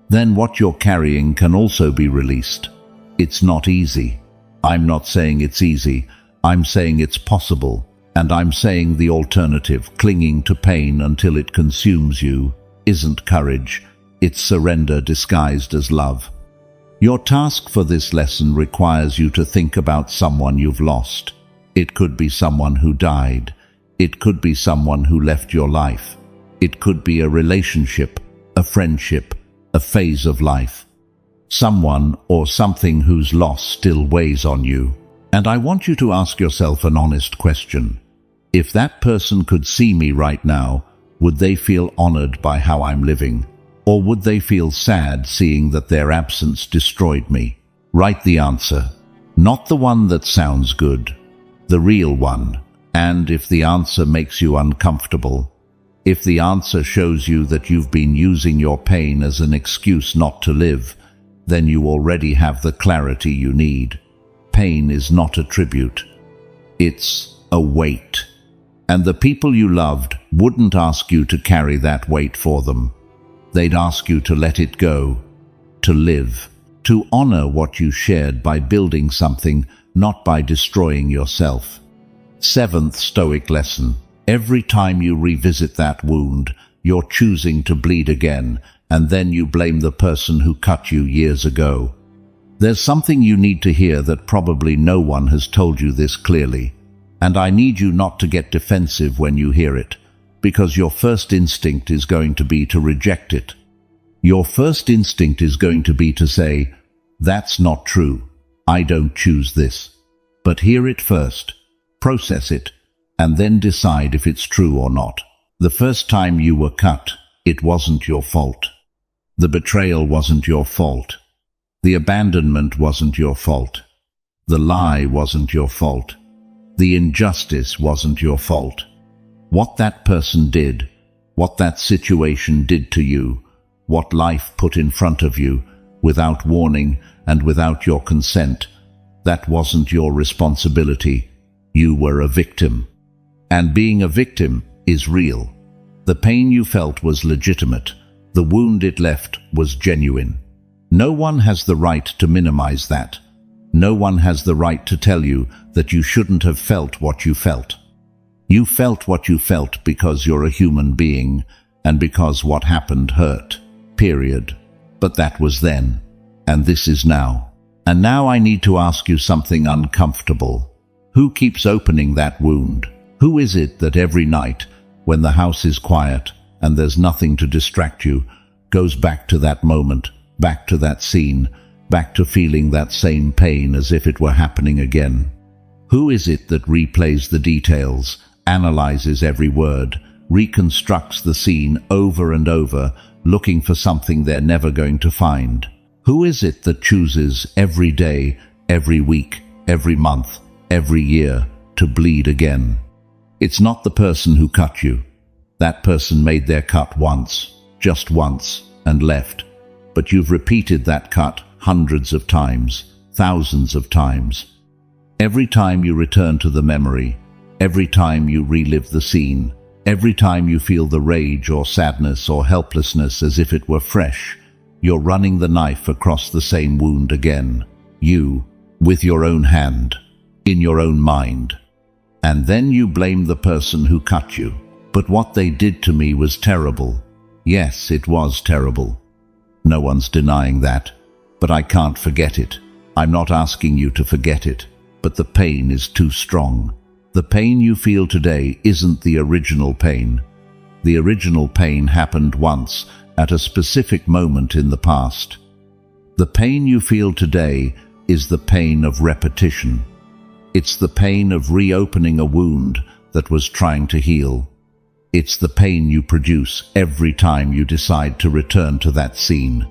then what you're carrying can also be released. It's not easy. I'm not saying it's easy. I'm saying it's possible. And I'm saying the alternative, clinging to pain until it consumes you, isn't courage. It's surrender disguised as love. Your task for this lesson requires you to think about someone you've lost. It could be someone who died. It could be someone who left your life. It could be a relationship, a friendship, a phase of life. Someone or something whose loss still weighs on you. And I want you to ask yourself an honest question. If that person could see me right now, would they feel honored by how I'm living? Or would they feel sad seeing that their absence destroyed me? Write the answer. Not the one that sounds good, the real one. And if the answer makes you uncomfortable, if the answer shows you that you've been using your pain as an excuse not to live, then you already have the clarity you need. Pain is not a tribute. It's a weight. And the people you loved wouldn't ask you to carry that weight for them. They'd ask you to let it go, to live, to honor what you shared by building something, not by destroying yourself. 7th Stoic lesson. Every time you revisit that wound, you're choosing to bleed again, and then you blame the person who cut you years ago. There's something you need to hear that probably no one has told you this clearly, and I need you not to get defensive when you hear it, because your first instinct is going to be to reject it. Your first instinct is going to be to say, "That's not true. I don't choose this." But hear it first, process it, and then decide if it's true or not. The first time you were cut, it wasn't your fault. The betrayal wasn't your fault. The abandonment wasn't your fault. The lie wasn't your fault. The injustice wasn't your fault. What that person did, what that situation did to you, what life put in front of you, without warning and without your consent, that wasn't your responsibility. You were a victim. And being a victim is real. The pain you felt was legitimate. The wound it left was genuine. No one has the right to minimize that. No one has the right to tell you that you shouldn't have felt what you felt. You felt what you felt because you're a human being and because what happened hurt. Period. But that was then, and this is now. And now I need to ask you something uncomfortable. Who keeps opening that wound? Who is it that every night, when the house is quiet and there's nothing to distract you, goes back to that moment, back to that scene, back to feeling that same pain as if it were happening again? Who is it that replays the details, analyzes every word, reconstructs the scene over and over, looking for something they're never going to find? Who is it that chooses every day, every week, every month, every year to bleed again? It's not the person who cut you. That person made their cut once, just once, and left. But you've repeated that cut hundreds of times, thousands of times. Every time you return to the memory, every time you relive the scene, every time you feel the rage or sadness or helplessness as if it were fresh, you're running the knife across the same wound again. You, with your own hand, in your own mind. And then you blame the person who cut you. But what they did to me was terrible. Yes, it was terrible. No one's denying that. But I can't forget it. I'm not asking you to forget it. But the pain is too strong. The pain you feel today isn't the original pain. The original pain happened once, at a specific moment in the past. The pain you feel today is the pain of repetition. It's the pain of reopening a wound that was trying to heal. It's the pain you produce every time you decide to return to that scene.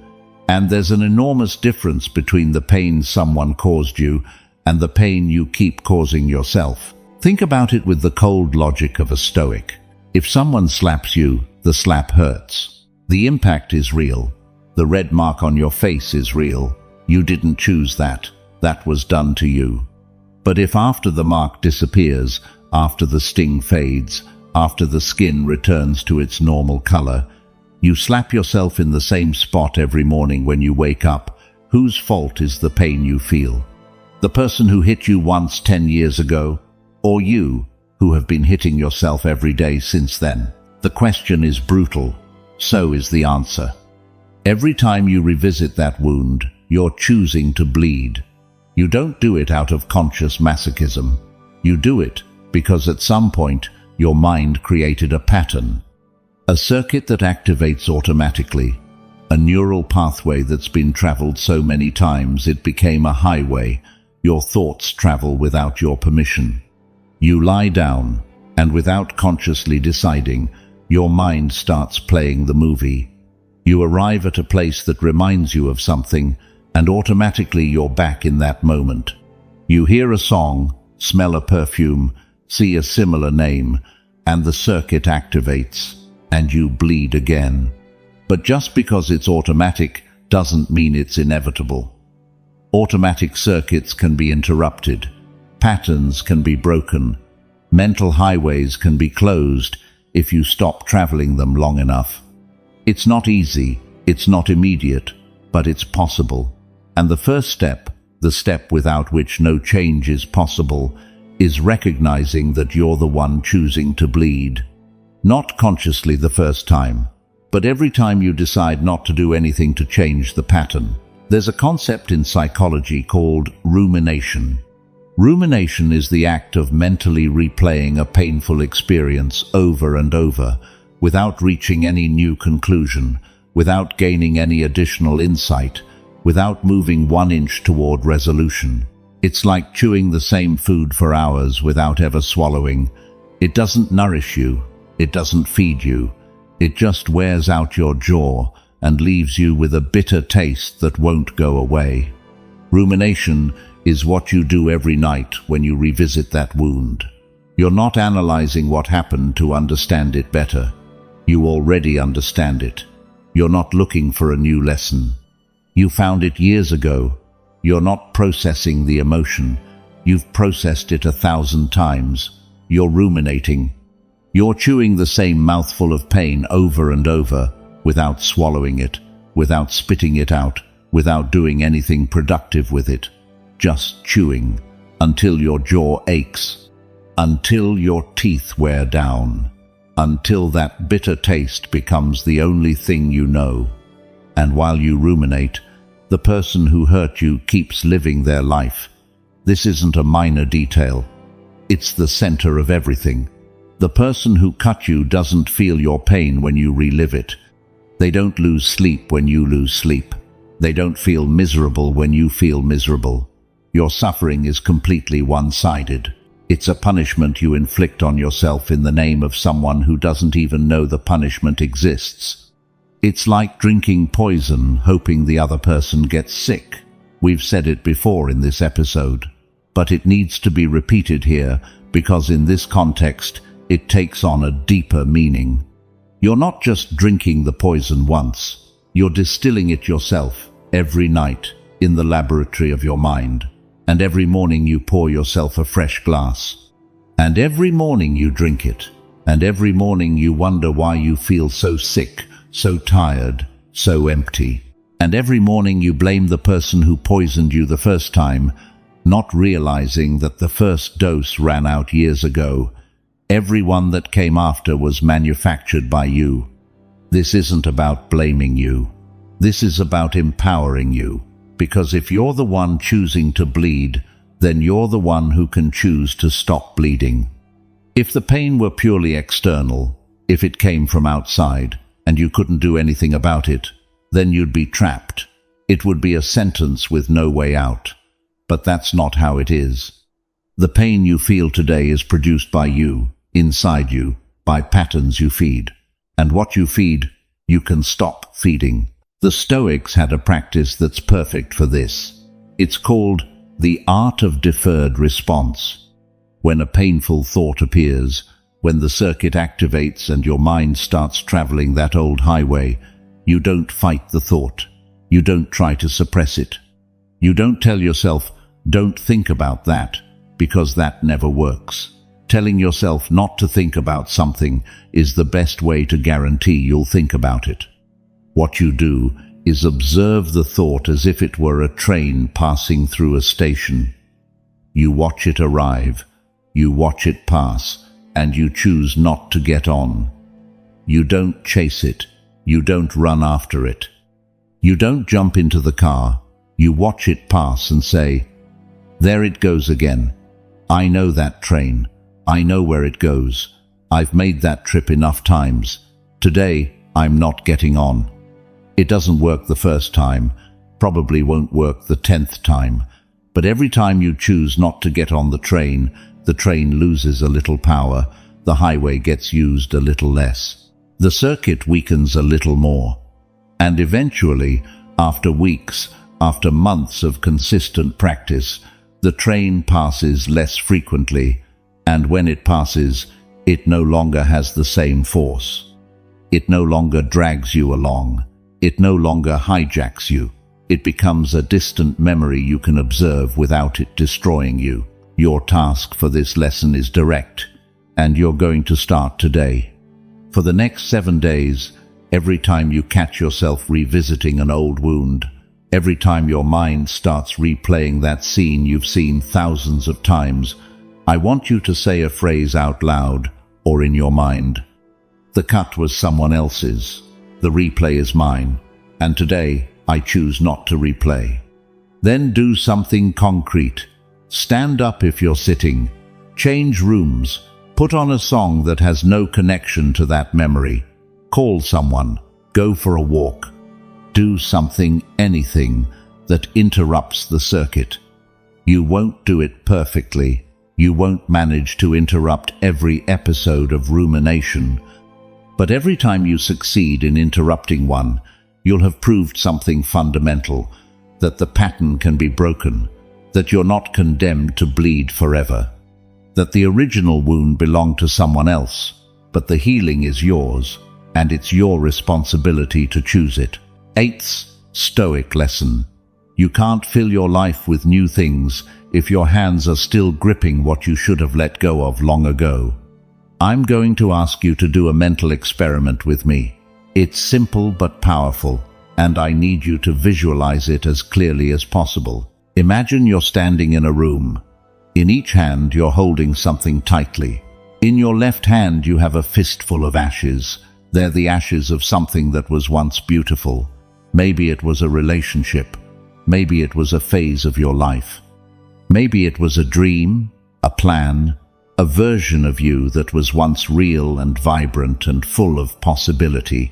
And there's an enormous difference between the pain someone caused you and the pain you keep causing yourself. Think about it with the cold logic of a Stoic. If someone slaps you, the slap hurts. The impact is real. The red mark on your face is real. You didn't choose that. That was done to you. But if after the mark disappears, after the sting fades, after the skin returns to its normal color, you slap yourself in the same spot every morning when you wake up, whose fault is the pain you feel? The person who hit you once 10 years ago, or you, who have been hitting yourself every day since then? The question is brutal. So is the answer. Every time you revisit that wound, you're choosing to bleed. You don't do it out of conscious masochism. You do it because at some point your mind created a pattern, a circuit that activates automatically, a neural pathway that's been traveled so many times it became a highway. Your thoughts travel without your permission. You lie down, and without consciously deciding, your mind starts playing the movie. You arrive at a place that reminds you of something, and automatically you're back in that moment. You hear a song, smell a perfume, see a similar name, and the circuit activates, and you bleed again. But just because it's automatic doesn't mean it's inevitable. Automatic circuits can be interrupted, patterns can be broken, mental highways can be closed if you stop traveling them long enough. It's not easy, it's not immediate, but it's possible. And the first step, the step without which no change is possible, is recognizing that you're the one choosing to bleed. Not consciously the first time, but every time you decide not to do anything to change the pattern. There's a concept in psychology called rumination. Rumination is the act of mentally replaying a painful experience over and over, without reaching any new conclusion, without gaining any additional insight, without moving 1 inch toward resolution. It's like chewing the same food for hours without ever swallowing. It doesn't nourish you, it doesn't feed you, it just wears out your jaw and leaves you with a bitter taste that won't go away. Rumination is what you do every night when you revisit that wound. You're not analyzing what happened to understand it better. You already understand it. You're not looking for a new lesson. You found it years ago. You're not processing the emotion. You've processed it 1,000 times. You're ruminating. You're chewing the same mouthful of pain over and over, without swallowing it, without spitting it out, without doing anything productive with it. Just chewing, until your jaw aches, until your teeth wear down, until that bitter taste becomes the only thing you know. And while you ruminate, the person who hurt you keeps living their life. This isn't a minor detail. It's the center of everything. The person who cut you doesn't feel your pain when you relive it. They don't lose sleep when you lose sleep. They don't feel miserable when you feel miserable. Your suffering is completely one-sided. It's a punishment you inflict on yourself in the name of someone who doesn't even know the punishment exists. It's like drinking poison, hoping the other person gets sick. We've said it before in this episode, but it needs to be repeated here because in this context, it takes on a deeper meaning. You're not just drinking the poison once. You're distilling it yourself every night in the laboratory of your mind. And every morning you pour yourself a fresh glass. And every morning you drink it. And every morning you wonder why you feel so sick, so tired, so empty. And every morning you blame the person who poisoned you the first time, not realizing that the first dose ran out years ago. Every one that came after was manufactured by you. This isn't about blaming you. This is about empowering you. Because if you're the one choosing to bleed, then you're the one who can choose to stop bleeding. If the pain were purely external, if it came from outside, and you couldn't do anything about it, then you'd be trapped. It would be a sentence with no way out. But that's not how it is. The pain you feel today is produced by you, inside you, by patterns you feed. And what you feed, you can stop feeding. The Stoics had a practice that's perfect for this. It's called the art of deferred response. When a painful thought appears, when the circuit activates and your mind starts traveling that old highway, you don't fight the thought. You don't try to suppress it. You don't tell yourself, don't think about that, because that never works. Telling yourself not to think about something is the best way to guarantee you'll think about it. What you do is observe the thought as if it were a train passing through a station. You watch it arrive, you watch it pass, and you choose not to get on. You don't chase it, you don't run after it. You don't jump into the car, You watch it pass and say, "There it goes again. I know that train. I know where it goes. I've made that trip enough times. Today, I'm not getting on." It doesn't work the first time, probably won't work the 10th time, but every time you choose not to get on the train loses a little power, the highway gets used a little less. The circuit weakens a little more. And eventually, after weeks, after months of consistent practice, the train passes less frequently, and when it passes, it no longer has the same force. It no longer drags you along. It no longer hijacks you. It becomes a distant memory you can observe without it destroying you. Your task for this lesson is direct, and you're going to start today. For the next 7 days, every time you catch yourself revisiting an old wound, every time your mind starts replaying that scene you've seen thousands of times, I want you to say a phrase out loud or in your mind. The cut was someone else's. The replay is mine. And today, I choose not to replay. Then do something concrete. Stand up if you're sitting. Change rooms. Put on a song that has no connection to that memory. Call someone. Go for a walk. Do something, anything, that interrupts the circuit. You won't do it perfectly. You won't manage to interrupt every episode of rumination. But every time you succeed in interrupting one, you'll have proved something fundamental, that the pattern can be broken, that you're not condemned to bleed forever, that the original wound belonged to someone else, but the healing is yours, and it's your responsibility to choose it. 8th Stoic lesson. You can't fill your life with new things if your hands are still gripping what you should have let go of long ago. I'm going to ask you to do a mental experiment with me. It's simple but powerful, and I need you to visualize it as clearly as possible. Imagine you're standing in a room. In each hand you're holding something tightly. In your left hand you have a fistful of ashes. They're the ashes of something that was once beautiful. Maybe it was a relationship. Maybe it was a phase of your life. Maybe it was a dream, a plan, a version of you that was once real and vibrant and full of possibility,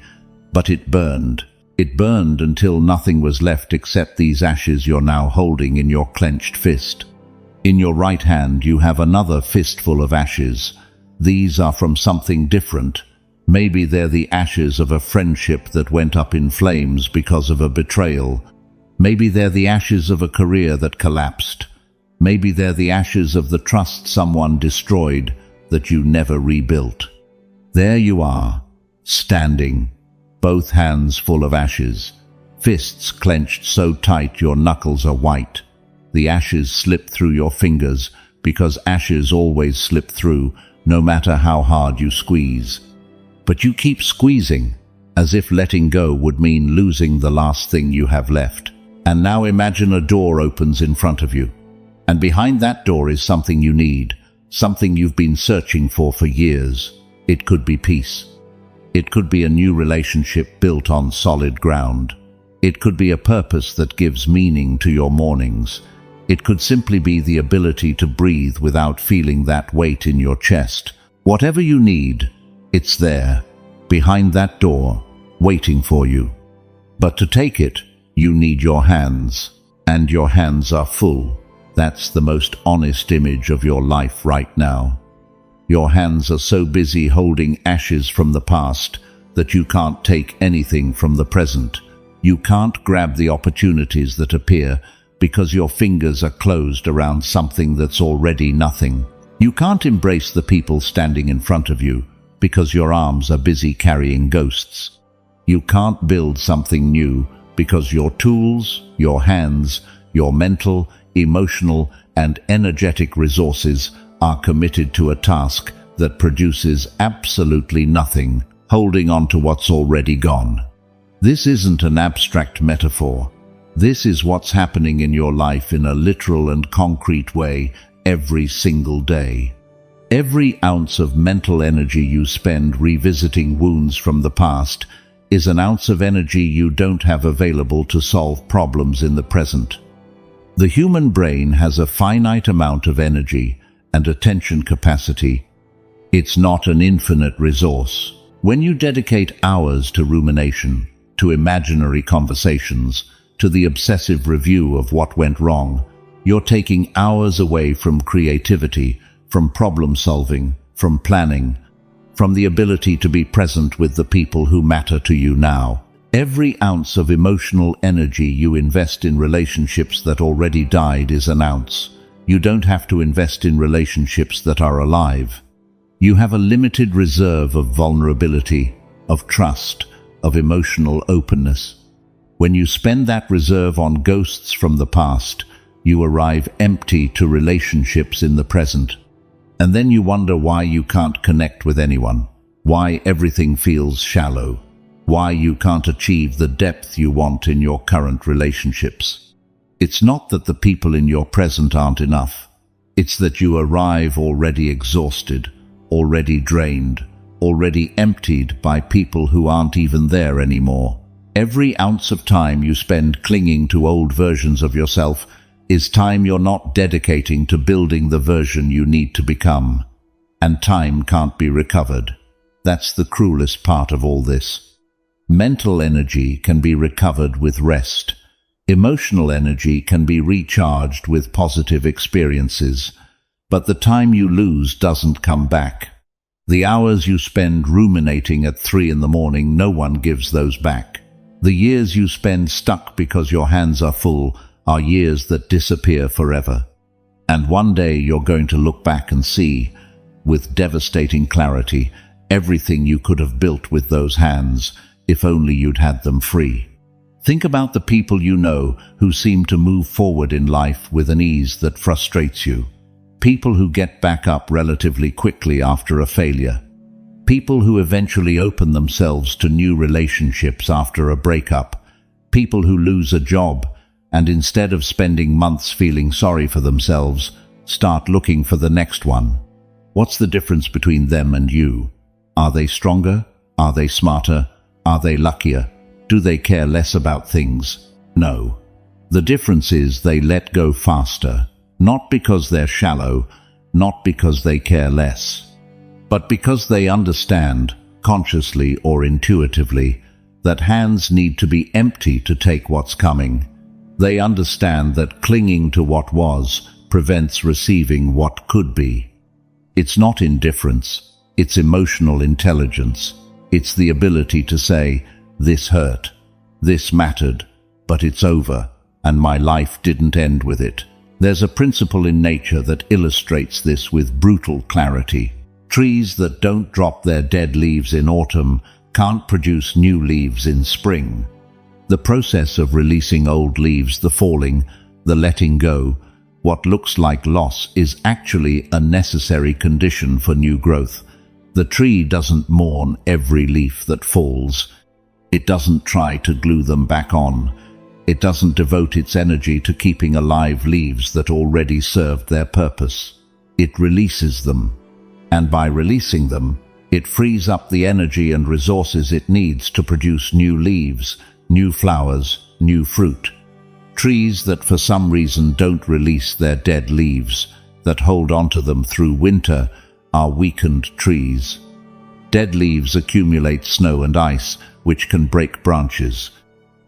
but it burned. It burned until nothing was left except these ashes you're now holding in your clenched fist. In your right hand you have another fistful of ashes. These are from something different. Maybe they're the ashes of a friendship that went up in flames because of a betrayal. Maybe they're the ashes of a career that collapsed. Maybe they're the ashes of the trust someone destroyed that you never rebuilt. There you are, standing, both hands full of ashes, fists clenched so tight your knuckles are white. The ashes slip through your fingers because ashes always slip through, no matter how hard you squeeze. But you keep squeezing, as if letting go would mean losing the last thing you have left. And now imagine a door opens in front of you. And behind that door is something you need, something you've been searching for years. It could be peace. It could be a new relationship built on solid ground. It could be a purpose that gives meaning to your mornings. It could simply be the ability to breathe without feeling that weight in your chest. Whatever you need, it's there, behind that door, waiting for you. But to take it, you need your hands, and your hands are full. That's the most honest image of your life right now. Your hands are so busy holding ashes from the past that you can't take anything from the present. You can't grab the opportunities that appear because your fingers are closed around something that's already nothing. You can't embrace the people standing in front of you because your arms are busy carrying ghosts. You can't build something new because your tools, your hands, your mental, emotional, and energetic resources are committed to a task that produces absolutely nothing, holding on to what's already gone. This isn't an abstract metaphor. This is what's happening in your life in a literal and concrete way every single day. Every ounce of mental energy you spend revisiting wounds from the past is an ounce of energy you don't have available to solve problems in the present. The human brain has a finite amount of energy and attention capacity. It's not an infinite resource. When you dedicate hours to rumination, to imaginary conversations, to the obsessive review of what went wrong, you're taking hours away from creativity, from problem solving, from planning, from the ability to be present with the people who matter to you now. Every ounce of emotional energy you invest in relationships that already died is an ounce. You don't have to invest in relationships that are alive. You have a limited reserve of vulnerability, of trust, of emotional openness. When you spend that reserve on ghosts from the past, you arrive empty to relationships in the present. And then you wonder why you can't connect with anyone, why everything feels shallow, why you can't achieve the depth you want in your current relationships. It's not that the people in your present aren't enough. It's that you arrive already exhausted, already drained, already emptied by people who aren't even there anymore. Every ounce of time you spend clinging to old versions of yourself is time you're not dedicating to building the version you need to become. And time can't be recovered. That's the cruelest part of all this. Mental energy can be recovered with rest. Emotional energy can be recharged with positive experiences. But the time you lose doesn't come back. The hours you spend ruminating at 3 in the morning, no one gives those back. The years you spend stuck because your hands are full are years that disappear forever. And one day you're going to look back and see, with devastating clarity, everything you could have built with those hands, if only you'd had them free. Think about the people you know who seem to move forward in life with an ease that frustrates you. People who get back up relatively quickly after a failure. People who eventually open themselves to new relationships after a breakup. People who lose a job and instead of spending months feeling sorry for themselves, start looking for the next one. What's the difference between them and you? Are they stronger? Are they smarter? Are they luckier? Do they care less about things? No. The difference is they let go faster, not because they're shallow, not because they care less, but because they understand, consciously or intuitively, that hands need to be empty to take what's coming. They understand that clinging to what was prevents receiving what could be. It's not indifference, it's emotional intelligence. It's the ability to say, this hurt, this mattered, but it's over, and my life didn't end with it. There's a principle in nature that illustrates this with brutal clarity. Trees that don't drop their dead leaves in autumn can't produce new leaves in spring. The process of releasing old leaves, the falling, the letting go, what looks like loss is actually a necessary condition for new growth. The tree doesn't mourn every leaf that falls. It doesn't try to glue them back on. It doesn't devote its energy to keeping alive leaves that already served their purpose. It releases them. And by releasing them, it frees up the energy and resources it needs to produce new leaves, new flowers, new fruit. Trees that for some reason don't release their dead leaves, that hold onto them through winter, are weakened trees. Dead leaves accumulate snow and ice, which can break branches.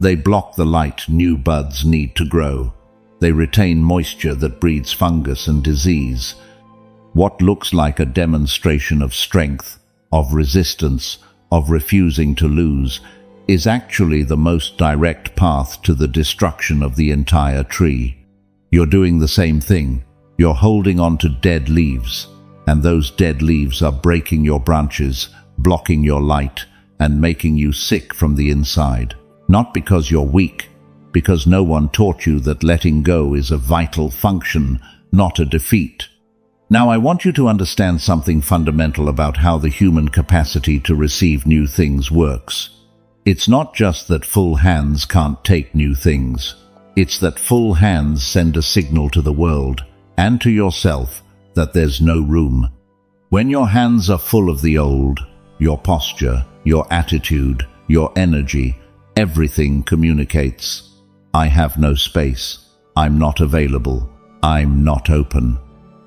They block the light new buds need to grow. They retain moisture that breeds fungus and disease. What looks like a demonstration of strength, of resistance, of refusing to lose, is actually the most direct path to the destruction of the entire tree. You're doing the same thing. You're holding on to dead leaves, and those dead leaves are breaking your branches, blocking your light, and making you sick from the inside. Not because you're weak, because no one taught you that letting go is a vital function, not a defeat. Now I want you to understand something fundamental about how the human capacity to receive new things works. It's not just that full hands can't take new things. It's that full hands send a signal to the world, and to yourself, that there's no room. When your hands are full of the old, your posture, your attitude, your energy, everything communicates. I have no space. I'm not available. I'm not open.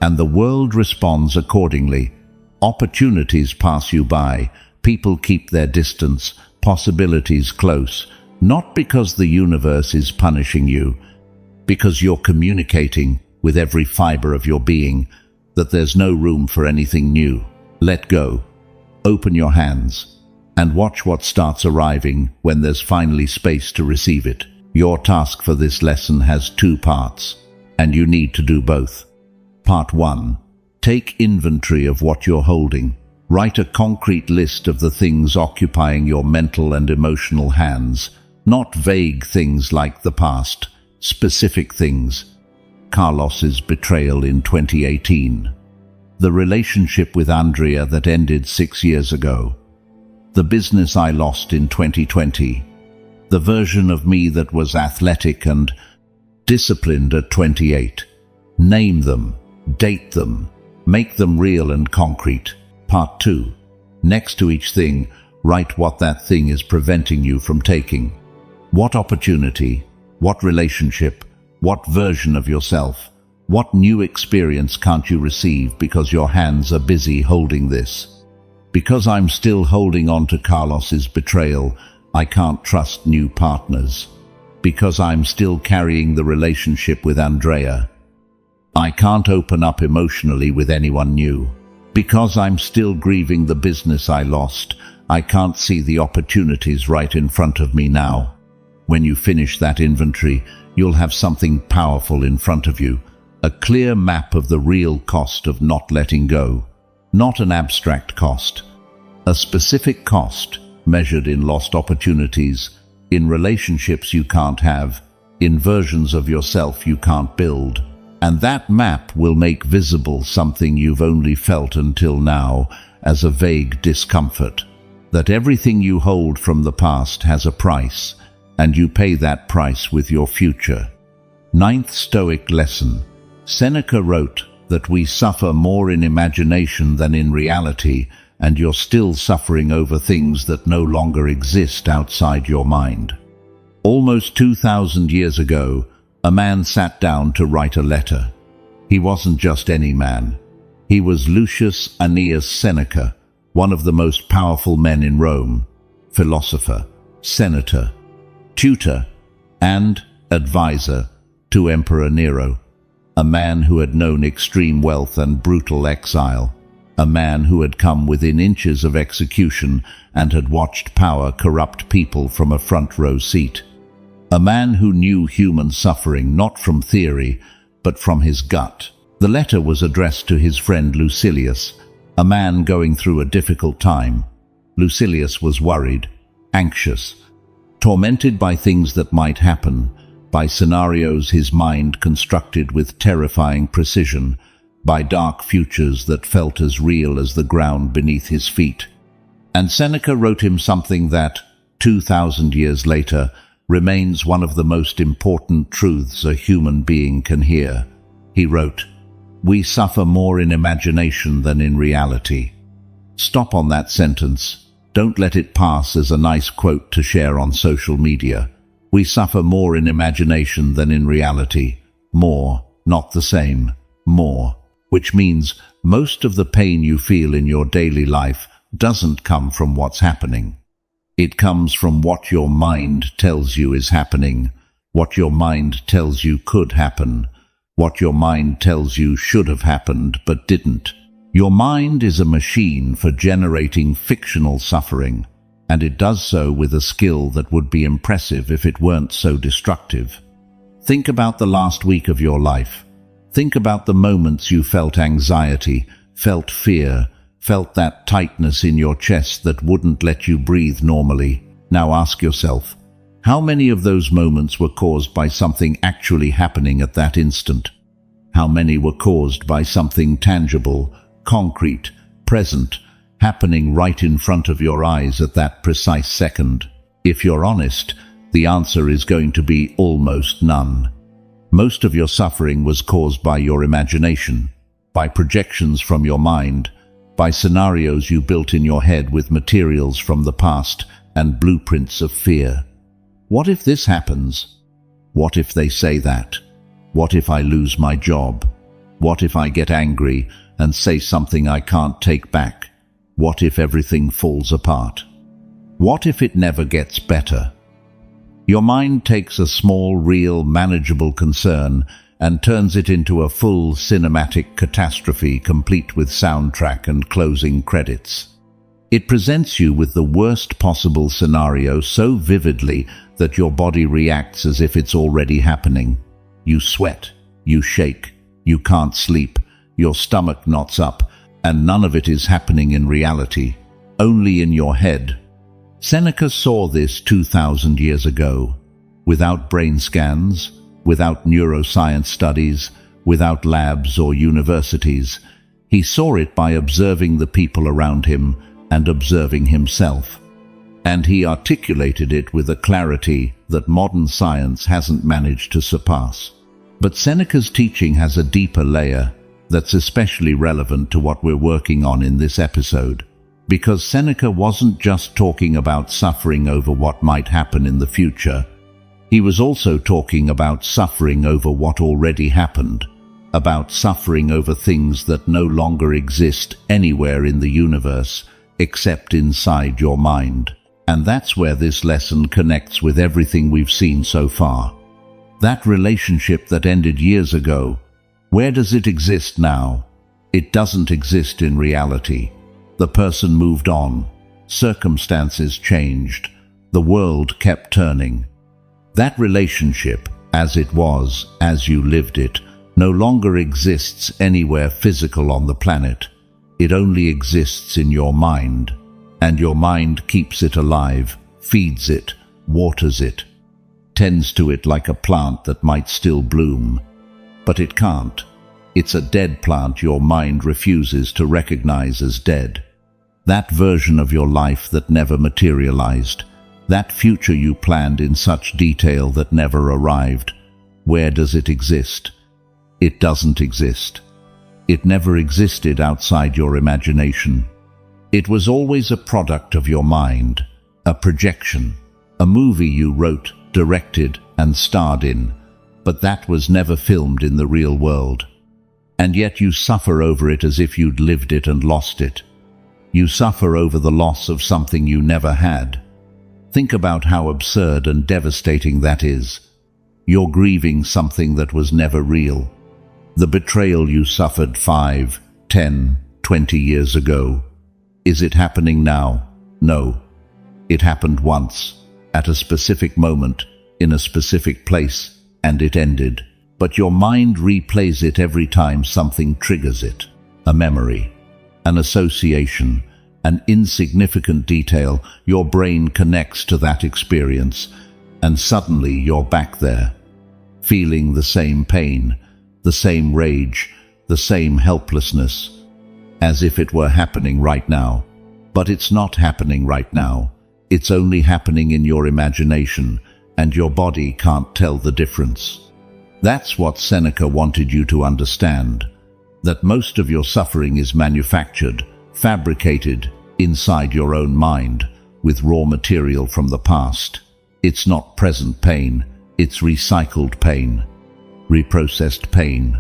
And the world responds accordingly. Opportunities pass you by. People keep their distance. Possibilities close. Not because the universe is punishing you, because you're communicating with every fiber of your being that there's no room for anything new. Let go. Open your hands and watch what starts arriving when there's finally space to receive it. Your task for this lesson has 2 parts, and you need to do both. Part 1. Take inventory of what you're holding. Write a concrete list of the things occupying your mental and emotional hands, not vague things like the past, specific things. Carlos's betrayal in 2018. The relationship with Andrea that ended 6 years ago. The business I lost in 2020. The version of me that was athletic and disciplined at 28. Name them, date them, make them real and concrete. Part 2. Next to each thing, write what that thing is preventing you from taking. What opportunity, what relationship, what version of yourself, what new experience can't you receive because your hands are busy holding this? Because I'm still holding on to Carlos's betrayal, I can't trust new partners. Because I'm still carrying the relationship with Andrea, I can't open up emotionally with anyone new. Because I'm still grieving the business I lost, I can't see the opportunities right in front of me now. When you finish that inventory, you'll have something powerful in front of you, a clear map of the real cost of not letting go. Not an abstract cost, a specific cost measured in lost opportunities, in relationships you can't have, in versions of yourself you can't build. And that map will make visible something you've only felt until now as a vague discomfort, that everything you hold from the past has a price, and you pay that price with your future. 9th Stoic lesson. Seneca wrote that we suffer more in imagination than in reality, and you're still suffering over things that no longer exist outside your mind. Almost 2,000 years ago, a man sat down to write a letter. He wasn't just any man. He was Lucius Annaeus Seneca, one of the most powerful men in Rome, philosopher, senator, tutor, and advisor to Emperor Nero, a man who had known extreme wealth and brutal exile, a man who had come within inches of execution and had watched power corrupt people from a front row seat, a man who knew human suffering not from theory, but from his gut. The letter was addressed to his friend Lucilius, a man going through a difficult time. Lucilius was worried, anxious, tormented by things that might happen, by scenarios his mind constructed with terrifying precision, by dark futures that felt as real as the ground beneath his feet. And Seneca wrote him something that, 2,000 years later, remains one of the most important truths a human being can hear. He wrote, "We suffer more in imagination than in reality." Stop on that sentence. Don't let it pass as a nice quote to share on social media. We suffer more in imagination than in reality. More, not the same. More. Which means most of the pain you feel in your daily life doesn't come from what's happening. It comes from what your mind tells you is happening, what your mind tells you could happen, what your mind tells you should have happened but didn't. Your mind is a machine for generating fictional suffering, and it does so with a skill that would be impressive if it weren't so destructive. Think about the last week of your life. Think about the moments you felt anxiety, felt fear, felt that tightness in your chest that wouldn't let you breathe normally. Now ask yourself, how many of those moments were caused by something actually happening at that instant? How many were caused by something tangible, concrete, present, happening right in front of your eyes at that precise second? If you're honest, the answer is going to be almost none. Most of your suffering was caused by your imagination, by projections from your mind, by scenarios you built in your head with materials from the past and blueprints of fear. What if this happens? What if they say that? What if I lose my job? What if I get angry and say something I can't take back? What if everything falls apart? What if it never gets better? Your mind takes a small, real, manageable concern and turns it into a full cinematic catastrophe complete with soundtrack and closing credits. It presents you with the worst possible scenario so vividly that your body reacts as if it's already happening. You sweat, you shake, you can't sleep, your stomach knots up, and none of it is happening in reality, only in your head. Seneca saw this 2,000 years ago, without brain scans, without neuroscience studies, without labs or universities. He saw it by observing the people around him and observing himself. And he articulated it with a clarity that modern science hasn't managed to surpass. But Seneca's teaching has a deeper layer that's especially relevant to what we're working on in this episode. Because Seneca wasn't just talking about suffering over what might happen in the future. He was also talking about suffering over what already happened, about suffering over things that no longer exist anywhere in the universe except inside your mind. And that's where this lesson connects with everything we've seen so far. That relationship that ended years ago, where does it exist now? It doesn't exist in reality. The person moved on. Circumstances changed. The world kept turning. That relationship, as it was, as you lived it, no longer exists anywhere physical on the planet. It only exists in your mind. And your mind keeps it alive, feeds it, waters it, tends to it like a plant that might still bloom. But it can't. It's a dead plant your mind refuses to recognize as dead. That version of your life that never materialized, that future you planned in such detail that never arrived, where does it exist? It doesn't exist. It never existed outside your imagination. It was always a product of your mind, a projection, a movie you wrote, directed, and starred in, but that was never filmed in the real world. And yet you suffer over it as if you'd lived it and lost it. You suffer over the loss of something you never had. Think about how absurd and devastating that is. You're grieving something that was never real. The betrayal you suffered 5, 10, 20 years ago. Is it happening now? No. It happened once, at a specific moment, in a specific place, and it ended. But your mind replays it every time something triggers it. A memory, an association, an insignificant detail. Your brain connects to that experience, and suddenly you're back there, feeling the same pain, the same rage, the same helplessness, as if it were happening right now. But it's not happening right now. It's only happening in your imagination, and your body can't tell the difference. That's what Seneca wanted you to understand, that most of your suffering is manufactured, fabricated inside your own mind, with raw material from the past. It's not present pain, it's recycled pain, reprocessed pain.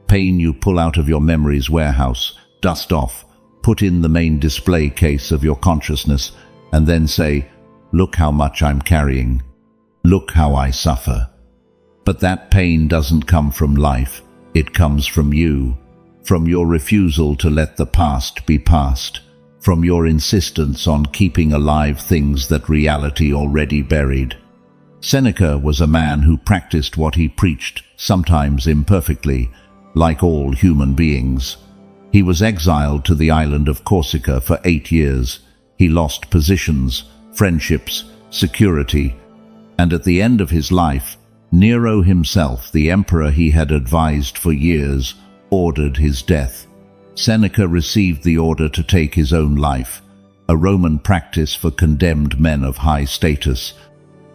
Pain you pull out of your memory's warehouse, dust off, put in the main display case of your consciousness, and then say, "Look how much I'm carrying. Look how I suffer." But that pain doesn't come from life. It comes from you, from your refusal to let the past be past, from your insistence on keeping alive things that reality already buried. Seneca was a man who practiced what he preached, sometimes imperfectly, like all human beings. He was exiled to the island of Corsica for 8 years. He lost positions, friendships, security, and at the end of his life, Nero himself, the emperor he had advised for years, ordered his death. Seneca received the order to take his own life, a Roman practice for condemned men of high status,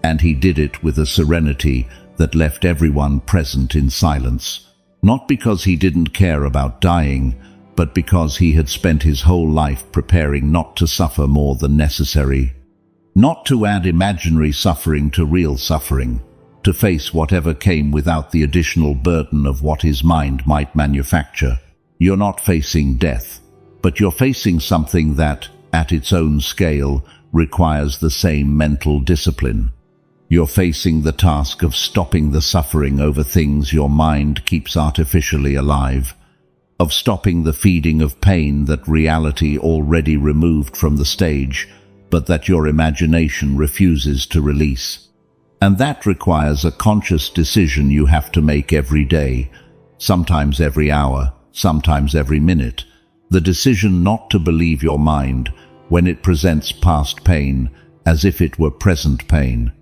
and he did it with a serenity that left everyone present in silence. Not because he didn't care about dying, but because he had spent his whole life preparing not to suffer more than necessary. not to add imaginary suffering to real suffering, to face whatever came without the additional burden of what his mind might manufacture. You're not facing death, but you're facing something that, at its own scale, requires the same mental discipline. You're facing the task of stopping the suffering over things your mind keeps artificially alive, of stopping the feeding of pain that reality already removed from the stage, but that your imagination refuses to release. And that requires a conscious decision you have to make every day, sometimes every hour, sometimes every minute, the decision not to believe your mind when it presents past pain as if it were present pain.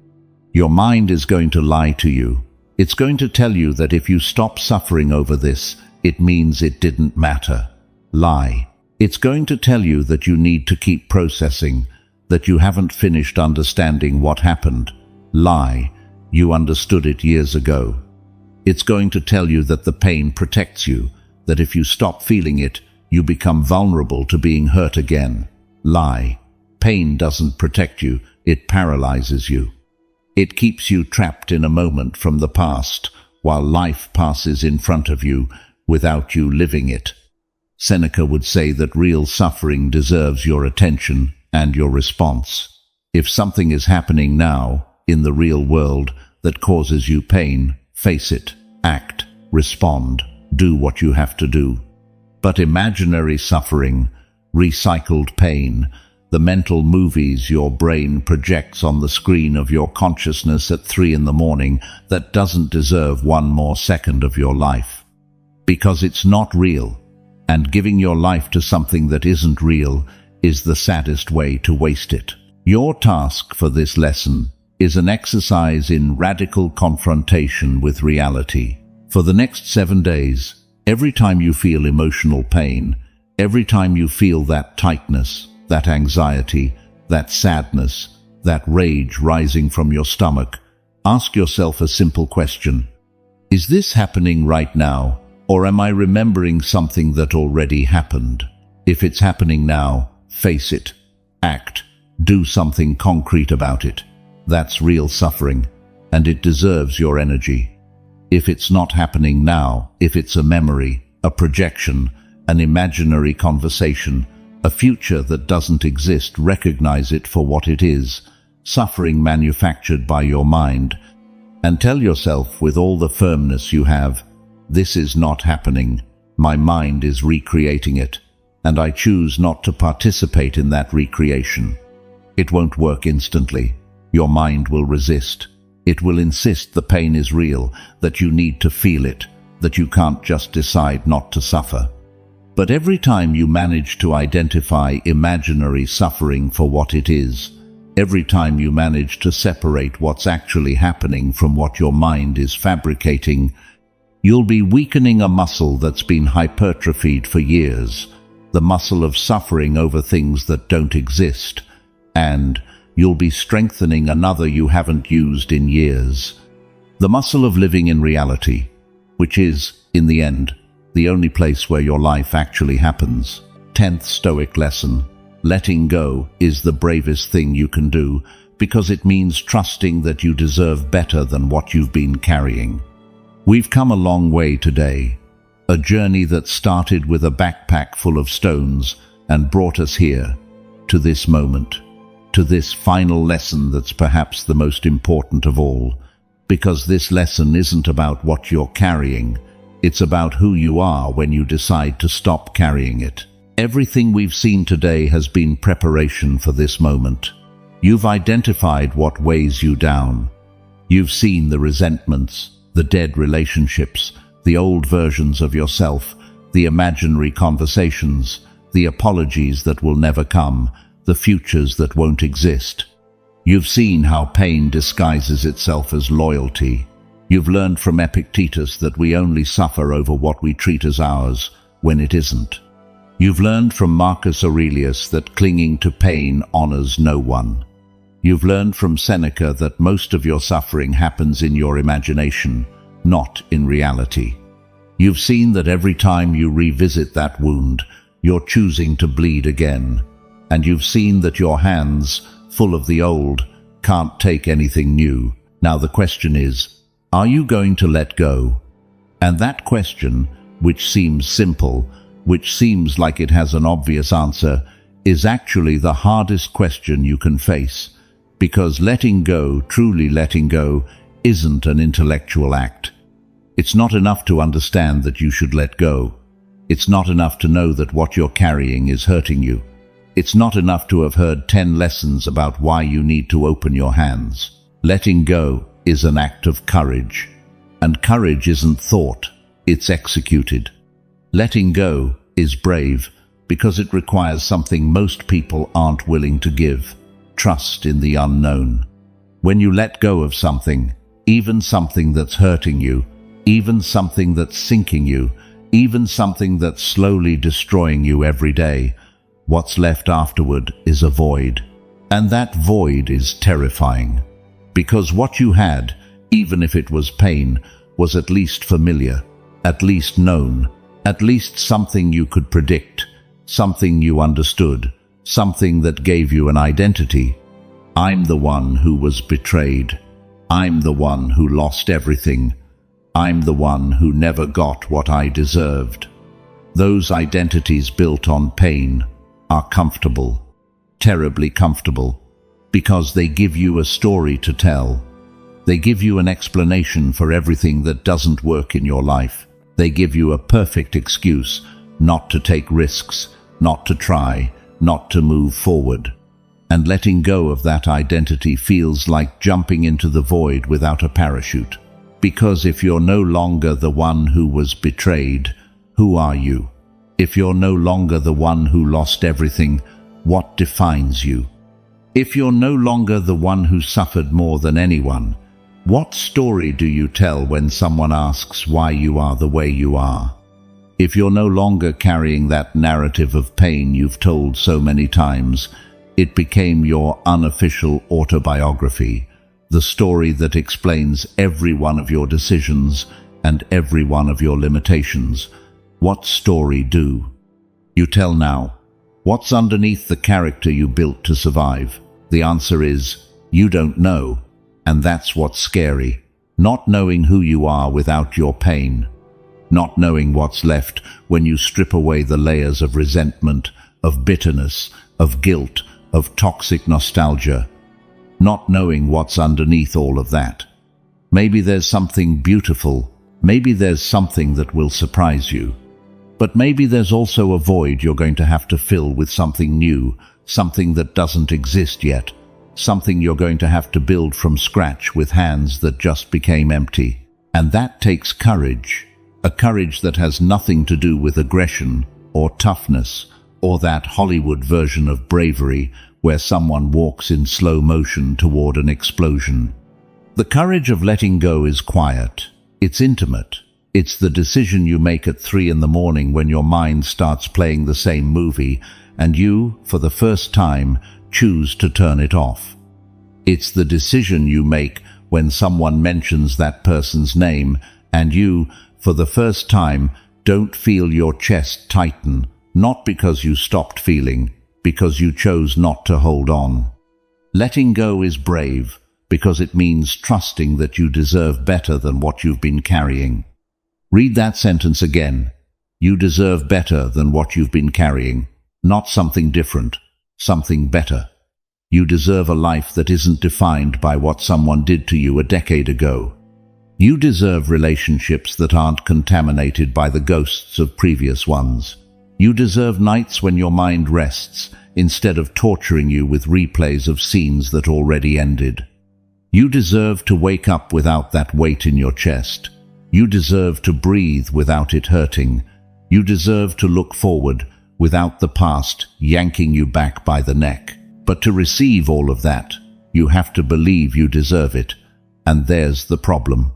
Your mind is going to lie to you. It's going to tell you that if you stop suffering over this, it means it didn't matter. Lie. It's going to tell you that you need to keep processing, that you haven't finished understanding what happened. Lie. You understood it years ago. It's going to tell you that the pain protects you, that if you stop feeling it, you become vulnerable to being hurt again. Lie. Pain doesn't protect you, it paralyzes you. It keeps you trapped in a moment from the past, while life passes in front of you without you living it. Seneca would say that real suffering deserves your attention and your response. If something is happening now, in the real world, that causes you pain, face it, act, respond, do what you have to do. But imaginary suffering, recycled pain, the mental movies your brain projects on the screen of your consciousness at 3 a.m, that doesn't deserve one more second of your life. Because it's not real, and giving your life to something that isn't real is the saddest way to waste it. Your task for this lesson is an exercise in radical confrontation with reality. For the next 7 days, every time you feel emotional pain, every time you feel that tightness, that anxiety, that sadness, that rage rising from your stomach, ask yourself a simple question. Is this happening right now, or am I remembering something that already happened? If it's happening now, face it, act, do something concrete about it. That's real suffering, and it deserves your energy. If it's not happening now, if it's a memory, a projection, an imaginary conversation, a future that doesn't exist, recognize it for what it is, suffering manufactured by your mind, and tell yourself with all the firmness you have, this is not happening, my mind is recreating it, and I choose not to participate in that recreation. It won't work instantly. Your mind will resist. It will insist the pain is real, that you need to feel it, that you can't just decide not to suffer. But every time you manage to identify imaginary suffering for what it is, every time you manage to separate what's actually happening from what your mind is fabricating, you'll be weakening a muscle that's been hypertrophied for years, the muscle of suffering over things that don't exist, and you'll be strengthening another you haven't used in years, the muscle of living in reality, which is, in the end, the only place where your life actually happens. 10th Stoic lesson. Letting go is the bravest thing you can do, because it means trusting that you deserve better than what you've been carrying. We've come a long way today, a journey that started with a backpack full of stones and brought us here, to this moment, to this final lesson that's perhaps the most important of all, because this lesson isn't about what you're carrying, it's about who you are when you decide to stop carrying it. Everything we've seen today has been preparation for this moment. You've identified what weighs you down. You've seen the resentments, the dead relationships, the old versions of yourself, the imaginary conversations, the apologies that will never come, the futures that won't exist. You've seen how pain disguises itself as loyalty. You've learned from Epictetus that we only suffer over what we treat as ours when it isn't. You've learned from Marcus Aurelius that clinging to pain honors no one. You've learned from Seneca that most of your suffering happens in your imagination, not in reality. You've seen that every time you revisit that wound, you're choosing to bleed again. And you've seen that your hands, full of the old, can't take anything new. Now the question is, are you going to let go? And that question, which seems simple, which seems like it has an obvious answer, is actually the hardest question you can face, because letting go, truly letting go, isn't an intellectual act. It's not enough to understand that you should let go. It's not enough to know that what you're carrying is hurting you. It's not enough to have heard 10 lessons about why you need to open your hands. Letting go is an act of courage. And courage isn't thought, it's executed. Letting go is brave because it requires something most people aren't willing to give: trust in the unknown. When you let go of something, even something that's hurting you, even something that's sinking you, even something that's slowly destroying you every day, what's left afterward is a void. And that void is terrifying. Because what you had, even if it was pain, was at least familiar, at least known, at least something you could predict, something you understood, something that gave you an identity. I'm the one who was betrayed. I'm the one who lost everything. I'm the one who never got what I deserved. Those identities built on pain are comfortable, terribly comfortable, because they give you a story to tell. They give you an explanation for everything that doesn't work in your life. They give you a perfect excuse not to take risks, not to try, not to move forward. And letting go of that identity feels like jumping into the void without a parachute. Because if you're no longer the one who was betrayed, who are you? If you're no longer the one who lost everything, what defines you? If you're no longer the one who suffered more than anyone, what story do you tell when someone asks why you are the way you are? If you're no longer carrying that narrative of pain you've told so many times, it became your unofficial autobiography, the story that explains every one of your decisions and every one of your limitations. What story do you tell now? What's underneath the character you built to survive? The answer is, you don't know. And that's what's scary. Not knowing who you are without your pain. Not knowing what's left when you strip away the layers of resentment, of bitterness, of guilt, of toxic nostalgia. Not knowing what's underneath all of that. Maybe there's something beautiful. Maybe there's something that will surprise you. But maybe there's also a void you're going to have to fill with something new, something that doesn't exist yet. Something you're going to have to build from scratch with hands that just became empty. And that takes courage. A courage that has nothing to do with aggression or toughness or that Hollywood version of bravery where someone walks in slow motion toward an explosion. The courage of letting go is quiet. It's intimate. It's the decision you make at 3 a.m. when your mind starts playing the same movie and you, for the first time, choose to turn it off. It's the decision you make when someone mentions that person's name and you, for the first time, don't feel your chest tighten, not because you stopped feeling, because you chose not to hold on. Letting go is brave because it means trusting that you deserve better than what you've been carrying. Read that sentence again. You deserve better than what you've been carrying, not something different. Something better. You deserve a life that isn't defined by what someone did to you a decade ago. You deserve relationships that aren't contaminated by the ghosts of previous ones. You deserve nights when your mind rests, instead of torturing you with replays of scenes that already ended. You deserve to wake up without that weight in your chest. You deserve to breathe without it hurting. You deserve to look forward without the past yanking you back by the neck. But to receive all of that, you have to believe you deserve it. And there's the problem.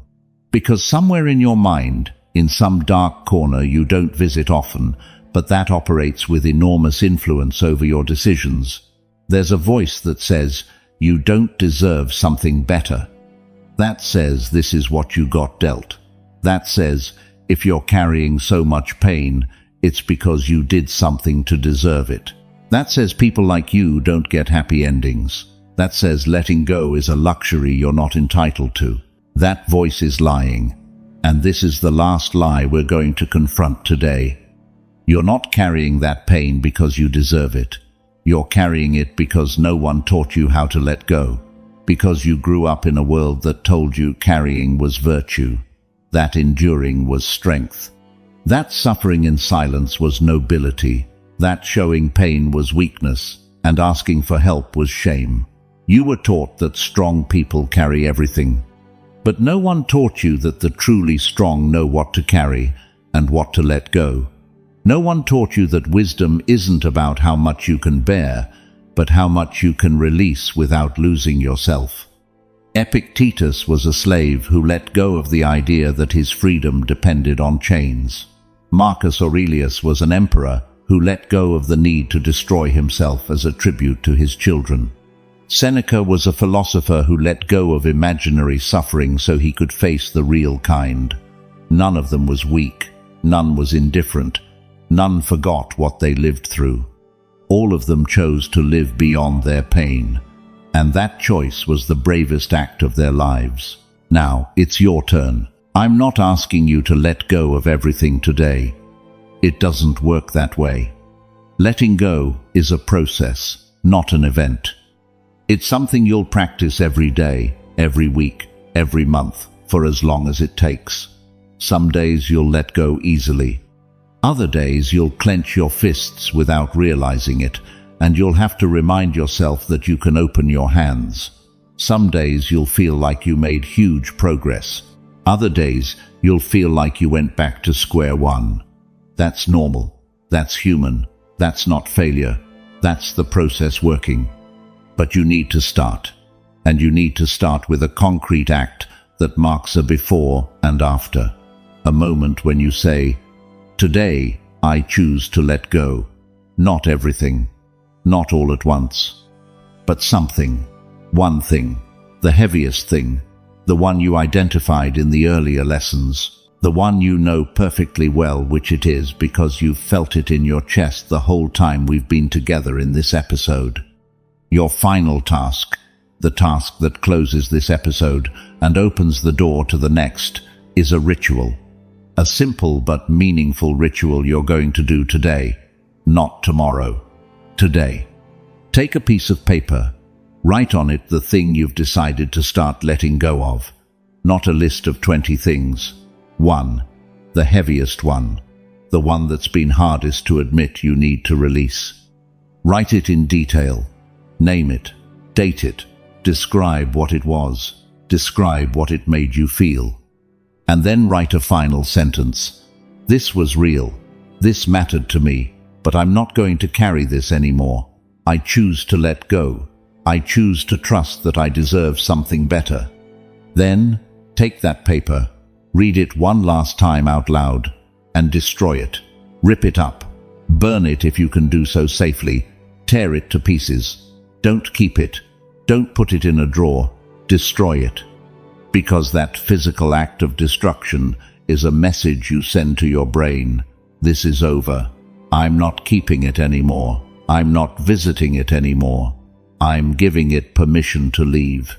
Because somewhere in your mind, in some dark corner you don't visit often, but that operates with enormous influence over your decisions, there's a voice that says, you don't deserve something better. That says this is what you got dealt. That says, if you're carrying so much pain, it's because you did something to deserve it. That says people like you don't get happy endings. that says letting go is a luxury you're not entitled to. That voice is lying, and this is the last lie we're going to confront today. You're not carrying that pain because you deserve it. You're carrying it because no one taught you how to let go, because you grew up in a world that told you carrying was virtue, that enduring was strength, that suffering in silence was nobility, that showing pain was weakness, and asking for help was shame. You were taught that strong people carry everything, but no one taught you that the truly strong know what to carry and what to let go. No one taught you that wisdom isn't about how much you can bear, but how much you can release without losing yourself. Epictetus was a slave who let go of the idea that his freedom depended on chains. Marcus Aurelius was an emperor who let go of the need to destroy himself as a tribute to his children. Seneca was a philosopher who let go of imaginary suffering so he could face the real kind. None of them was weak, none was indifferent, none forgot what they lived through. All of them chose to live beyond their pain, and that choice was the bravest act of their lives. Now, it's your turn. I'm not asking you to let go of everything today. It doesn't work that way. Letting go is a process, not an event. It's something you'll practice every day, every week, every month, for as long as it takes. Some days you'll let go easily. Other days you'll clench your fists without realizing it, and you'll have to remind yourself that you can open your hands. Some days you'll feel like you made huge progress. Other days you'll feel like you went back to square one. That's normal. That's human. That's not failure. That's the process working. But you need to start. And you need to start with a concrete act that marks a before and after. A moment when you say, "Today, I choose to let go." Not everything. Not all at once. But something. One thing. The heaviest thing. The one you identified in the earlier lessons. The one you know perfectly well which it is because you've felt it in your chest the whole time we've been together in this episode. Your final task, the task that closes this episode and opens the door to the next, is a ritual. A simple but meaningful ritual you're going to do today, not tomorrow. Today. Take a piece of paper. Write on it the thing you've decided to start letting go of. Not a list of 20 things. One. The heaviest one. The one that's been hardest to admit you need to release. Write it in detail. Name it. Date it. Describe what it was. Describe what it made you feel. And then write a final sentence. This was real. This mattered to me, but I'm not going to carry this anymore. I choose to let go. I choose to trust that I deserve something better. Then, take that paper, read it one last time out loud, and destroy it. Rip it up. Burn it if you can do so safely. Tear it to pieces. Don't keep it. Don't put it in a drawer. Destroy it. Because that physical act of destruction is a message you send to your brain. This is over. I'm not keeping it anymore. I'm not visiting it anymore. I'm giving it permission to leave.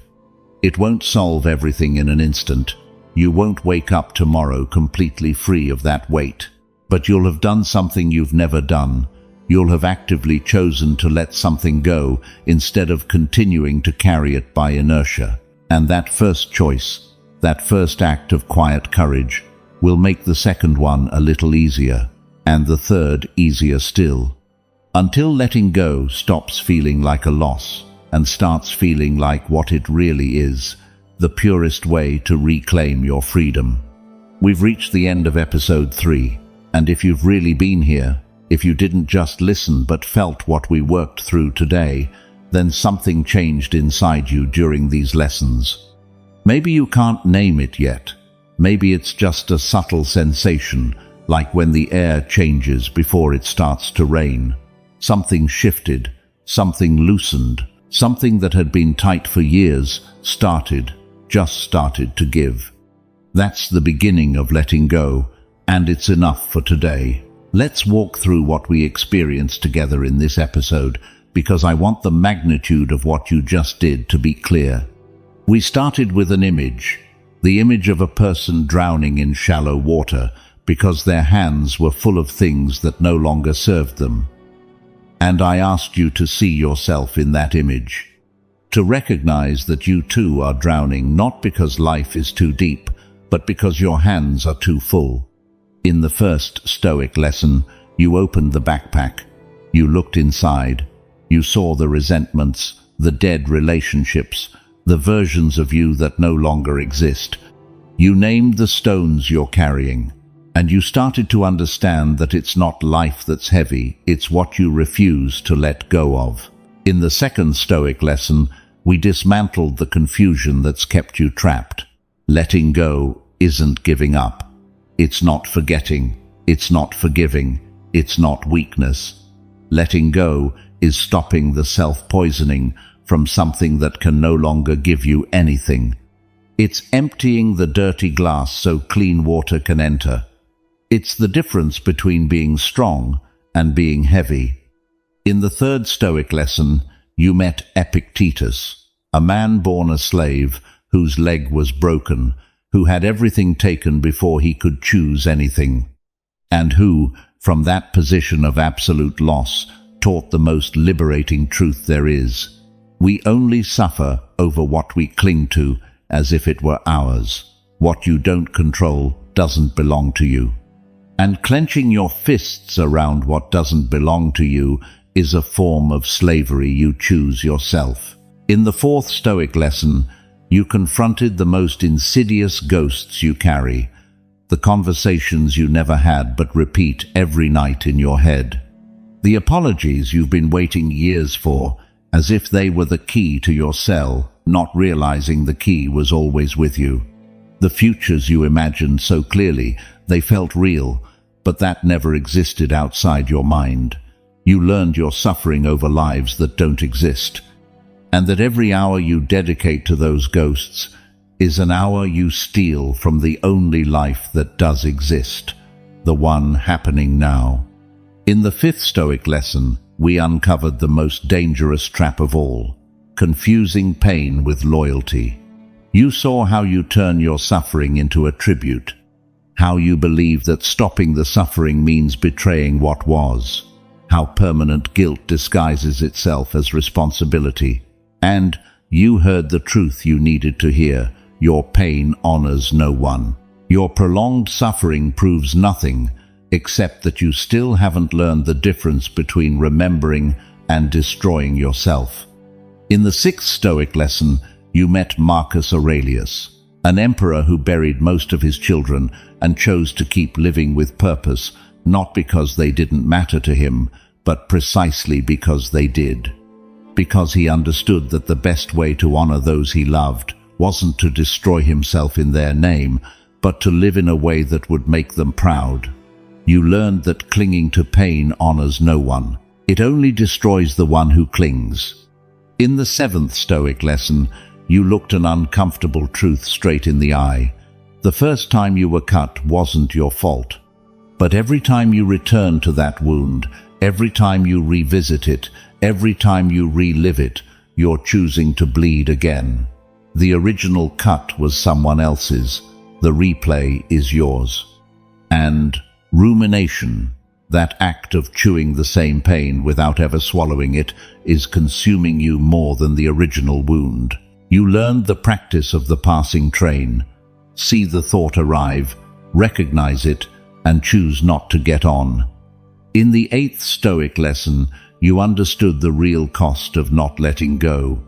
It won't solve everything in an instant. You won't wake up tomorrow completely free of that weight. But you'll have done something you've never done. You'll have actively chosen to let something go instead of continuing to carry it by inertia. And that first choice, that first act of quiet courage, will make the second one a little easier, and the third easier still. Until letting go stops feeling like a loss and starts feeling like what it really is, the purest way to reclaim your freedom. We've reached the end of episode 3, and if you've really been here, if you didn't just listen but felt what we worked through today, then something changed inside you during these lessons. Maybe you can't name it yet. Maybe it's just a subtle sensation, like when the air changes before it starts to rain. Something shifted, something loosened, something that had been tight for years just started to give. That's the beginning of letting go, and it's enough for today. Let's walk through what we experienced together in this episode, because I want the magnitude of what you just did to be clear. We started with an image, the image of a person drowning in shallow water because their hands were full of things that no longer served them. And I asked you to see yourself in that image, to recognize that you too are drowning, not because life is too deep, but because your hands are too full. In the first Stoic lesson, you opened the backpack. You looked inside. You saw the resentments, the dead relationships, the versions of you that no longer exist. You named the stones you're carrying, and you started to understand that it's not life that's heavy, it's what you refuse to let go of. In the second Stoic lesson, we dismantled the confusion that's kept you trapped. Letting go isn't giving up. It's not forgetting. It's not forgiving. It's not weakness. Letting go is stopping the self-poisoning from something that can no longer give you anything. It's emptying the dirty glass so clean water can enter. It's the difference between being strong and being heavy. In the third Stoic lesson, you met Epictetus, a man born a slave whose leg was broken, who had everything taken before he could choose anything, and who, from that position of absolute loss, taught the most liberating truth there is. We only suffer over what we cling to as if it were ours. What you don't control doesn't belong to you. And clenching your fists around what doesn't belong to you is a form of slavery you choose yourself. In the fourth Stoic lesson, you confronted the most insidious ghosts you carry, the conversations you never had but repeat every night in your head, the apologies you've been waiting years for, as if they were the key to your cell, not realizing the key was always with you. The futures you imagined so clearly, they felt real, but that never existed outside your mind. You learned you're suffering over lives that don't exist, and that every hour you dedicate to those ghosts is an hour you steal from the only life that does exist, the one happening now. In the fifth Stoic lesson, we uncovered the most dangerous trap of all, confusing pain with loyalty. You saw how you turn your suffering into a tribute, how you believe that stopping the suffering means betraying what was, how permanent guilt disguises itself as responsibility. And you heard the truth you needed to hear. Your pain honors no one. Your prolonged suffering proves nothing, except that you still haven't learned the difference between remembering and destroying yourself. In the sixth Stoic lesson, you met Marcus Aurelius, an emperor who buried most of his children and chose to keep living with purpose, not because they didn't matter to him, but precisely because they did. Because he understood that the best way to honor those he loved wasn't to destroy himself in their name, but to live in a way that would make them proud. You learned that clinging to pain honors no one. It only destroys the one who clings. In the seventh Stoic lesson, you looked an uncomfortable truth straight in the eye. The first time you were cut wasn't your fault. But every time you return to that wound, every time you revisit it, every time you relive it, you're choosing to bleed again. The original cut was someone else's. The replay is yours. And rumination, that act of chewing the same pain without ever swallowing it, is consuming you more than the original wound. You learned the practice of the passing train. See the thought arrive, recognize it, and choose not to get on. In the eighth Stoic lesson, you understood the real cost of not letting go.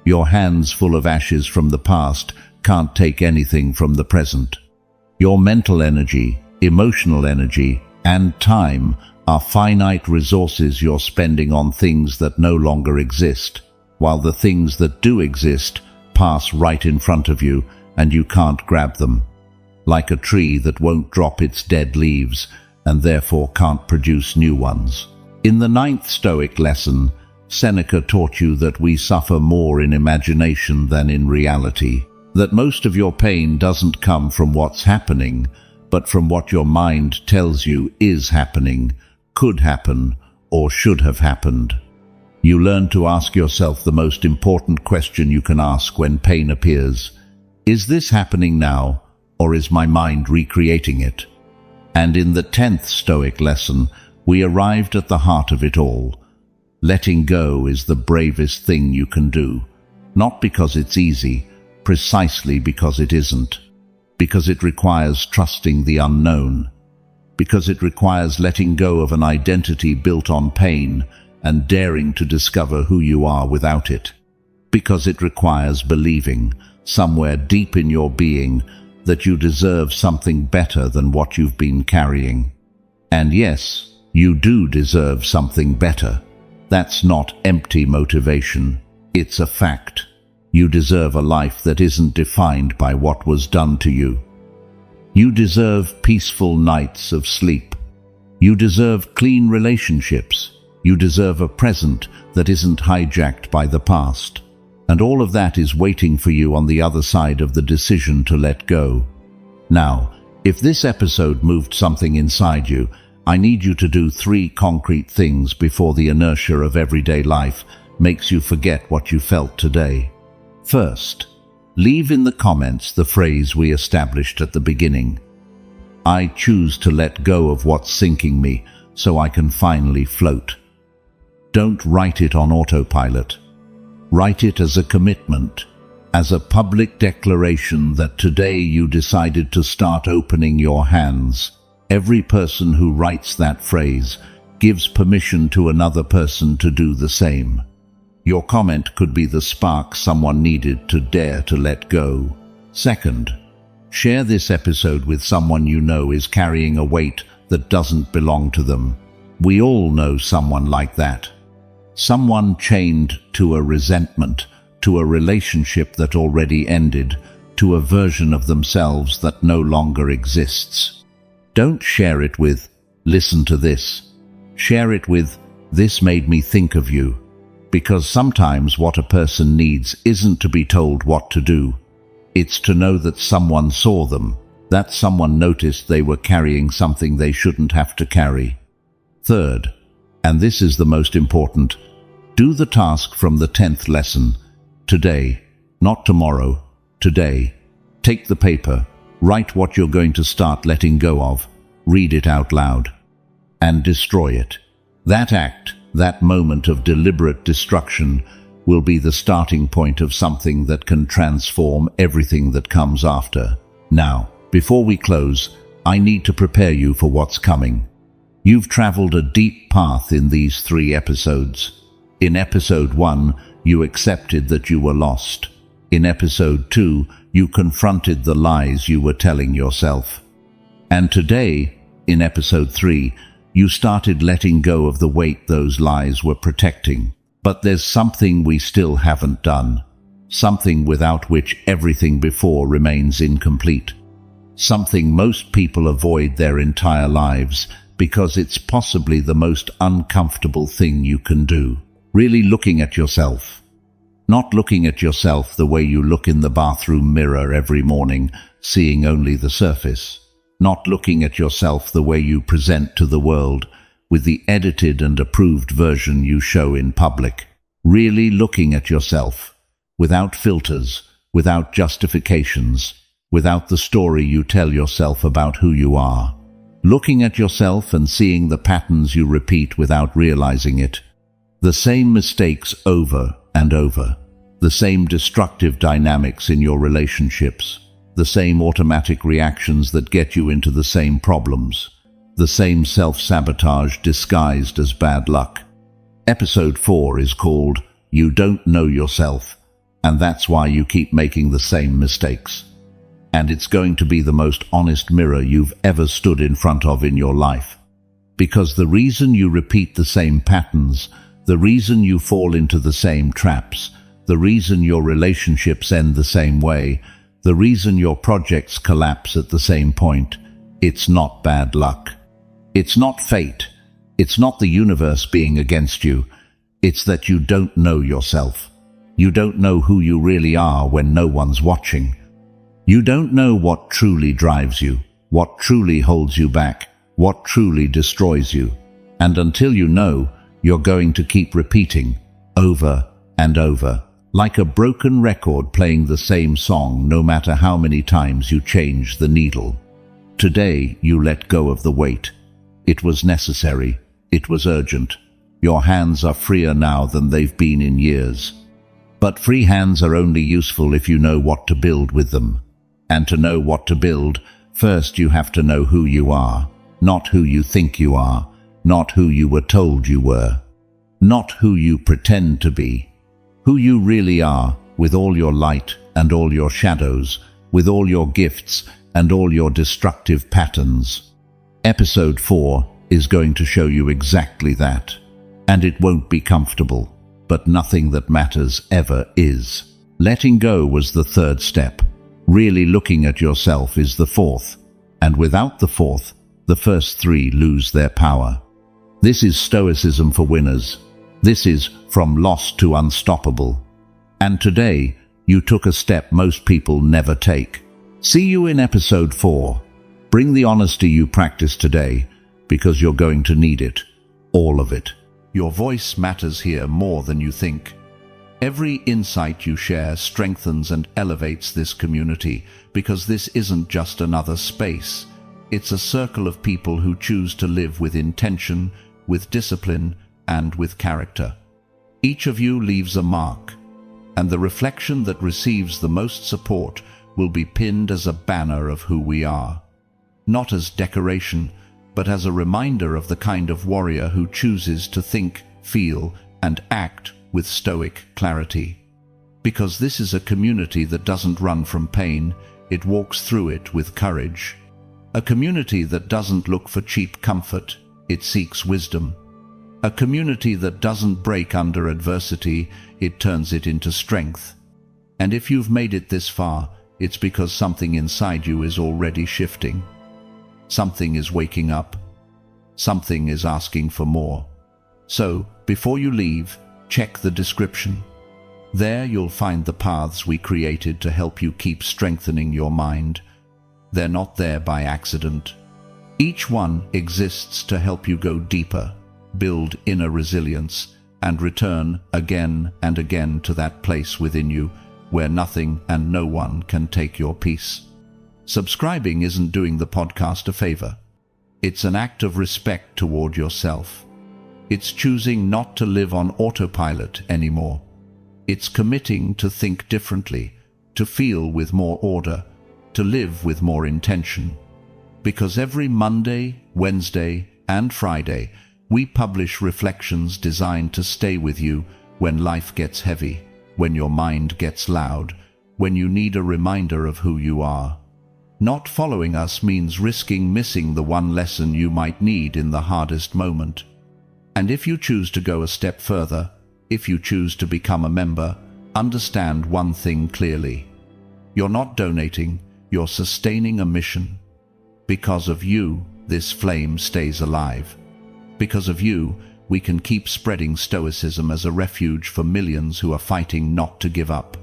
Your hands full of ashes from the past can't take anything from the present. Your mental energy, emotional energy, and time are finite resources you're spending on things that no longer exist, while the things that do exist pass right in front of you and you can't grab them. Like a tree that won't drop its dead leaves and therefore can't produce new ones. In the ninth Stoic lesson, Seneca taught you that we suffer more in imagination than in reality, that most of your pain doesn't come from what's happening, but from what your mind tells you is happening, could happen, or should have happened. You learn to ask yourself the most important question you can ask when pain appears. Is this happening now, or is my mind recreating it? And in the 10th Stoic lesson, we arrived at the heart of it all. Letting go is the bravest thing you can do. Not because it's easy, precisely because it isn't. Because it requires trusting the unknown. Because it requires letting go of an identity built on pain and daring to discover who you are without it. Because it requires believing, somewhere deep in your being, that you deserve something better than what you've been carrying. And yes, you do deserve something better. That's not empty motivation. It's a fact. You deserve a life that isn't defined by what was done to you. You deserve peaceful nights of sleep. You deserve clean relationships. You deserve a present that isn't hijacked by the past. And all of that is waiting for you on the other side of the decision to let go. Now, if this episode moved something inside you, I need you to do 3 concrete things before the inertia of everyday life makes you forget what you felt today. First, leave in the comments the phrase we established at the beginning. I choose to let go of what's sinking me so I can finally float. Don't write it on autopilot. Write it as a commitment, as a public declaration that today you decided to start opening your hands. Every person who writes that phrase gives permission to another person to do the same. Your comment could be the spark someone needed to dare to let go. Second, share this episode with someone you know is carrying a weight that doesn't belong to them. We all know someone like that. Someone chained to a resentment, to a relationship that already ended, to a version of themselves that no longer exists. Don't share it with, listen to this. Share it with, this made me think of you. Because sometimes what a person needs isn't to be told what to do. It's to know that someone saw them, that someone noticed they were carrying something they shouldn't have to carry. Third, and this is the most important, do the task from the 10th lesson. Today, not tomorrow, today. Take the paper, write what you're going to start letting go of, read it out loud, and destroy it. That act, that moment of deliberate destruction, will be the starting point of something that can transform everything that comes after. Now, before we close, I need to prepare you for what's coming. You've traveled a deep path in these 3 episodes. In episode 1, you accepted that you were lost. In episode 2, you confronted the lies you were telling yourself. And today, in episode 3, you started letting go of the weight those lies were protecting. But there's something we still haven't done. Something without which everything before remains incomplete. Something most people avoid their entire lives because it's possibly the most uncomfortable thing you can do. Really looking at yourself. Not looking at yourself the way you look in the bathroom mirror every morning, seeing only the surface. Not looking at yourself the way you present to the world, with the edited and approved version you show in public. Really looking at yourself, without filters, without justifications, without the story you tell yourself about who you are. Looking at yourself and seeing the patterns you repeat without realizing it. The same mistakes over and over. The same destructive dynamics in your relationships. The same automatic reactions that get you into the same problems. The same self-sabotage disguised as bad luck. Episode 4 is called You Don't Know Yourself, and that's why you keep making the same mistakes. And it's going to be the most honest mirror you've ever stood in front of in your life. Because the reason you repeat the same patterns, the reason you fall into the same traps, the reason your relationships end the same way, the reason your projects collapse at the same point, it's not bad luck. It's not fate. It's not the universe being against you. It's that you don't know yourself. You don't know who you really are when no one's watching. You don't know what truly drives you, what truly holds you back, what truly destroys you. And until you know, you're going to keep repeating, over and over, like a broken record playing the same song no matter how many times you change the needle. Today you let go of the weight. It was necessary. It was urgent. Your hands are freer now than they've been in years. But free hands are only useful if you know what to build with them. And to know what to build, first you have to know who you are, not who you think you are, not who you were told you were, not who you pretend to be, who you really are, with all your light and all your shadows, with all your gifts and all your destructive patterns. Episode 4 is going to show you exactly that. And it won't be comfortable, but nothing that matters ever is. Letting go was the third step. Really looking at yourself is the fourth. And without the fourth, the first three lose their power. This is Stoicism for winners. This is from lost to unstoppable. And today, you took a step most people never take. See you in episode 4. Bring the honesty you practiced today, because you're going to need it. All of it. Your voice matters here more than you think. Every insight you share strengthens and elevates this community, because this isn't just another space. It's a circle of people who choose to live with intention, with discipline, and with character. Each of you leaves a mark, and the reflection that receives the most support will be pinned as a banner of who we are. Not as decoration, but as a reminder of the kind of warrior who chooses to think, feel, and act with stoic clarity. Because this is a community that doesn't run from pain, it walks through it with courage. A community that doesn't look for cheap comfort, it seeks wisdom. A community that doesn't break under adversity, it turns it into strength. And if you've made it this far, it's because something inside you is already shifting. Something is waking up. Something is asking for more. So, before you leave, check the description. There you'll find the paths we created to help you keep strengthening your mind. They're not there by accident. Each one exists to help you go deeper, build inner resilience, and return again and again to that place within you where nothing and no one can take your peace. Subscribing isn't doing the podcast a favor. It's an act of respect toward yourself. It's choosing not to live on autopilot anymore. It's committing to think differently, to feel with more order, to live with more intention. Because every Monday, Wednesday, and Friday, we publish reflections designed to stay with you when life gets heavy, when your mind gets loud, when you need a reminder of who you are. Not following us means risking missing the one lesson you might need in the hardest moment. And if you choose to go a step further, if you choose to become a member, understand one thing clearly. You're not donating, you're sustaining a mission. Because of you, this flame stays alive. Because of you, we can keep spreading Stoicism as a refuge for millions who are fighting not to give up.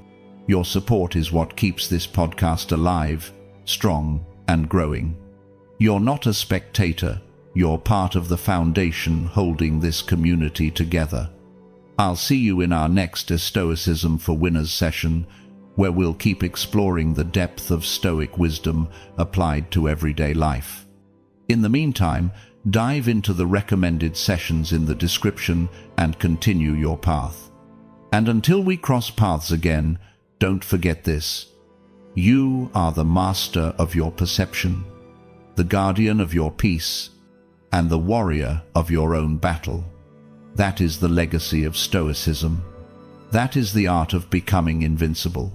Your support is what keeps this podcast alive, strong, and growing. You're not a spectator, you're part of the foundation holding this community together. I'll see you in our next Stoicism for Winners session, where we'll keep exploring the depth of Stoic wisdom applied to everyday life. In the meantime, dive into the recommended sessions in the description and continue your path. And until we cross paths again, don't forget this. You are the master of your perception, the guardian of your peace, and the warrior of your own battle. That is the legacy of Stoicism. That is the art of becoming invincible.